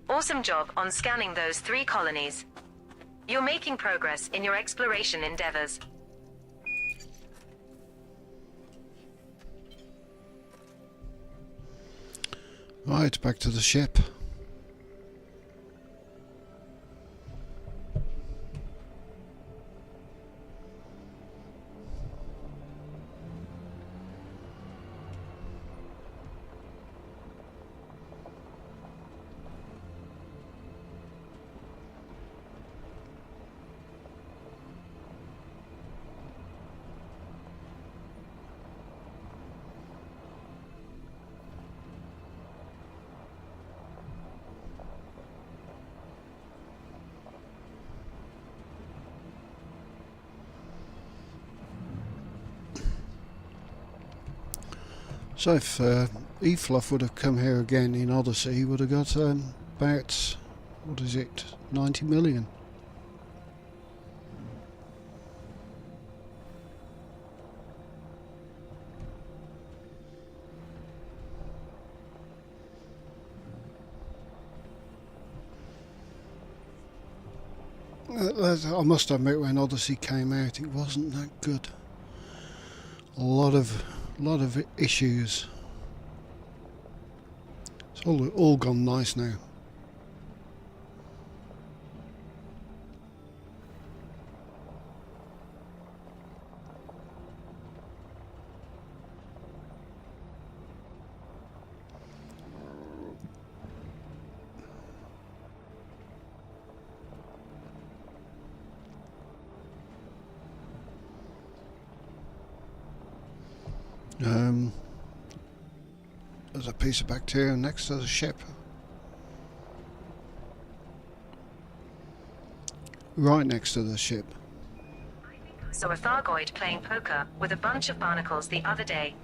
Awesome job on scanning those 3 colonies. You're making progress in your exploration endeavors. Right, back to the ship. So if Efluff would have come here again in Odyssey, he would have got about, what is it, 90 million. I must admit, when Odyssey came out, it wasn't that good. A lot of issues. It's all gone nice now. There's a piece of bacteria next to the ship. Right next to the ship. So a Thargoid playing poker with a bunch of barnacles the other day.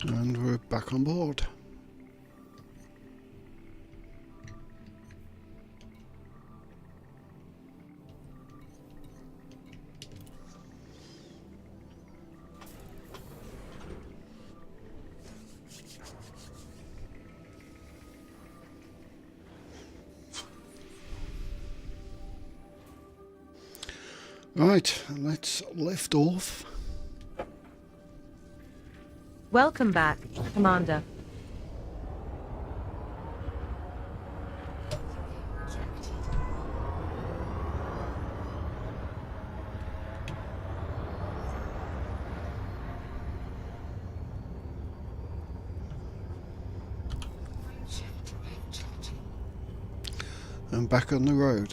And we're back on board. Right, let's lift off. Welcome back, Commander. And back on the road.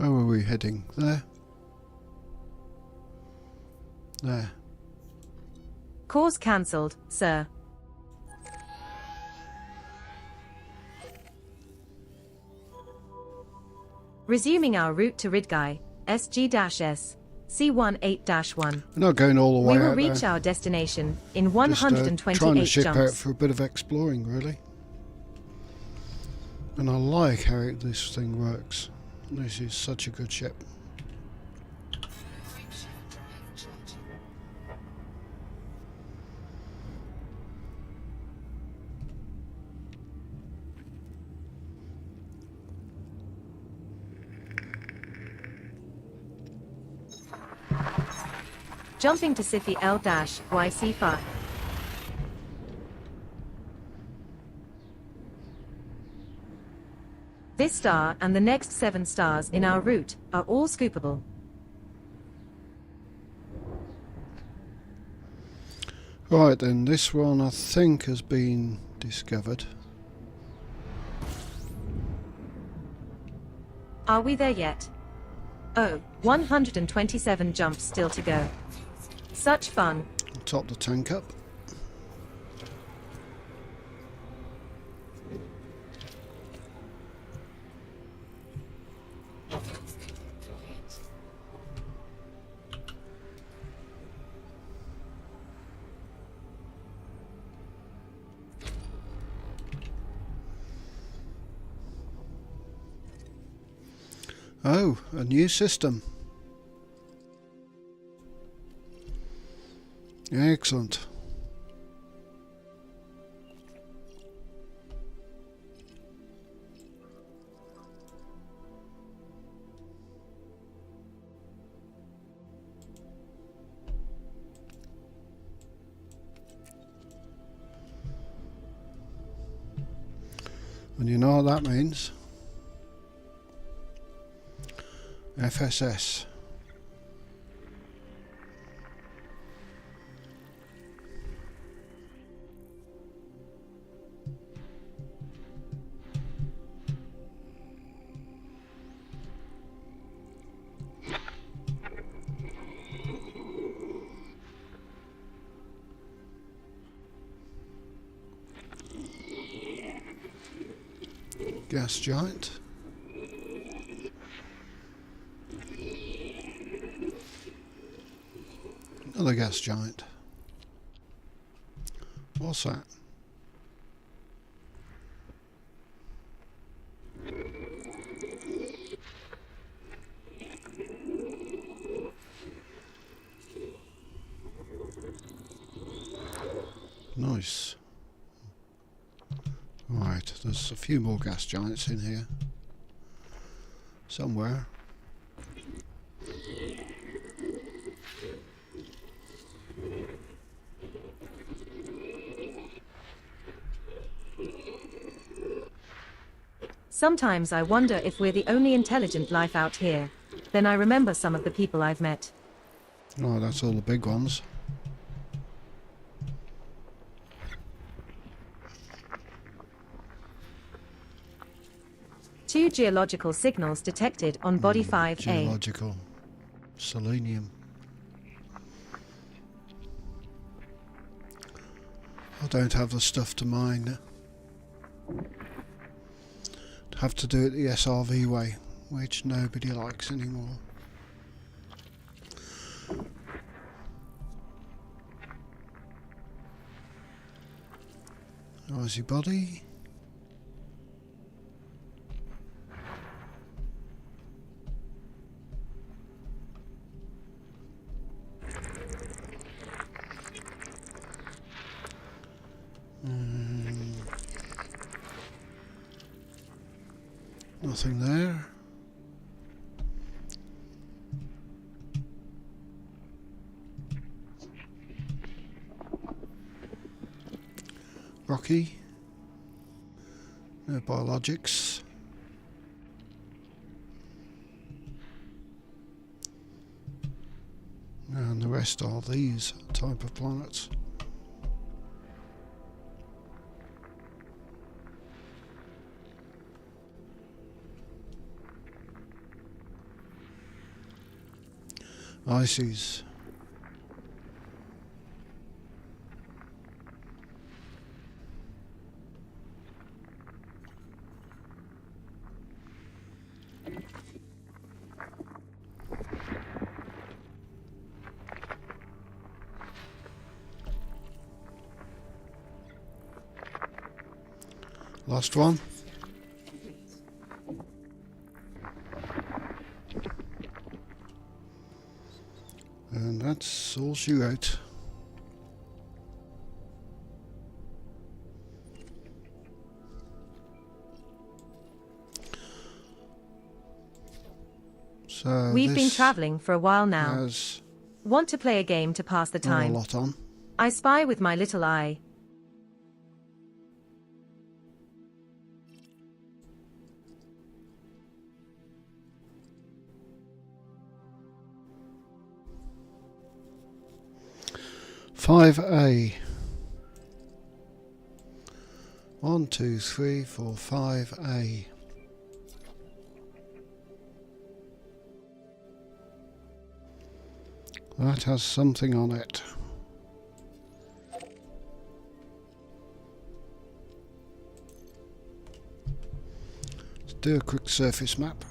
Where were we heading? There? There. Course cancelled, sir. Resuming our route to Ridgai, SG-S, C18-1. We're not going all the way We will out reach there. our destination in Just, 128 trying to ship out jumps. for a bit of exploring, really. And I like how this thing works. This is such a good ship. Jumping to Sifi L-YC5. This star and the next 7 stars in our route are all scoopable. Right then, this one I think has been discovered. Are we there yet? Oh, 127 jumps still to go. Such fun. Top the tank up. Oh, a new system. Excellent. And you know what that means? FSS. Gas giant. Another gas giant. What's that? Nice. Right, there's a few more gas giants in here. Somewhere. Sometimes I wonder if we're the only intelligent life out here. Then I remember some of the people I've met. Oh, that's all the big ones. Two geological signals detected on Body 5A. Geological. Selenium. I don't have the stuff to mine. Have to do it the SRV way, which nobody likes anymore. Noisy body. Nothing there. Rocky. No biologics. And the rest are these type of planets. Ices. Last one. And that's all she wrote. So We've been this traveling for a while now. has Want to play a game to pass the not a time? lot on. I spy with my little eye. Five A. 1, 2, 3, 4, 5A. That has something on it. Let's do a quick surface map.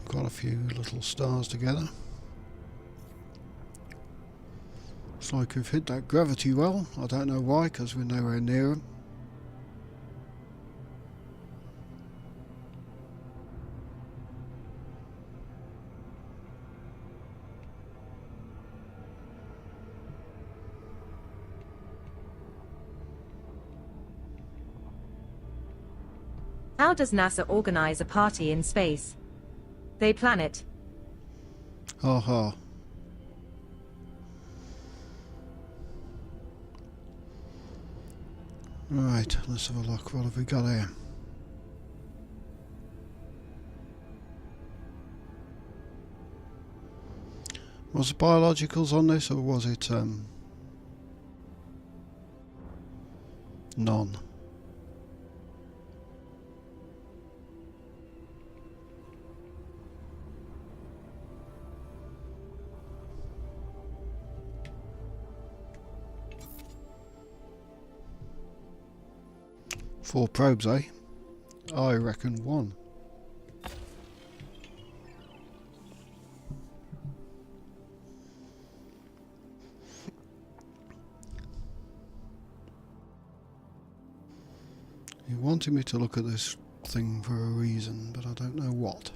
Quite a few little stars together. Looks like we've hit that gravity well. I don't know why, because we're nowhere near them. How does NASA organize a party in space? They plan it. Aha. Right, let's have a look. What have we got here? Was it biologicals on this, or was it none? Four probes, eh? I reckon one. He wanted me to look at this thing for a reason, but I don't know what.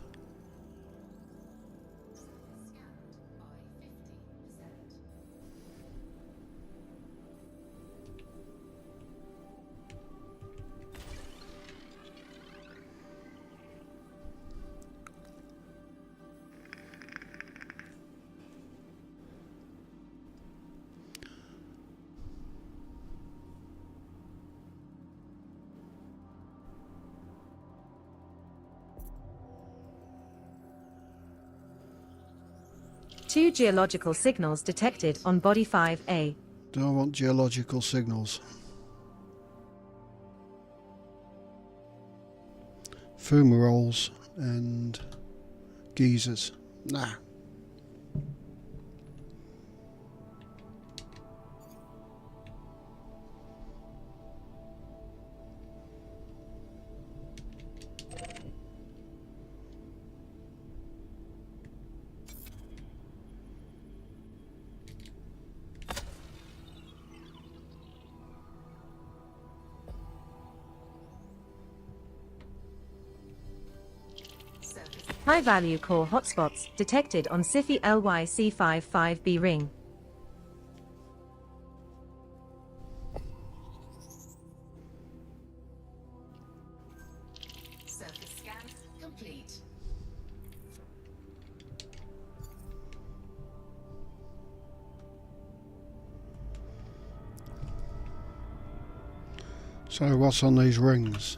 Two geological signals detected on Body 5A. Do I want geological signals? Fumaroles and geysers. Nah. High-value core hotspots detected on SIFI LYC55B ring. Surface scan complete. So what's on these rings?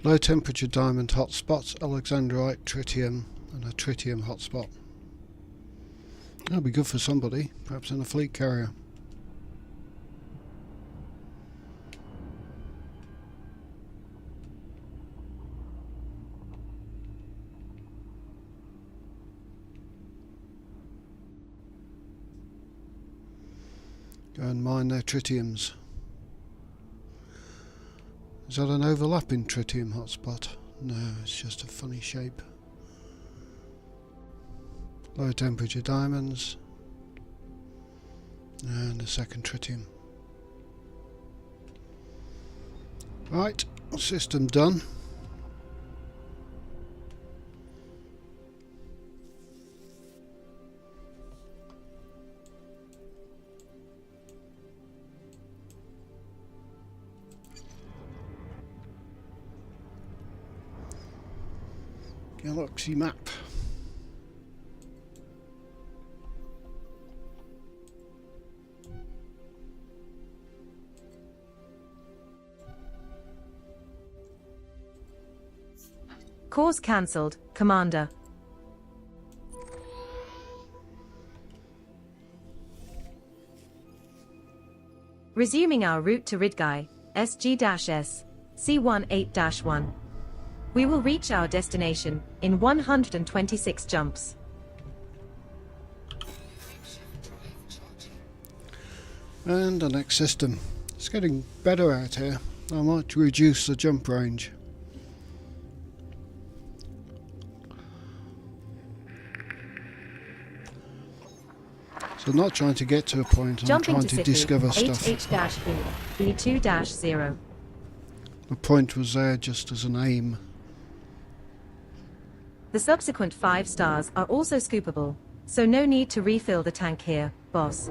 Low temperature diamond hotspots, alexandrite, tritium, and a tritium hotspot. That'll be good for somebody, perhaps in a fleet carrier. Go and mine their tritiums. Is that an overlapping tritium hotspot? No, it's just a funny shape. Low temperature diamonds. And a second tritium. Right, system done. Galaxy map. Course cancelled, Commander. Resuming our route to Ridgai, SG-S, C18-1. We will reach our destination in 126 jumps. And the next system. It's getting better out here. I might reduce the jump range. So I'm not trying to get to a point, I'm Jumping trying to to discover stuff. HH-B, B2-0. The point was there just as an aim. The subsequent 5 stars are also scoopable, so no need to refill the tank here, boss.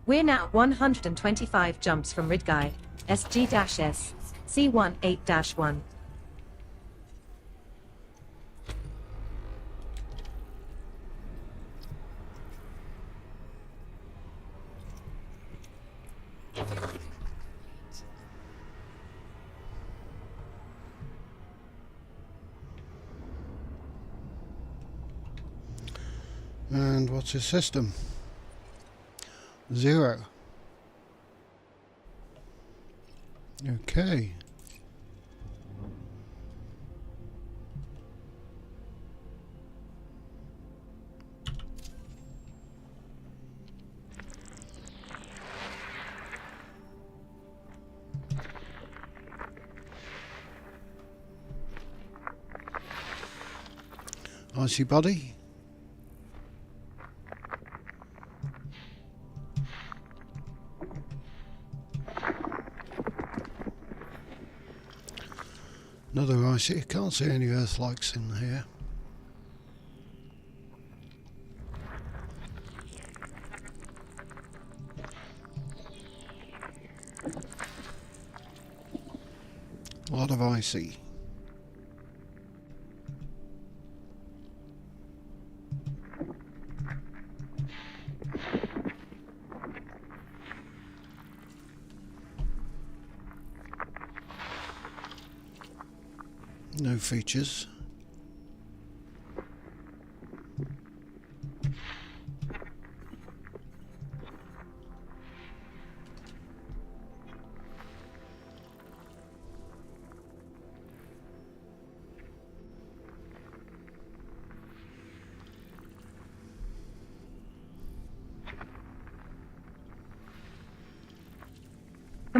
We're now 125 jumps from Ridgai, SG-S, C18-1. And what's his system? 0. Okay. Icy body. Another icy. I can't see any Earth-likes in here. A lot of icy. No features.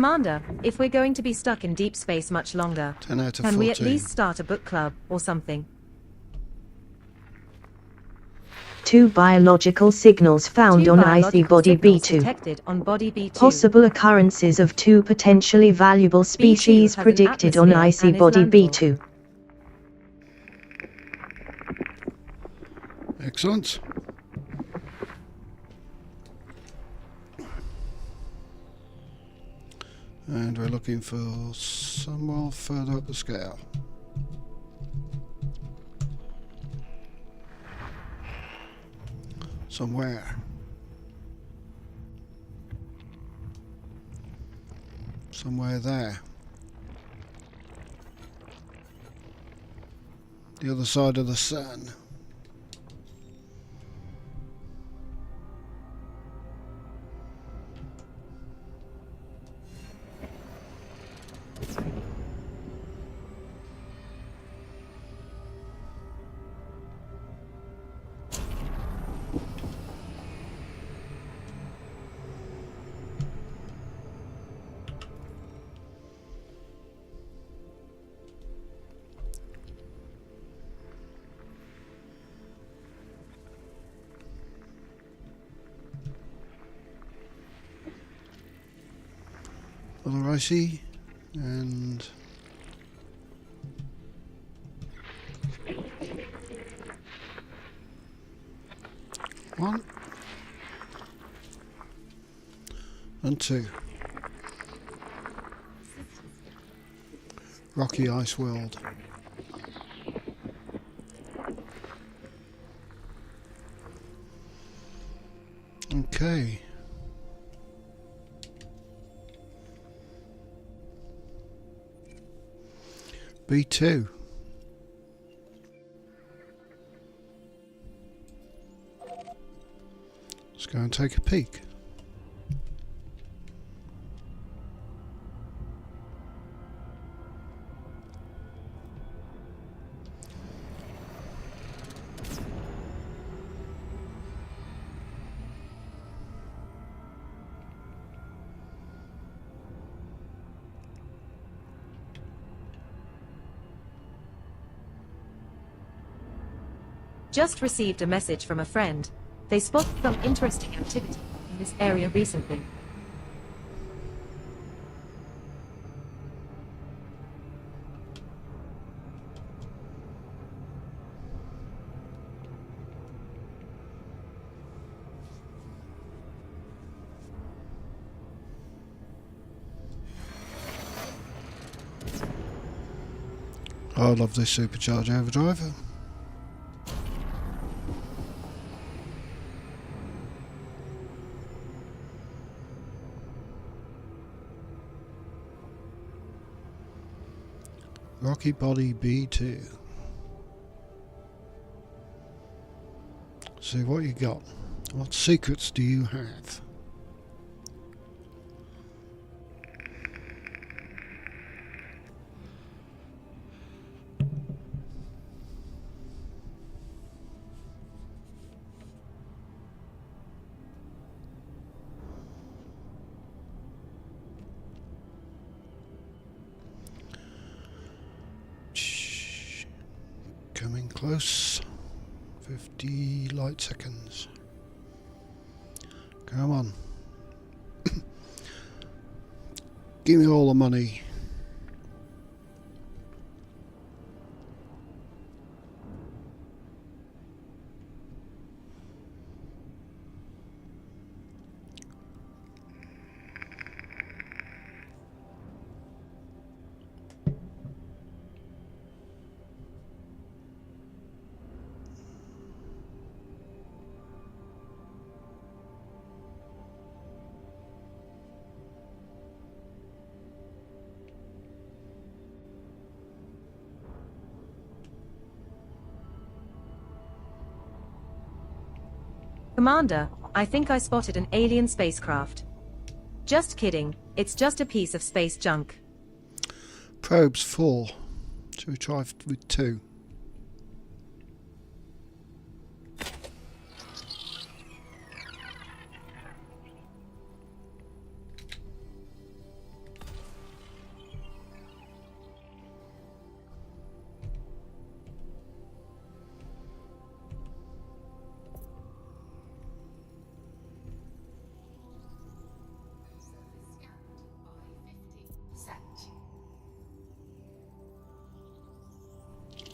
Commander, if we're going to be stuck in deep space much longer, 10 out of can 14. we at least start a book club or something? 2 biological signals found Two on icy biological body signals B2. detected on body B2. Possible occurrences of 2 potentially valuable species has an predicted on atmosphere icy and is body landable. B2. Excellent. And we're looking for somewhere further up the scale. Somewhere. Somewhere there. The other side of the sun. Other icy and one and two. Rocky Ice World. Okay. B2. Let's go and take a peek. Just received a message from a friend. They spotted some interesting activity in this area recently. I love this supercharged overdrive. Rocky Body B2. See what you got. What secrets do you have? Coming close. 50 light seconds. Come on. Give me all the money. Commander, I think I spotted an alien spacecraft. Just kidding, it's just a piece of space junk. Probes 4. Should we try with 2?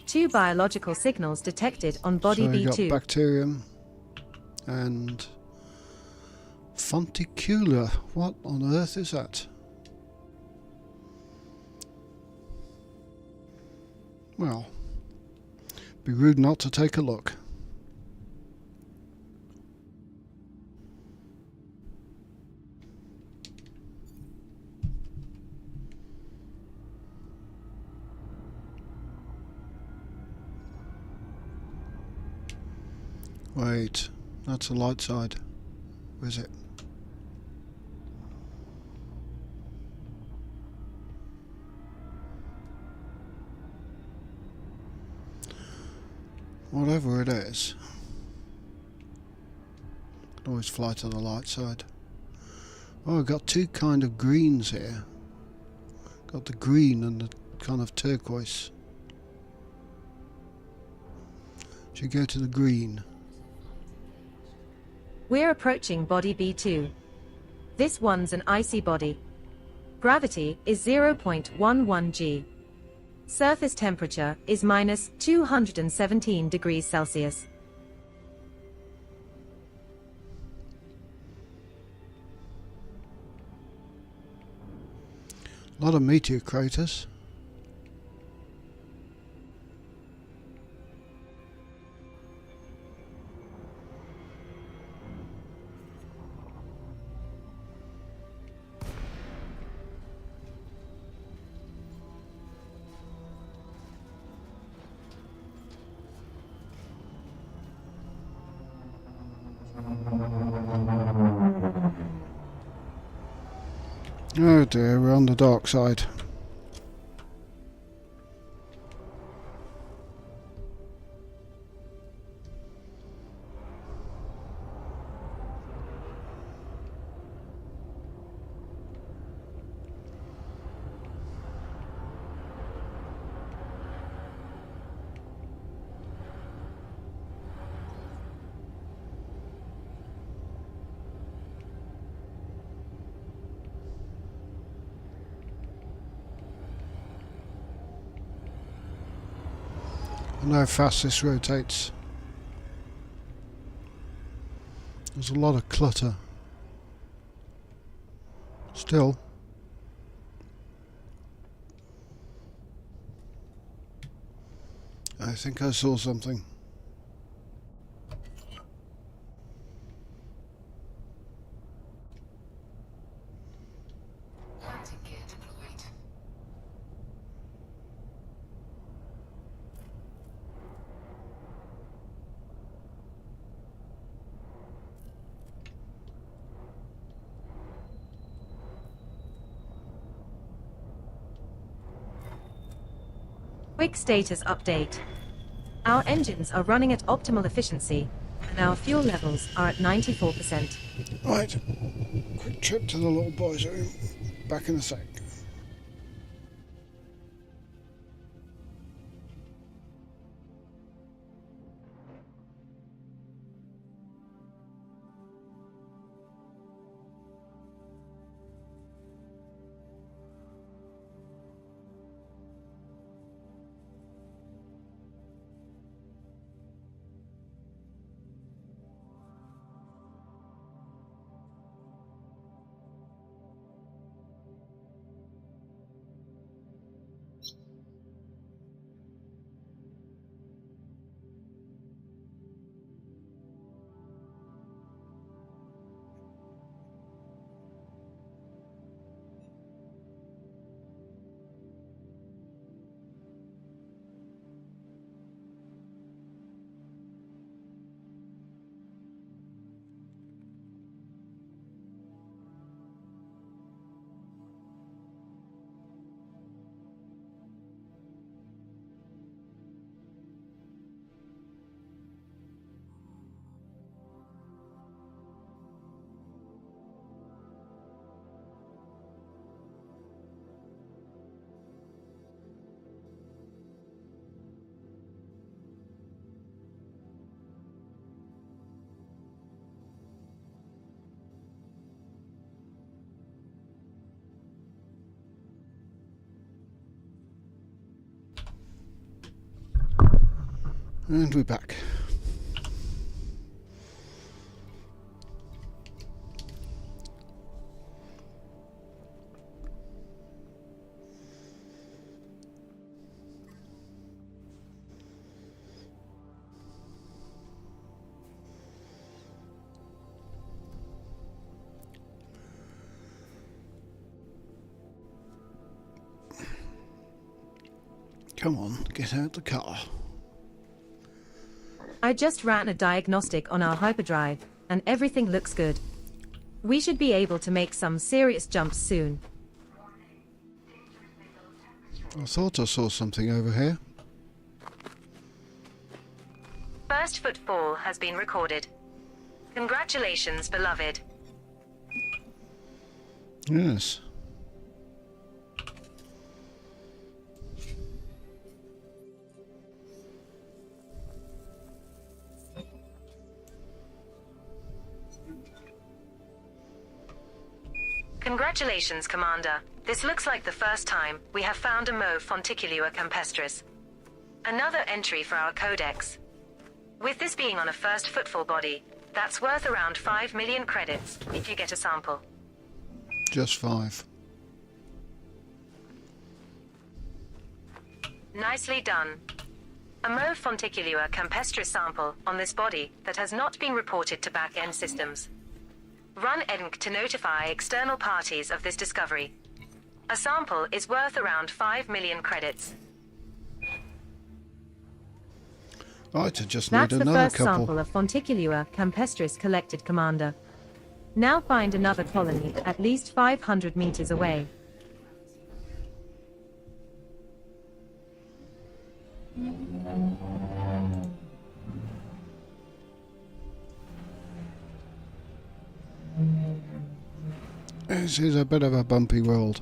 2 biological signals detected on body So you got B2. bacterium and fonticula. What on earth is that? Well, be rude not to take a look. Wait, that's the light side. Where is it? Whatever it is, can always fly to the light side. Oh, I've got two kind of greens here. Got the green and the kind of turquoise. Should go to the green. We're approaching body B2. This one's an icy body. Gravity is 0.11 g. Surface temperature is minus 217 degrees Celsius. A lot of meteor craters. Oh dear, we're on the dark side. I know how fast this rotates. There's a lot of clutter. Still. I think I saw something. Landing gear deployed. Quick status update. Our engines are running at optimal efficiency, and our fuel levels are at 94%. Right. Quick trip to the little boys' room. Back in a sec. And we're back. Come on, get out the car. I just ran a diagnostic on our hyperdrive, and everything looks good. We should be able to make some serious jumps soon. I thought I saw something over here. First footfall has been recorded. Congratulations, beloved. Yes. Congratulations, Commander. This looks like the first time we have found a Mo Fonticulua campestris. Another entry for our codex. With this being on a first footfall body, that's worth around 5 million credits if you get a sample. Just 5. Nicely done. A Mo Fonticulua campestris sample on this body that has not been reported to back-end systems. Run ENC to notify external parties of this discovery. A sample is worth around 5 million credits. Right, I just That's need the another first couple. sample of Fonticulua campestris collected, Commander. Now find another colony at least 500 meters away. This is a bit of a bumpy world.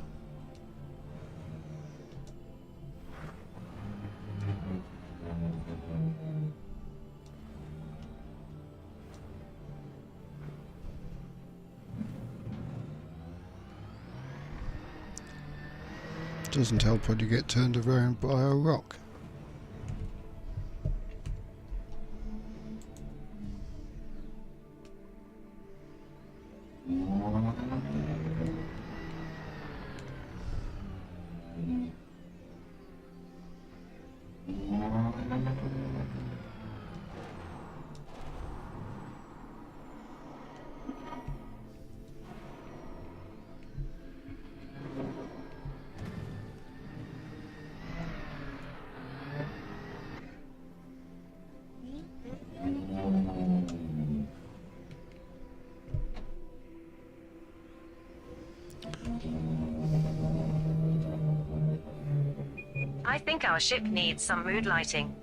Doesn't help when you get turned around by a rock. I think our ship needs some mood lighting.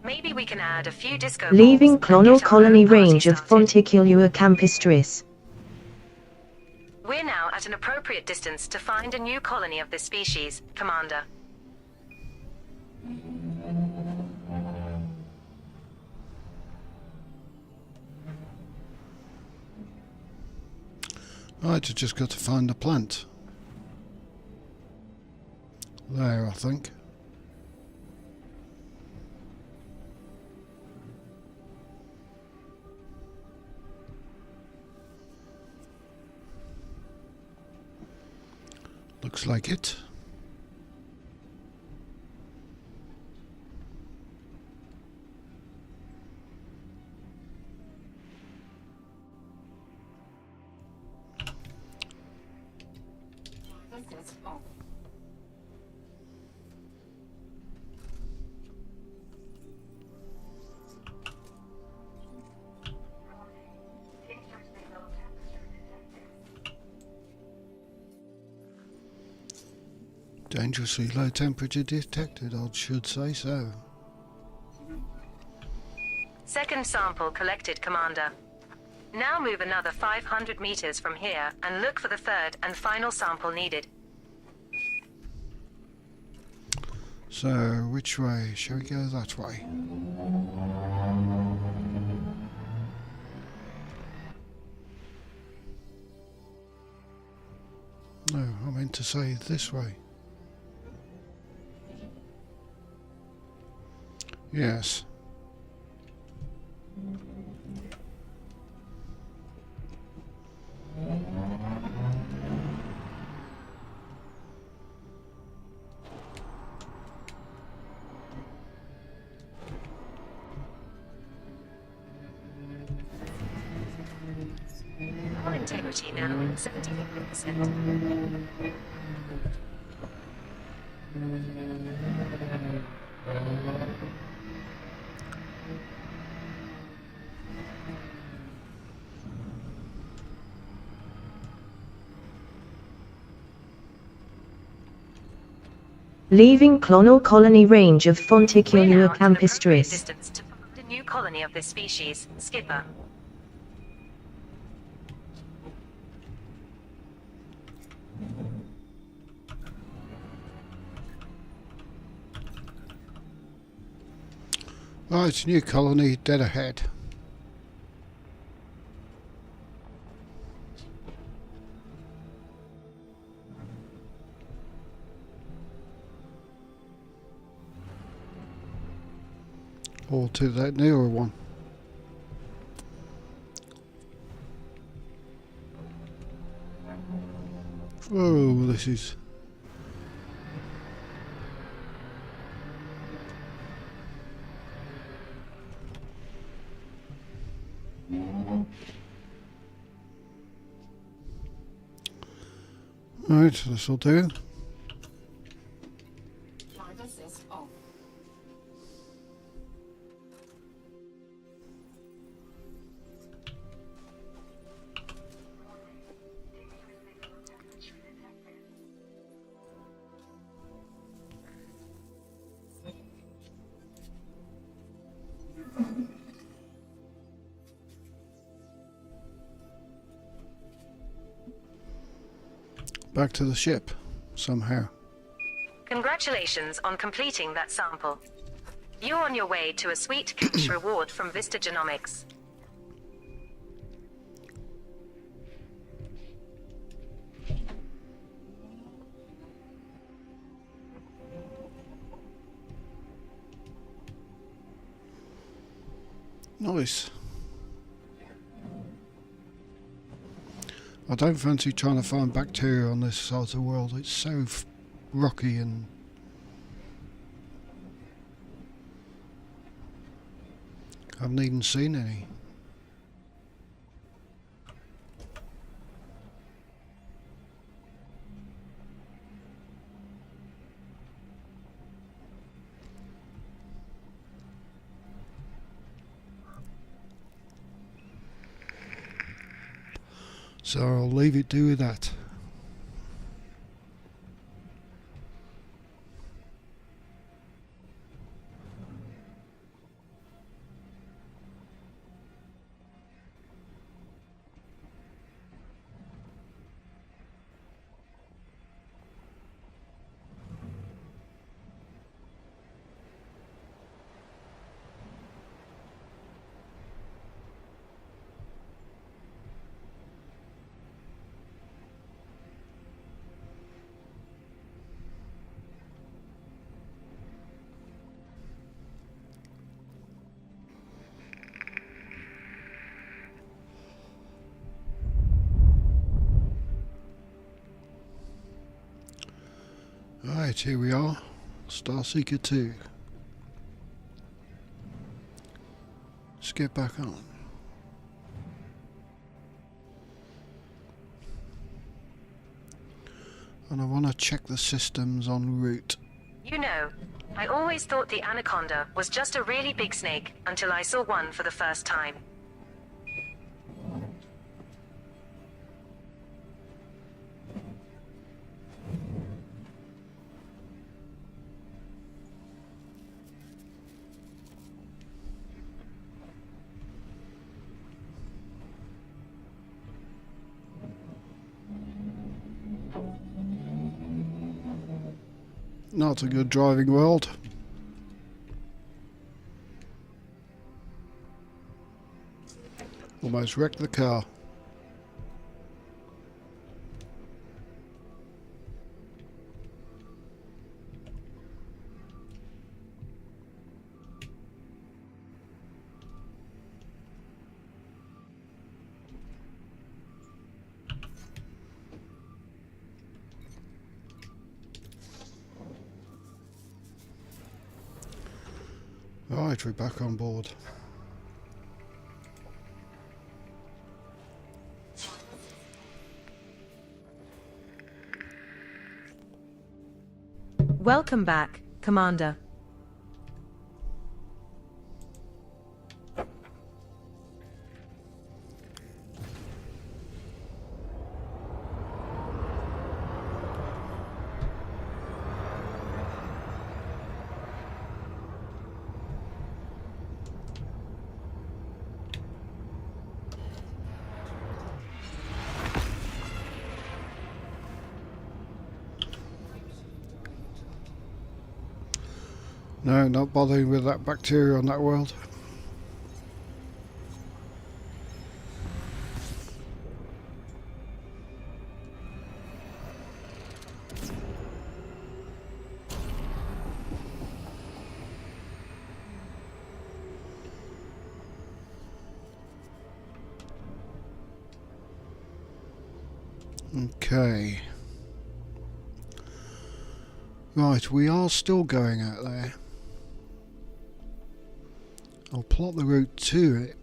Maybe we can add a few disco Leaving balls and clonal get our colony own party range of started. Fonticulua campestris. We're now at an appropriate distance to find a new colony of this species, Commander. Right, I just got to find the plant. There, I think. Looks like it. This is off. Dangerously low temperature detected, I should say so. Second sample collected, Commander. Now move another 500 meters from here and look for the third and final sample needed. So, which way? Shall we go that way? No, I meant to say this way. Yes. integrity now 75%. Leaving clonal colony range of We're Fonticulua now at an appropriate campestris. distance to find a new colony of this species, Skipper. Right, new colony dead ahead. Or to that nearer one. Oh, this is... Right, this'll do. Drive assist off. Back to the ship, somehow. Congratulations on completing that sample. You're on your way to a sweet cash reward from Vista Genomics. Nice. I don't fancy trying to find bacteria on this side of the world. It's so rocky and I haven't even seen any. So I'll leave it do with that. Right, here we are, Starseeker 2. Let's get back on. And I want to check the systems en route. You know, I always thought the anaconda was just a really big snake until I saw one for the first time. Not a good driving world. Almost wrecked the car. Right, we're back on board. Welcome back, Commander. No, not bothering with that bacteria on that world. Okay. Right, we are still going out there. I'll plot the route to it.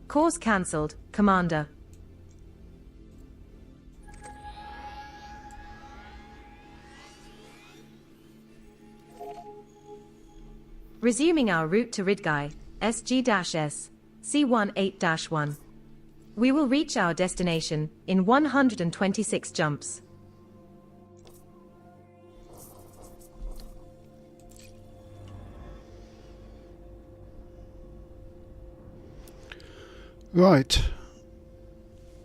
Course cancelled, Commander. Resuming our route to Ridgai, SG-S, C18-1. We will reach our destination in 126 jumps. Right.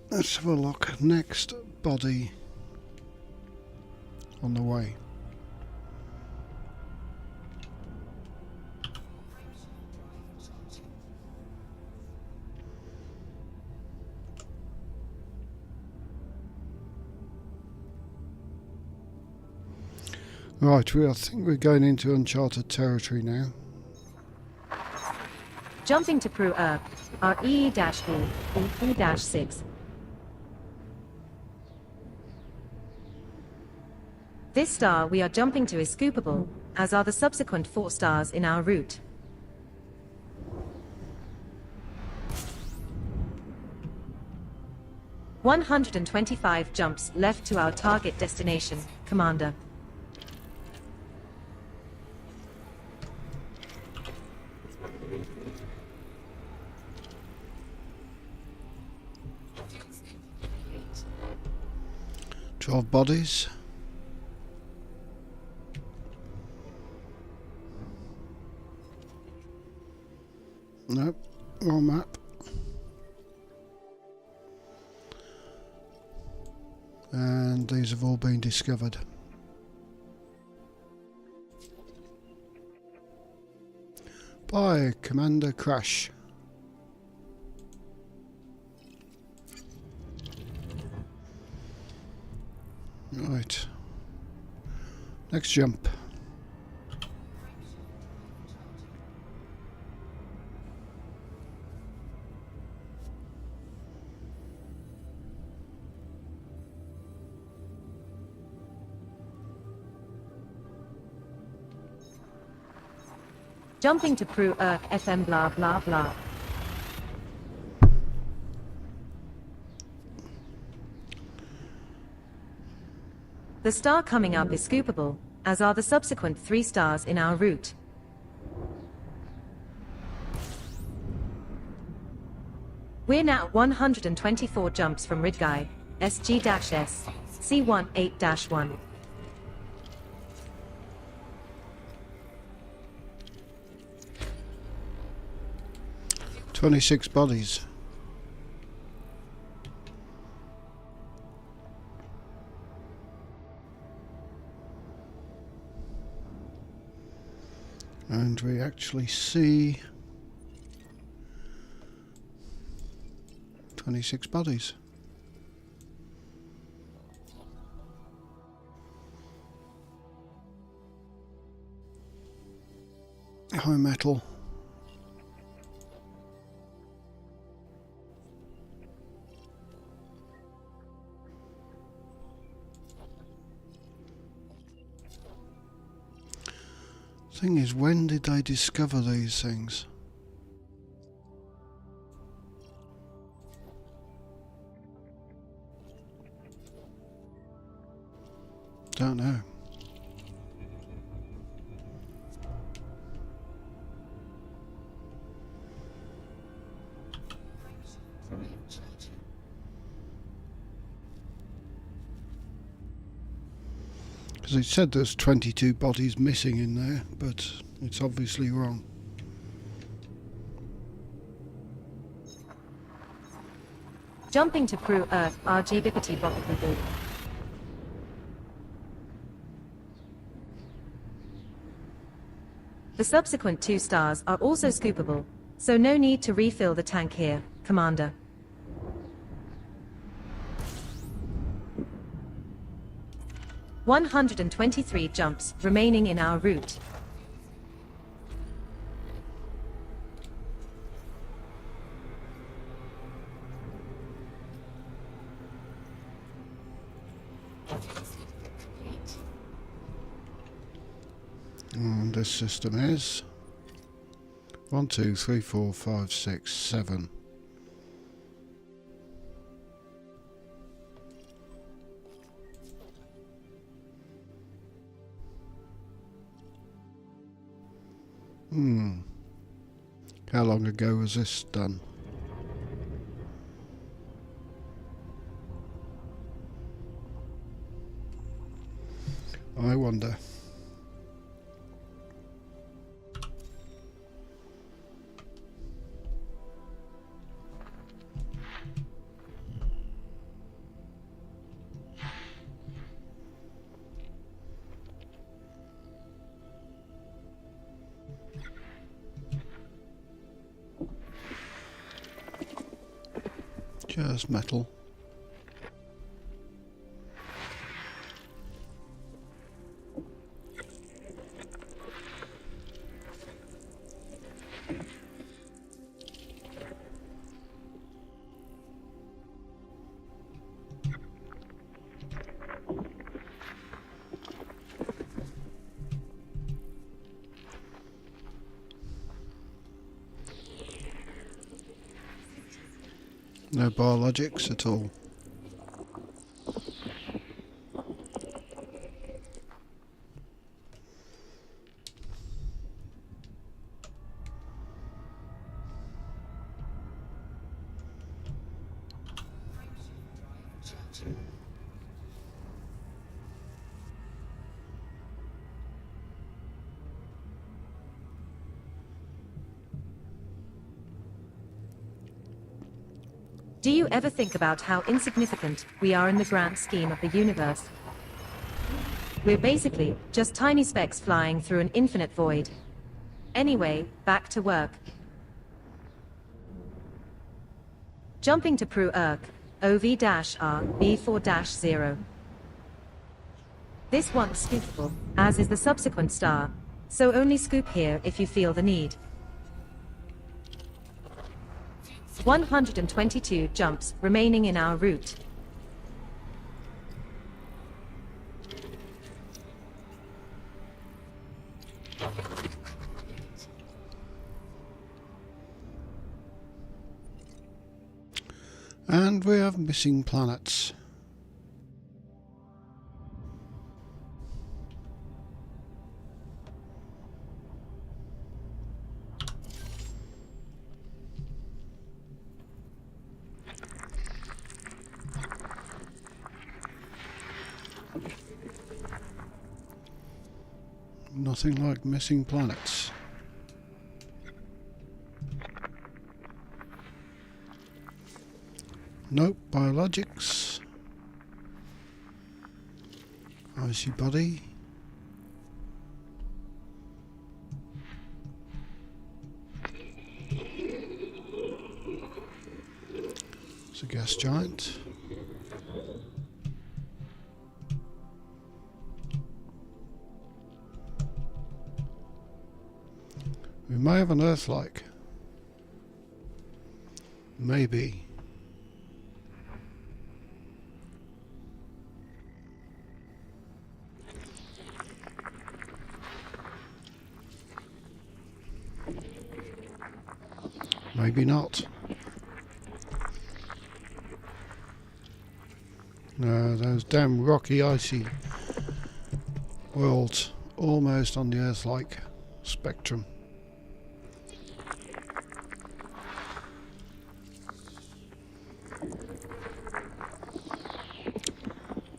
Let's have a look. Next body on the way. Right, I think we're going into uncharted territory now. Jumping to Pru-Urk, our EE-E, E-6. This star we are jumping to is scoopable, as are the subsequent 4 stars in our route. "125 jumps left to our target destination, Commander." Engines complete. 12 bodies. Nope, wrong map. And these have all been discovered. By Commander Crash. Right. Next jump. Jumping to Pru-Urk FM blah blah blah. The star coming up is scoopable, as are the subsequent 3 stars in our route. We're now 124 jumps from Ridgai, SG-S, C18-1. 26 bodies. And we actually see 26 bodies. High metal. Thing is, when did they discover these things? Don't know. Because it said there's 22 bodies missing in there, but it's obviously wrong. Jumping to Prue Earth, RG Bippity Boppity Boo. The subsequent 2 stars are also scoopable, so no need to refill the tank here, Commander. "123 jumps remaining in our route. And this system is 1, 2, 3, 4, 5, 6, 7. How long ago was this done? I wonder. Just metal. No biologics at all. Do you ever think about how insignificant we are in the grand scheme of the universe? We're basically just tiny specks flying through an infinite void. Anyway, back to work. Jumping to Prue Earth, OV-R B4-0. This one's scoopable, as is the subsequent star, so only scoop here if you feel the need. 122 jumps remaining in our route. And we have missing planets. Nothing like missing planets. Nope, biologics. Icy body. It's a gas giant. We may have an Earth-like. Maybe. Maybe not. No, those damn rocky, icy worlds, almost on the Earth-like spectrum.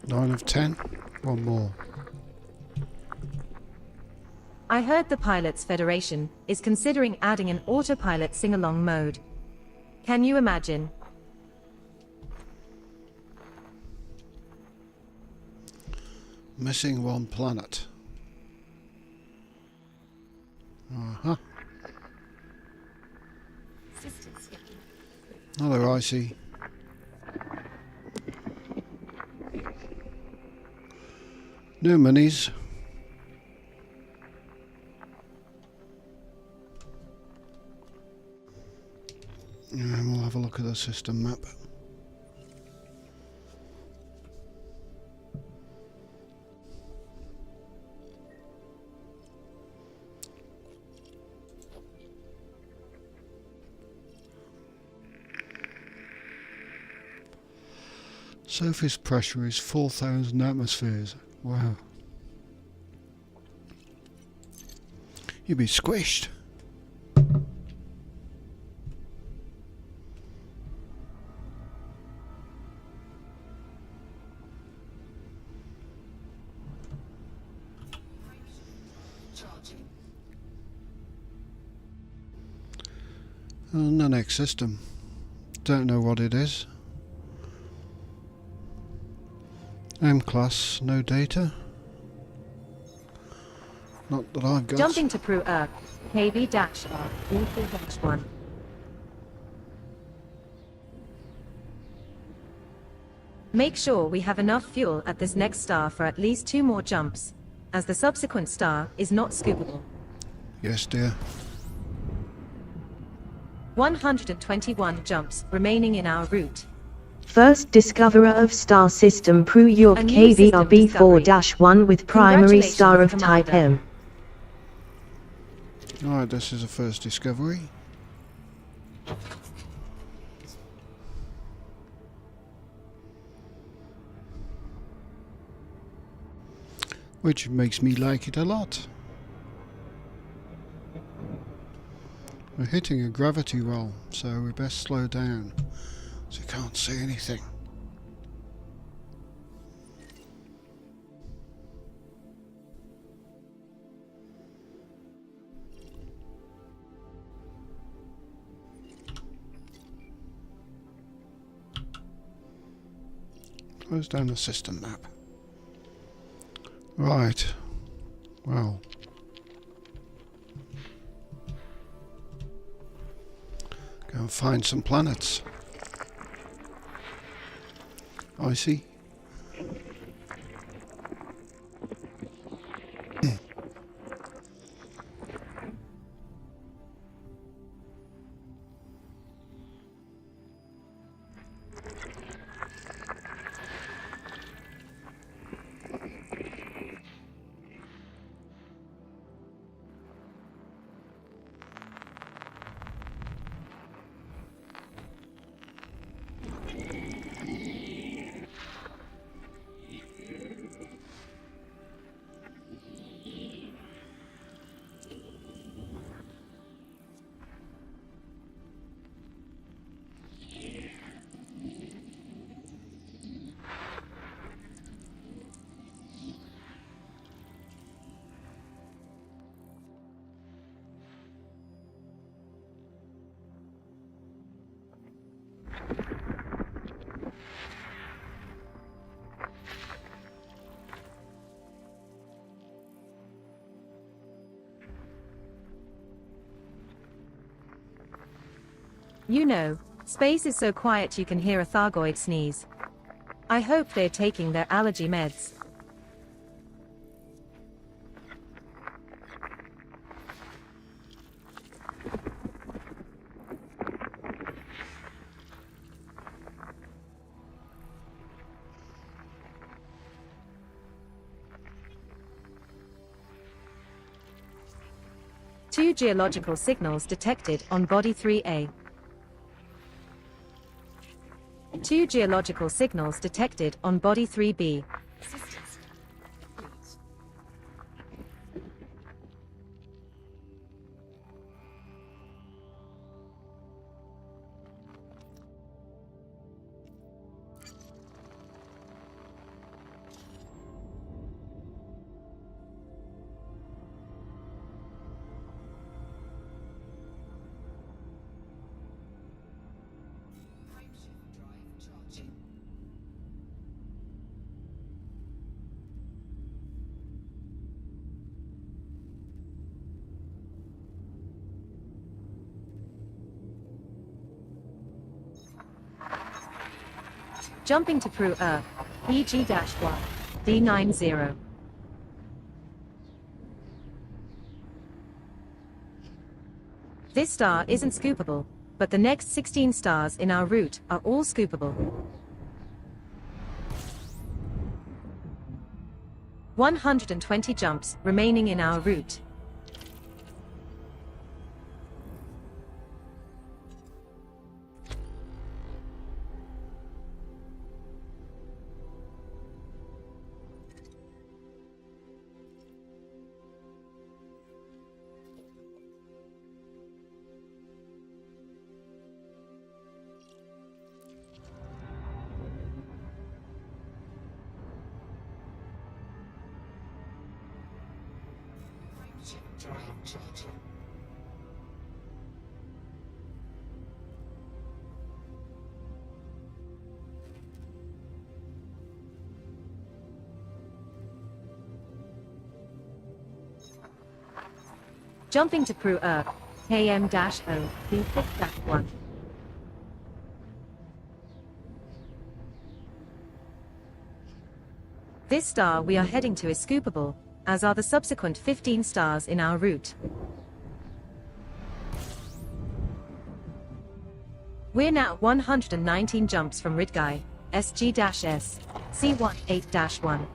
Nine of 10. One more. I heard the Pilots Federation is considering adding an autopilot sing-along mode. Can you imagine? Missing one planet. Uh-huh. Systems. Hello, Icy. No minis. And we'll have a look at the system map. Surface pressure is 4,000 atmospheres. Wow. You'd be squished. Charging. And the next system. Don't know what it is. M-class, no data. Not that I've got. Jumping to Pru Earth, KV-R, 1. Make sure we have enough fuel at this next star for at least 2 more jumps, as the subsequent star is not scoopable. Yes, dear. 121 jumps remaining in our route. First discoverer of star system Pru York A new system KVRB4-1 with primary star of Congratulations, type M. Alright, this is a first discovery. Which makes me like it a lot. We're hitting a gravity well, so we best slow down, so you can't see anything. Close down the system map. Right. Well. Go and find some planets. I see. You know, space is so quiet you can hear a Thargoid sneeze. I hope they're taking their allergy meds. Two geological signals detected on Body 3A. 2 geological signals detected on Body 3B. Systems. Please. Jumping to Prue Earth, EG-1, D90. This star isn't scoopable, but the next 16 stars in our route are all scoopable. 120 jumps remaining in our route. Jumping to Prue Earth, KM-0, D6-1. This star we are heading to is scoopable, as are the subsequent 15 stars in our route. We're now 119 jumps from Ridgai, SG-S, C18-1.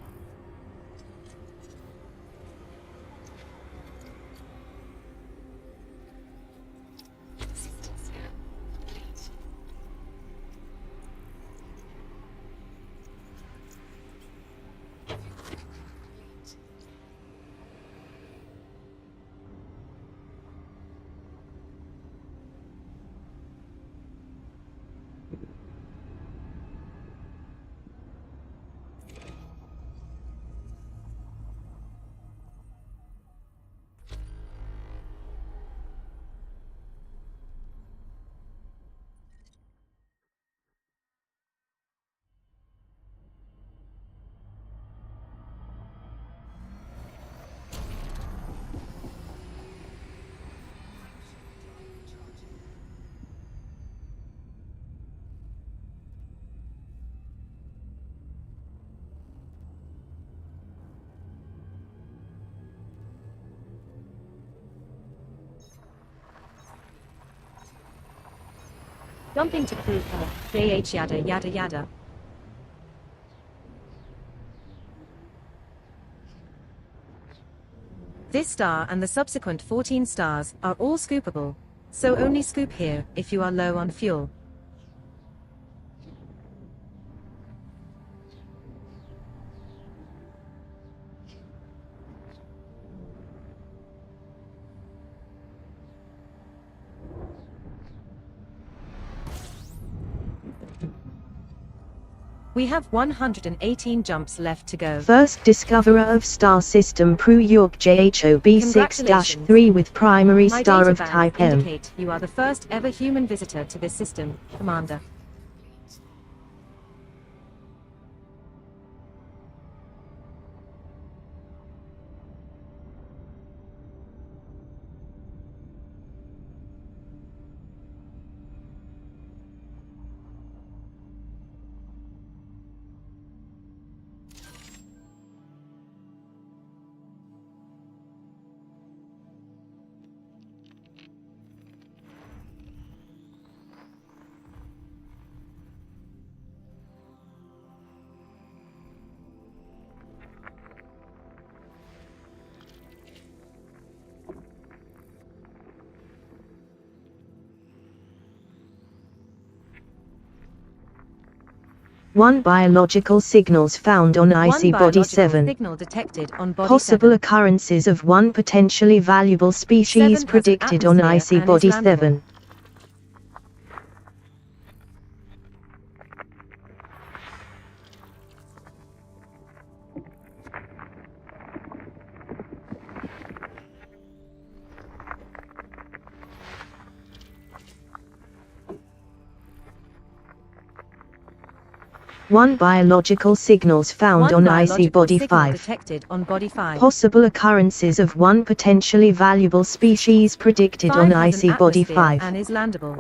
System scan complete. Complete. Jumping to Prue Earth, JH yada yada yada. This star and the subsequent 14 stars are all scoopable, so only scoop here if you are low on fuel. We have 118 jumps left to go. First discoverer of star system Prue York JHOB6-3 with primary My star data of bands type M. indicate you are the first ever human visitor to this system, Commander. One biological signals found on IC One Body biological 7. signal detected on Body Possible 7. occurrences of one potentially valuable 7 species has an predicted on atmosphere IC and Body is landable. 7. One biological signals found One on IC biological Body signal 5. detected on Body 5. Possible occurrences of one potentially valuable species predicted 5 on has an IC Body atmosphere 5. and is landable.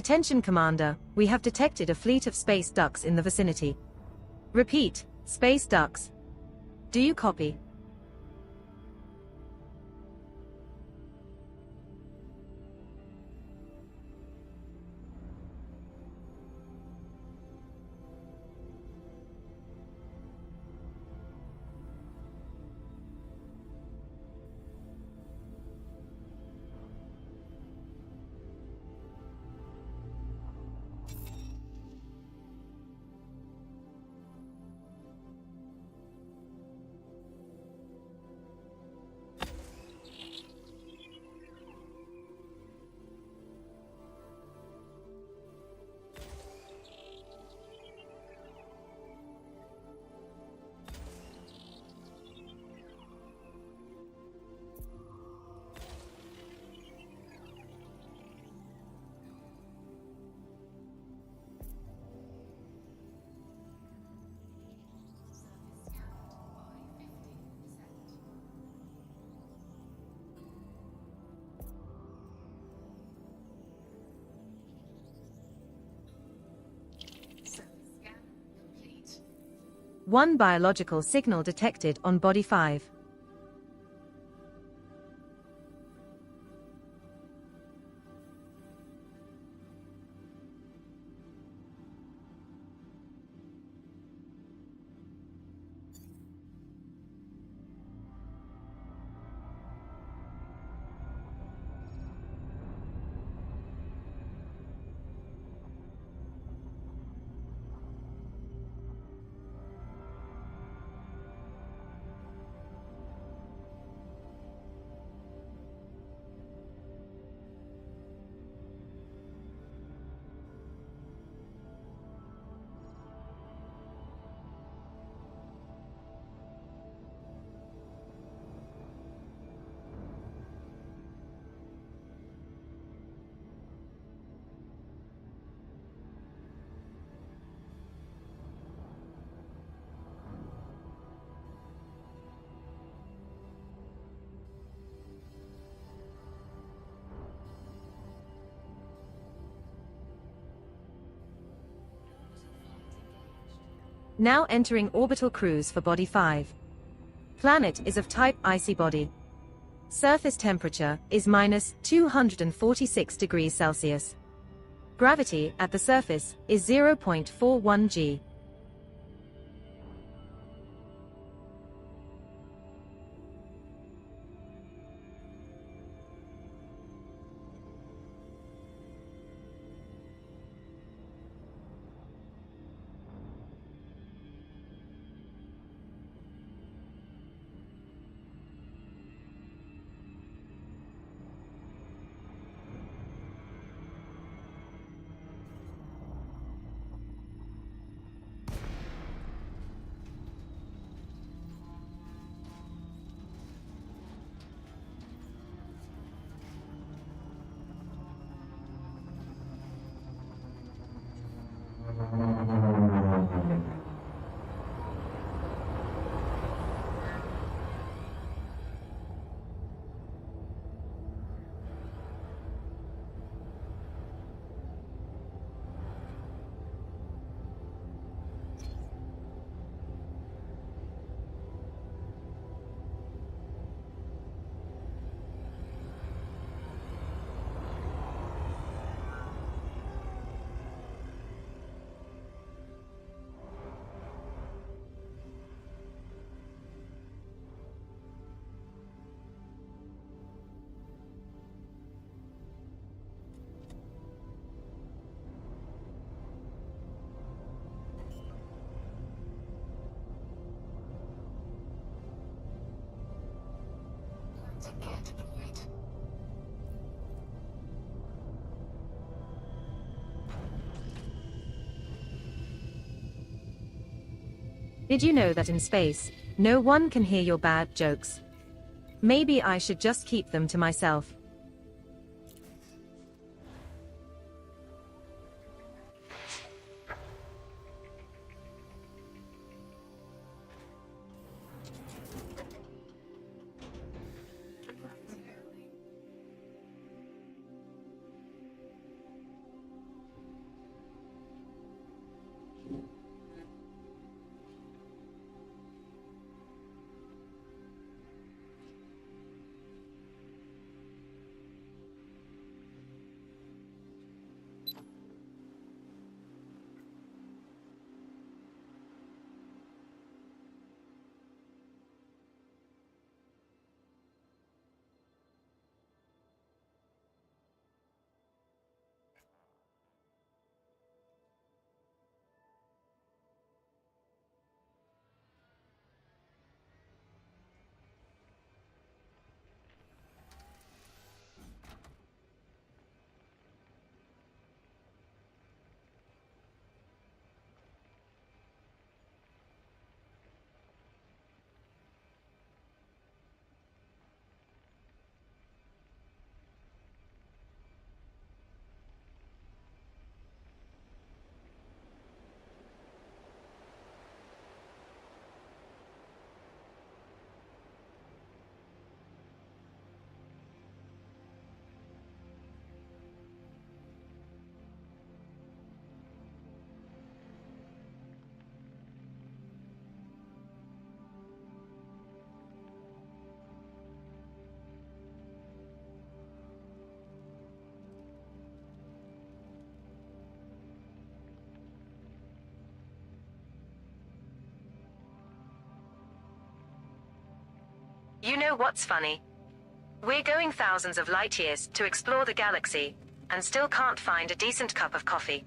Attention Commander, we have detected a fleet of space ducks in the vicinity. Repeat, space ducks. Do you copy? One biological signal detected on Body 5. Now entering orbital cruise for Body 5. Planet is of type icy body. Surface temperature is minus 246 degrees Celsius. Gravity at the surface is 0.41 g. Did you know that in space, no one can hear your bad jokes? Maybe I should just keep them to myself. You know what's funny? We're going thousands of light years to explore the galaxy, and still can't find a decent cup of coffee.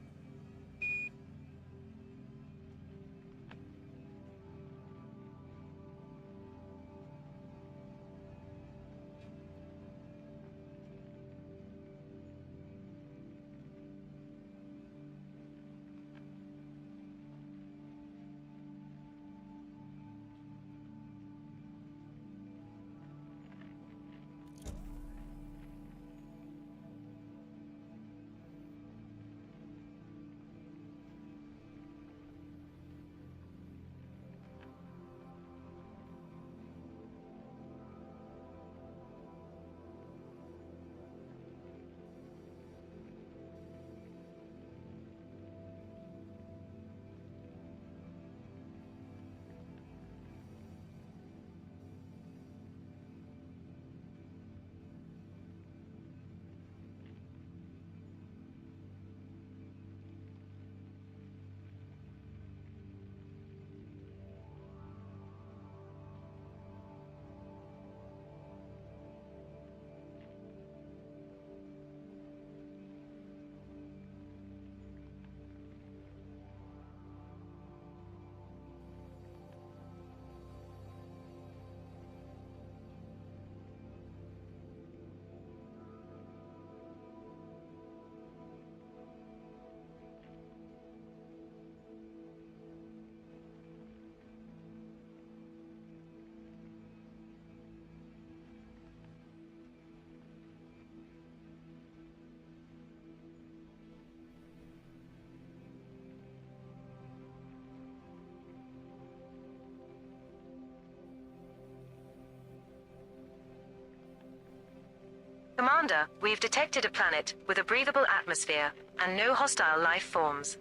Commander, we've detected a planet with a breathable atmosphere and no hostile life forms.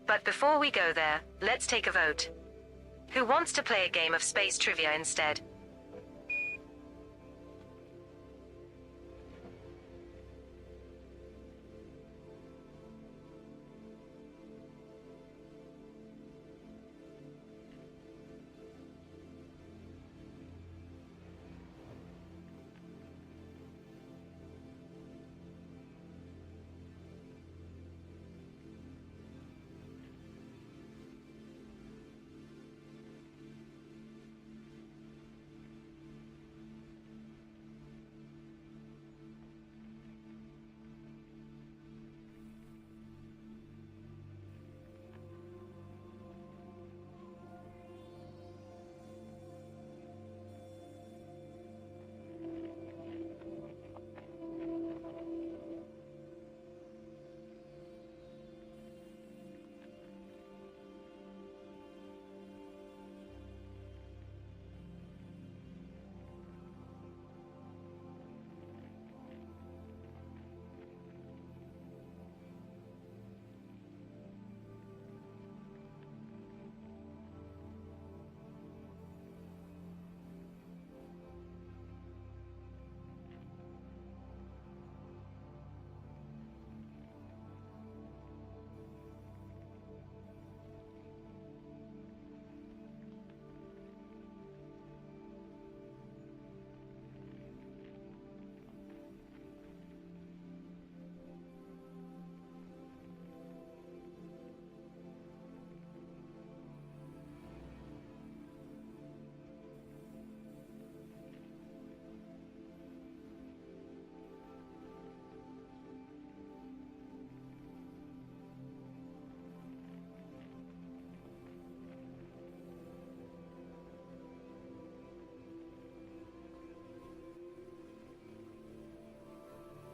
But before we go there, let's take a vote. Who wants to play a game of space trivia instead?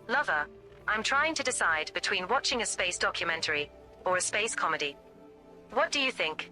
Lover, I'm trying to decide between watching a space documentary or a space comedy. What do you think?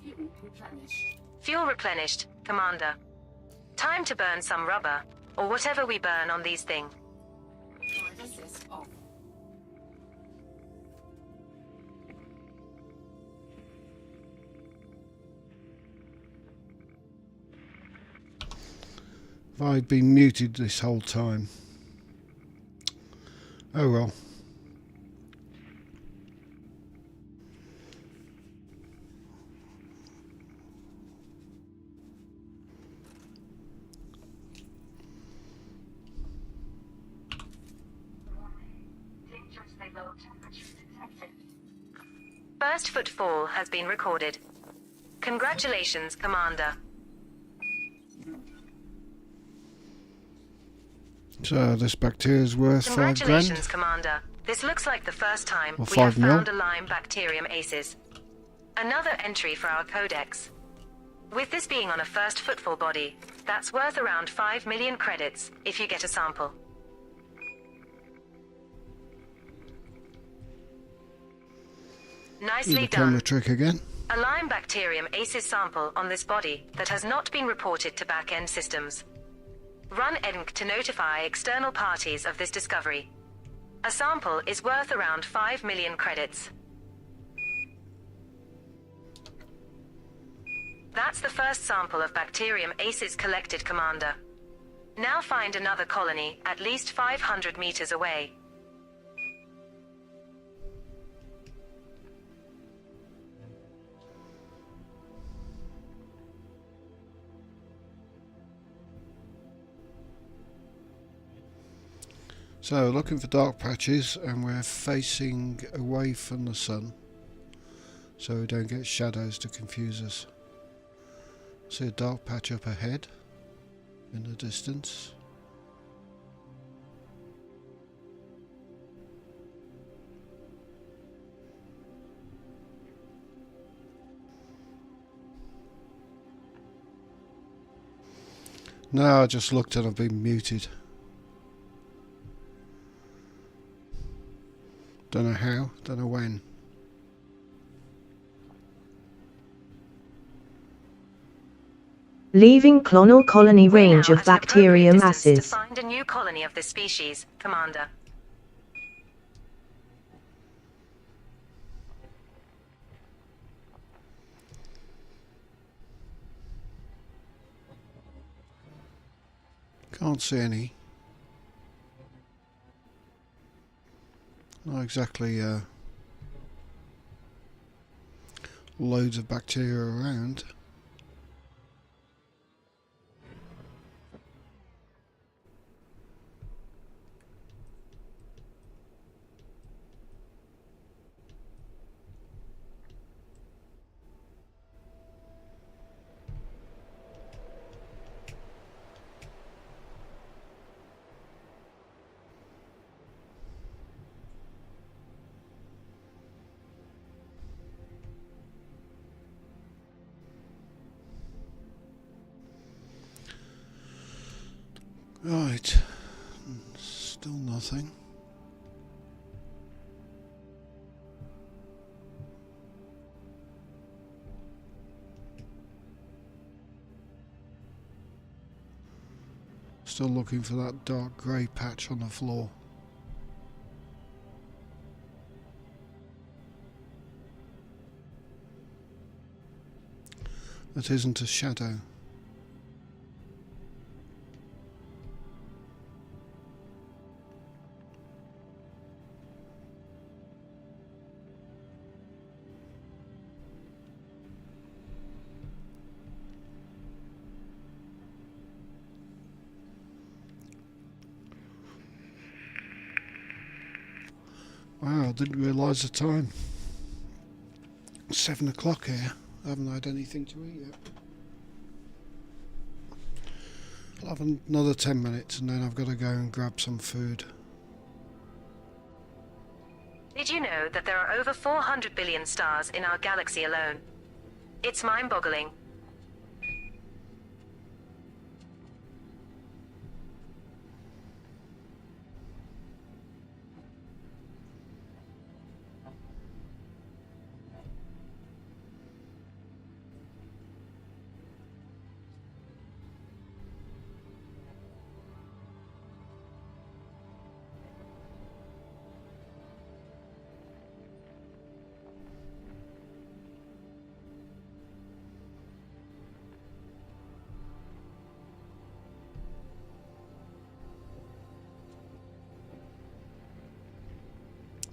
Fuel replenished. Fuel replenished, Commander. Time to burn some rubber, or whatever we burn on these things. Drive assist off. If I'd been muted this whole time. Oh well. First footfall has been recorded. Congratulations, Commander. So this bacteria is worth £5 Congratulations, grand. Commander. This looks like the first time Or we have 5 mil. found a Lyme bacterium aces. Another entry for our codex. With this being on a first footfall body, that's worth around 5 million credits if you get a sample. Do Nicely the done. camera trick again. A Lyme bacterium aces sample on this body that has not been reported to back-end systems. Run ENC to notify external parties of this discovery. A sample is worth around 5 million credits. That's the first sample of bacterium aces collected, Commander. Now find another colony at least 500 meters away. So looking for dark patches, and we're facing away from the sun so we don't get shadows to confuse us. See a dark patch up ahead in the distance. No, I just looked and I've been muted. Don't know how, don't know when. Leaving clonal colony We're range now of at an appropriate bacterium distance to masses. find a new colony of this species, Commander. Can't see any. Not exactly loads of bacteria around. Right, still nothing. Still looking for that dark grey patch on the floor. That isn't a shadow. Wow, I didn't realise the time. 7 o'clock here. I haven't had anything to eat yet. I'll have another 10 minutes and then I've got to go and grab some food. Did you know that there are over 400 billion stars in our galaxy alone? It's mind-boggling.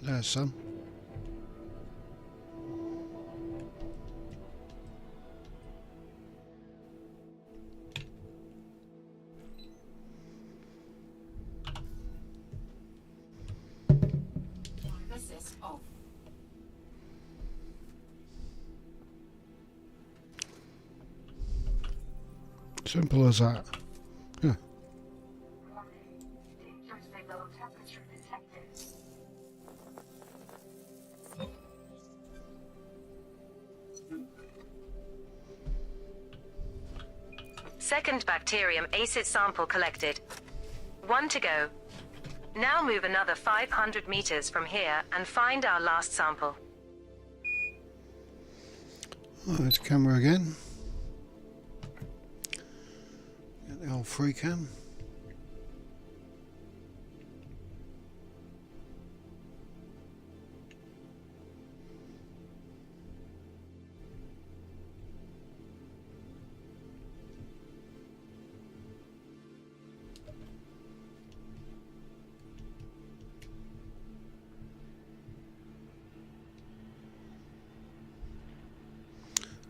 There's some. Assist off. Simple as that. Yeah. Dangerously low temperature detected. Second bacterium acid sample collected. 1 to go. Now move another 500 meters from here and find our last sample. Right, camera again. Get the old free cam.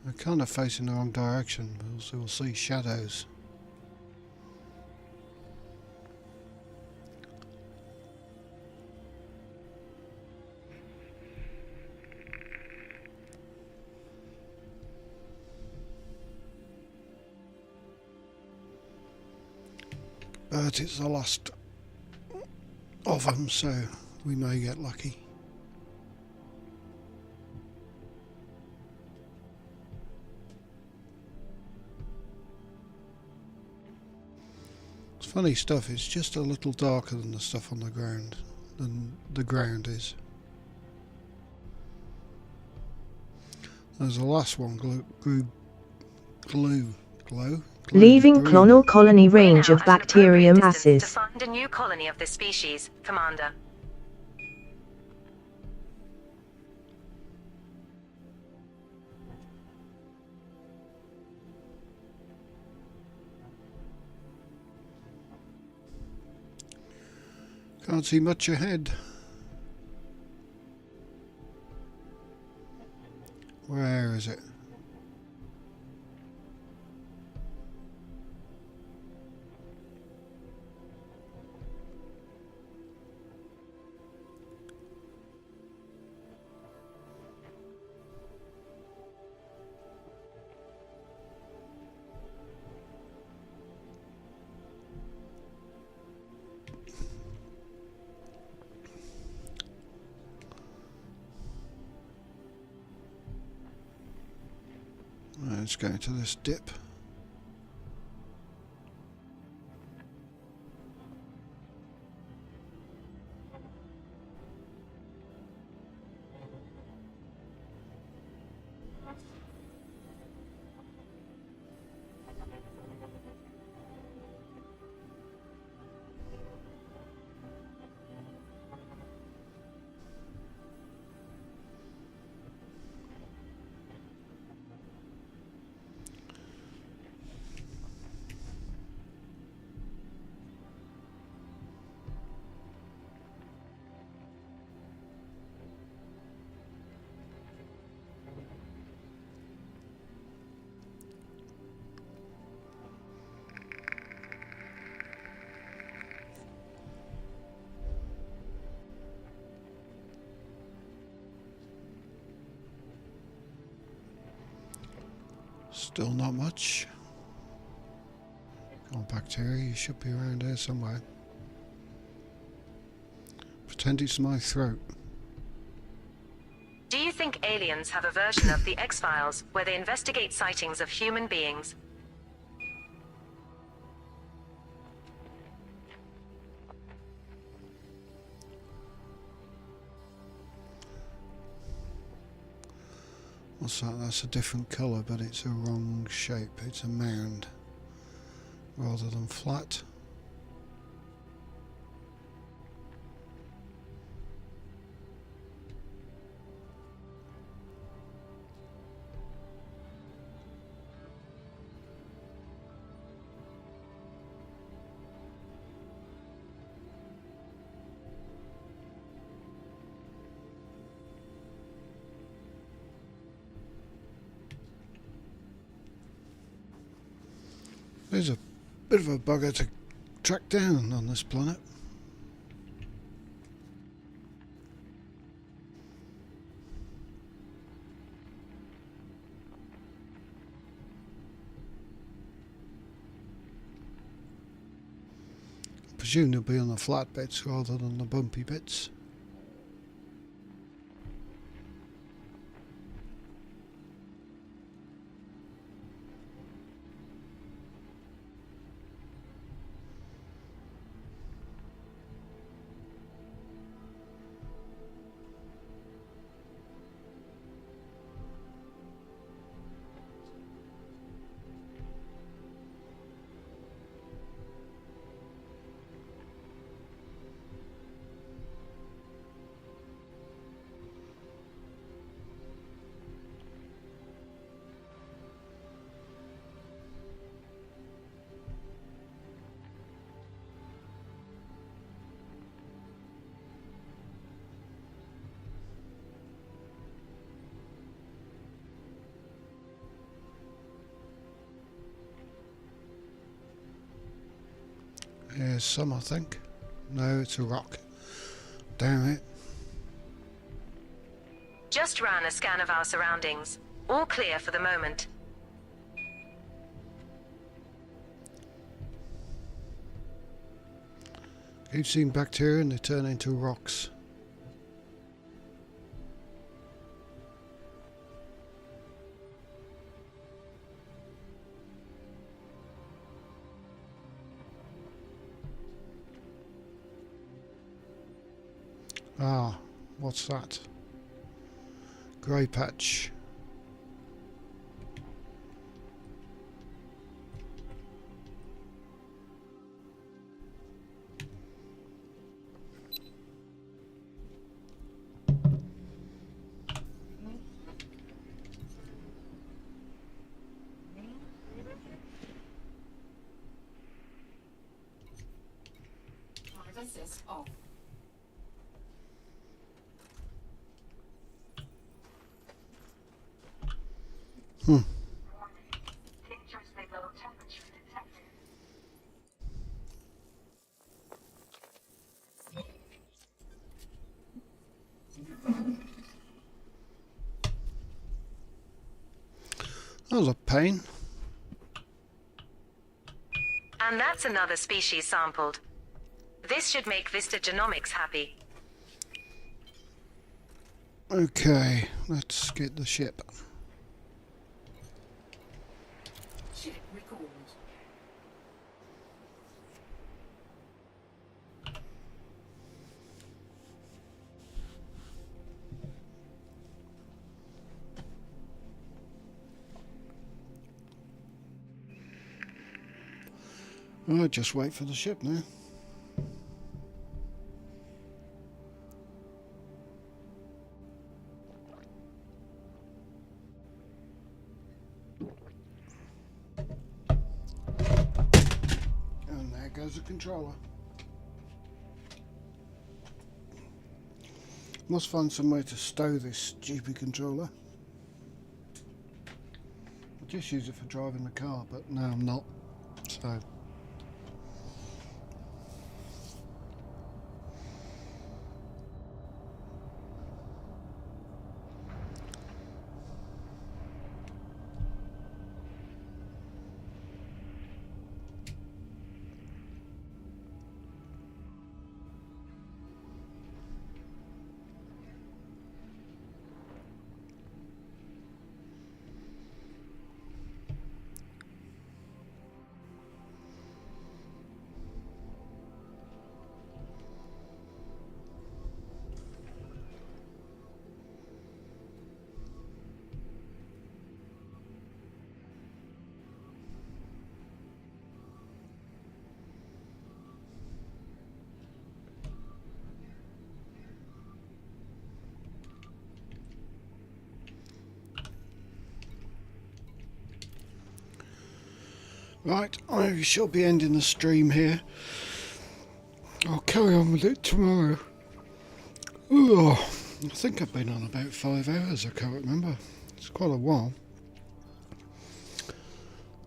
We're kind of facing the wrong direction, so we'll see shadows. But it's the last of them, so we may get lucky. It's funny stuff, it's just a little darker than the stuff on the ground, than the ground is. There's the last one, glue. Leaving clonal colony range of bacterium To masses. find a new colony of this species, Commander. Can't see much ahead. Where Where is it? Let's go to this dip. Still not much. Come on, bacteria, you should be around here somewhere. Pretend it's my throat. Do you think aliens have a version of the X-Files where they investigate sightings of human beings? What's that? That's a different colour, but it's a wrong shape. It's a mound rather than flat. There's a bit of a bugger to track down on this planet. I presume they'll be on the flat bits rather than the bumpy bits. Here's some, I think. No, it's a rock. Damn it. Just ran a scan of our surroundings. All clear for the moment. Keep seeing bacteria and they turn into rocks. Ah, what's that? Grey patch. Harvest off. That was a pain. And that's another species sampled. This should make Vista Genomics happy. Okay, let's get the ship. Ship recalled. Right, just wait for the ship now. And there goes the controller. Must find somewhere to stow this stupid controller. I just use it for driving the car, but now I'm not. So. Right, I shall be ending the stream here. I'll carry on with it tomorrow. Ooh, I think I've been on about 5 hours, I can't remember. It's quite a while.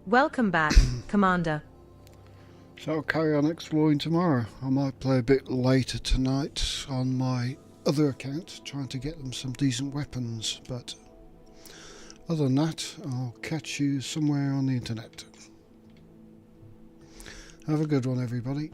Welcome back, Commander. So I'll carry on exploring tomorrow. I might play a bit later tonight on my other account, trying to get them some decent weapons. But other than that, I'll catch you somewhere on the internet. Have a good one, everybody.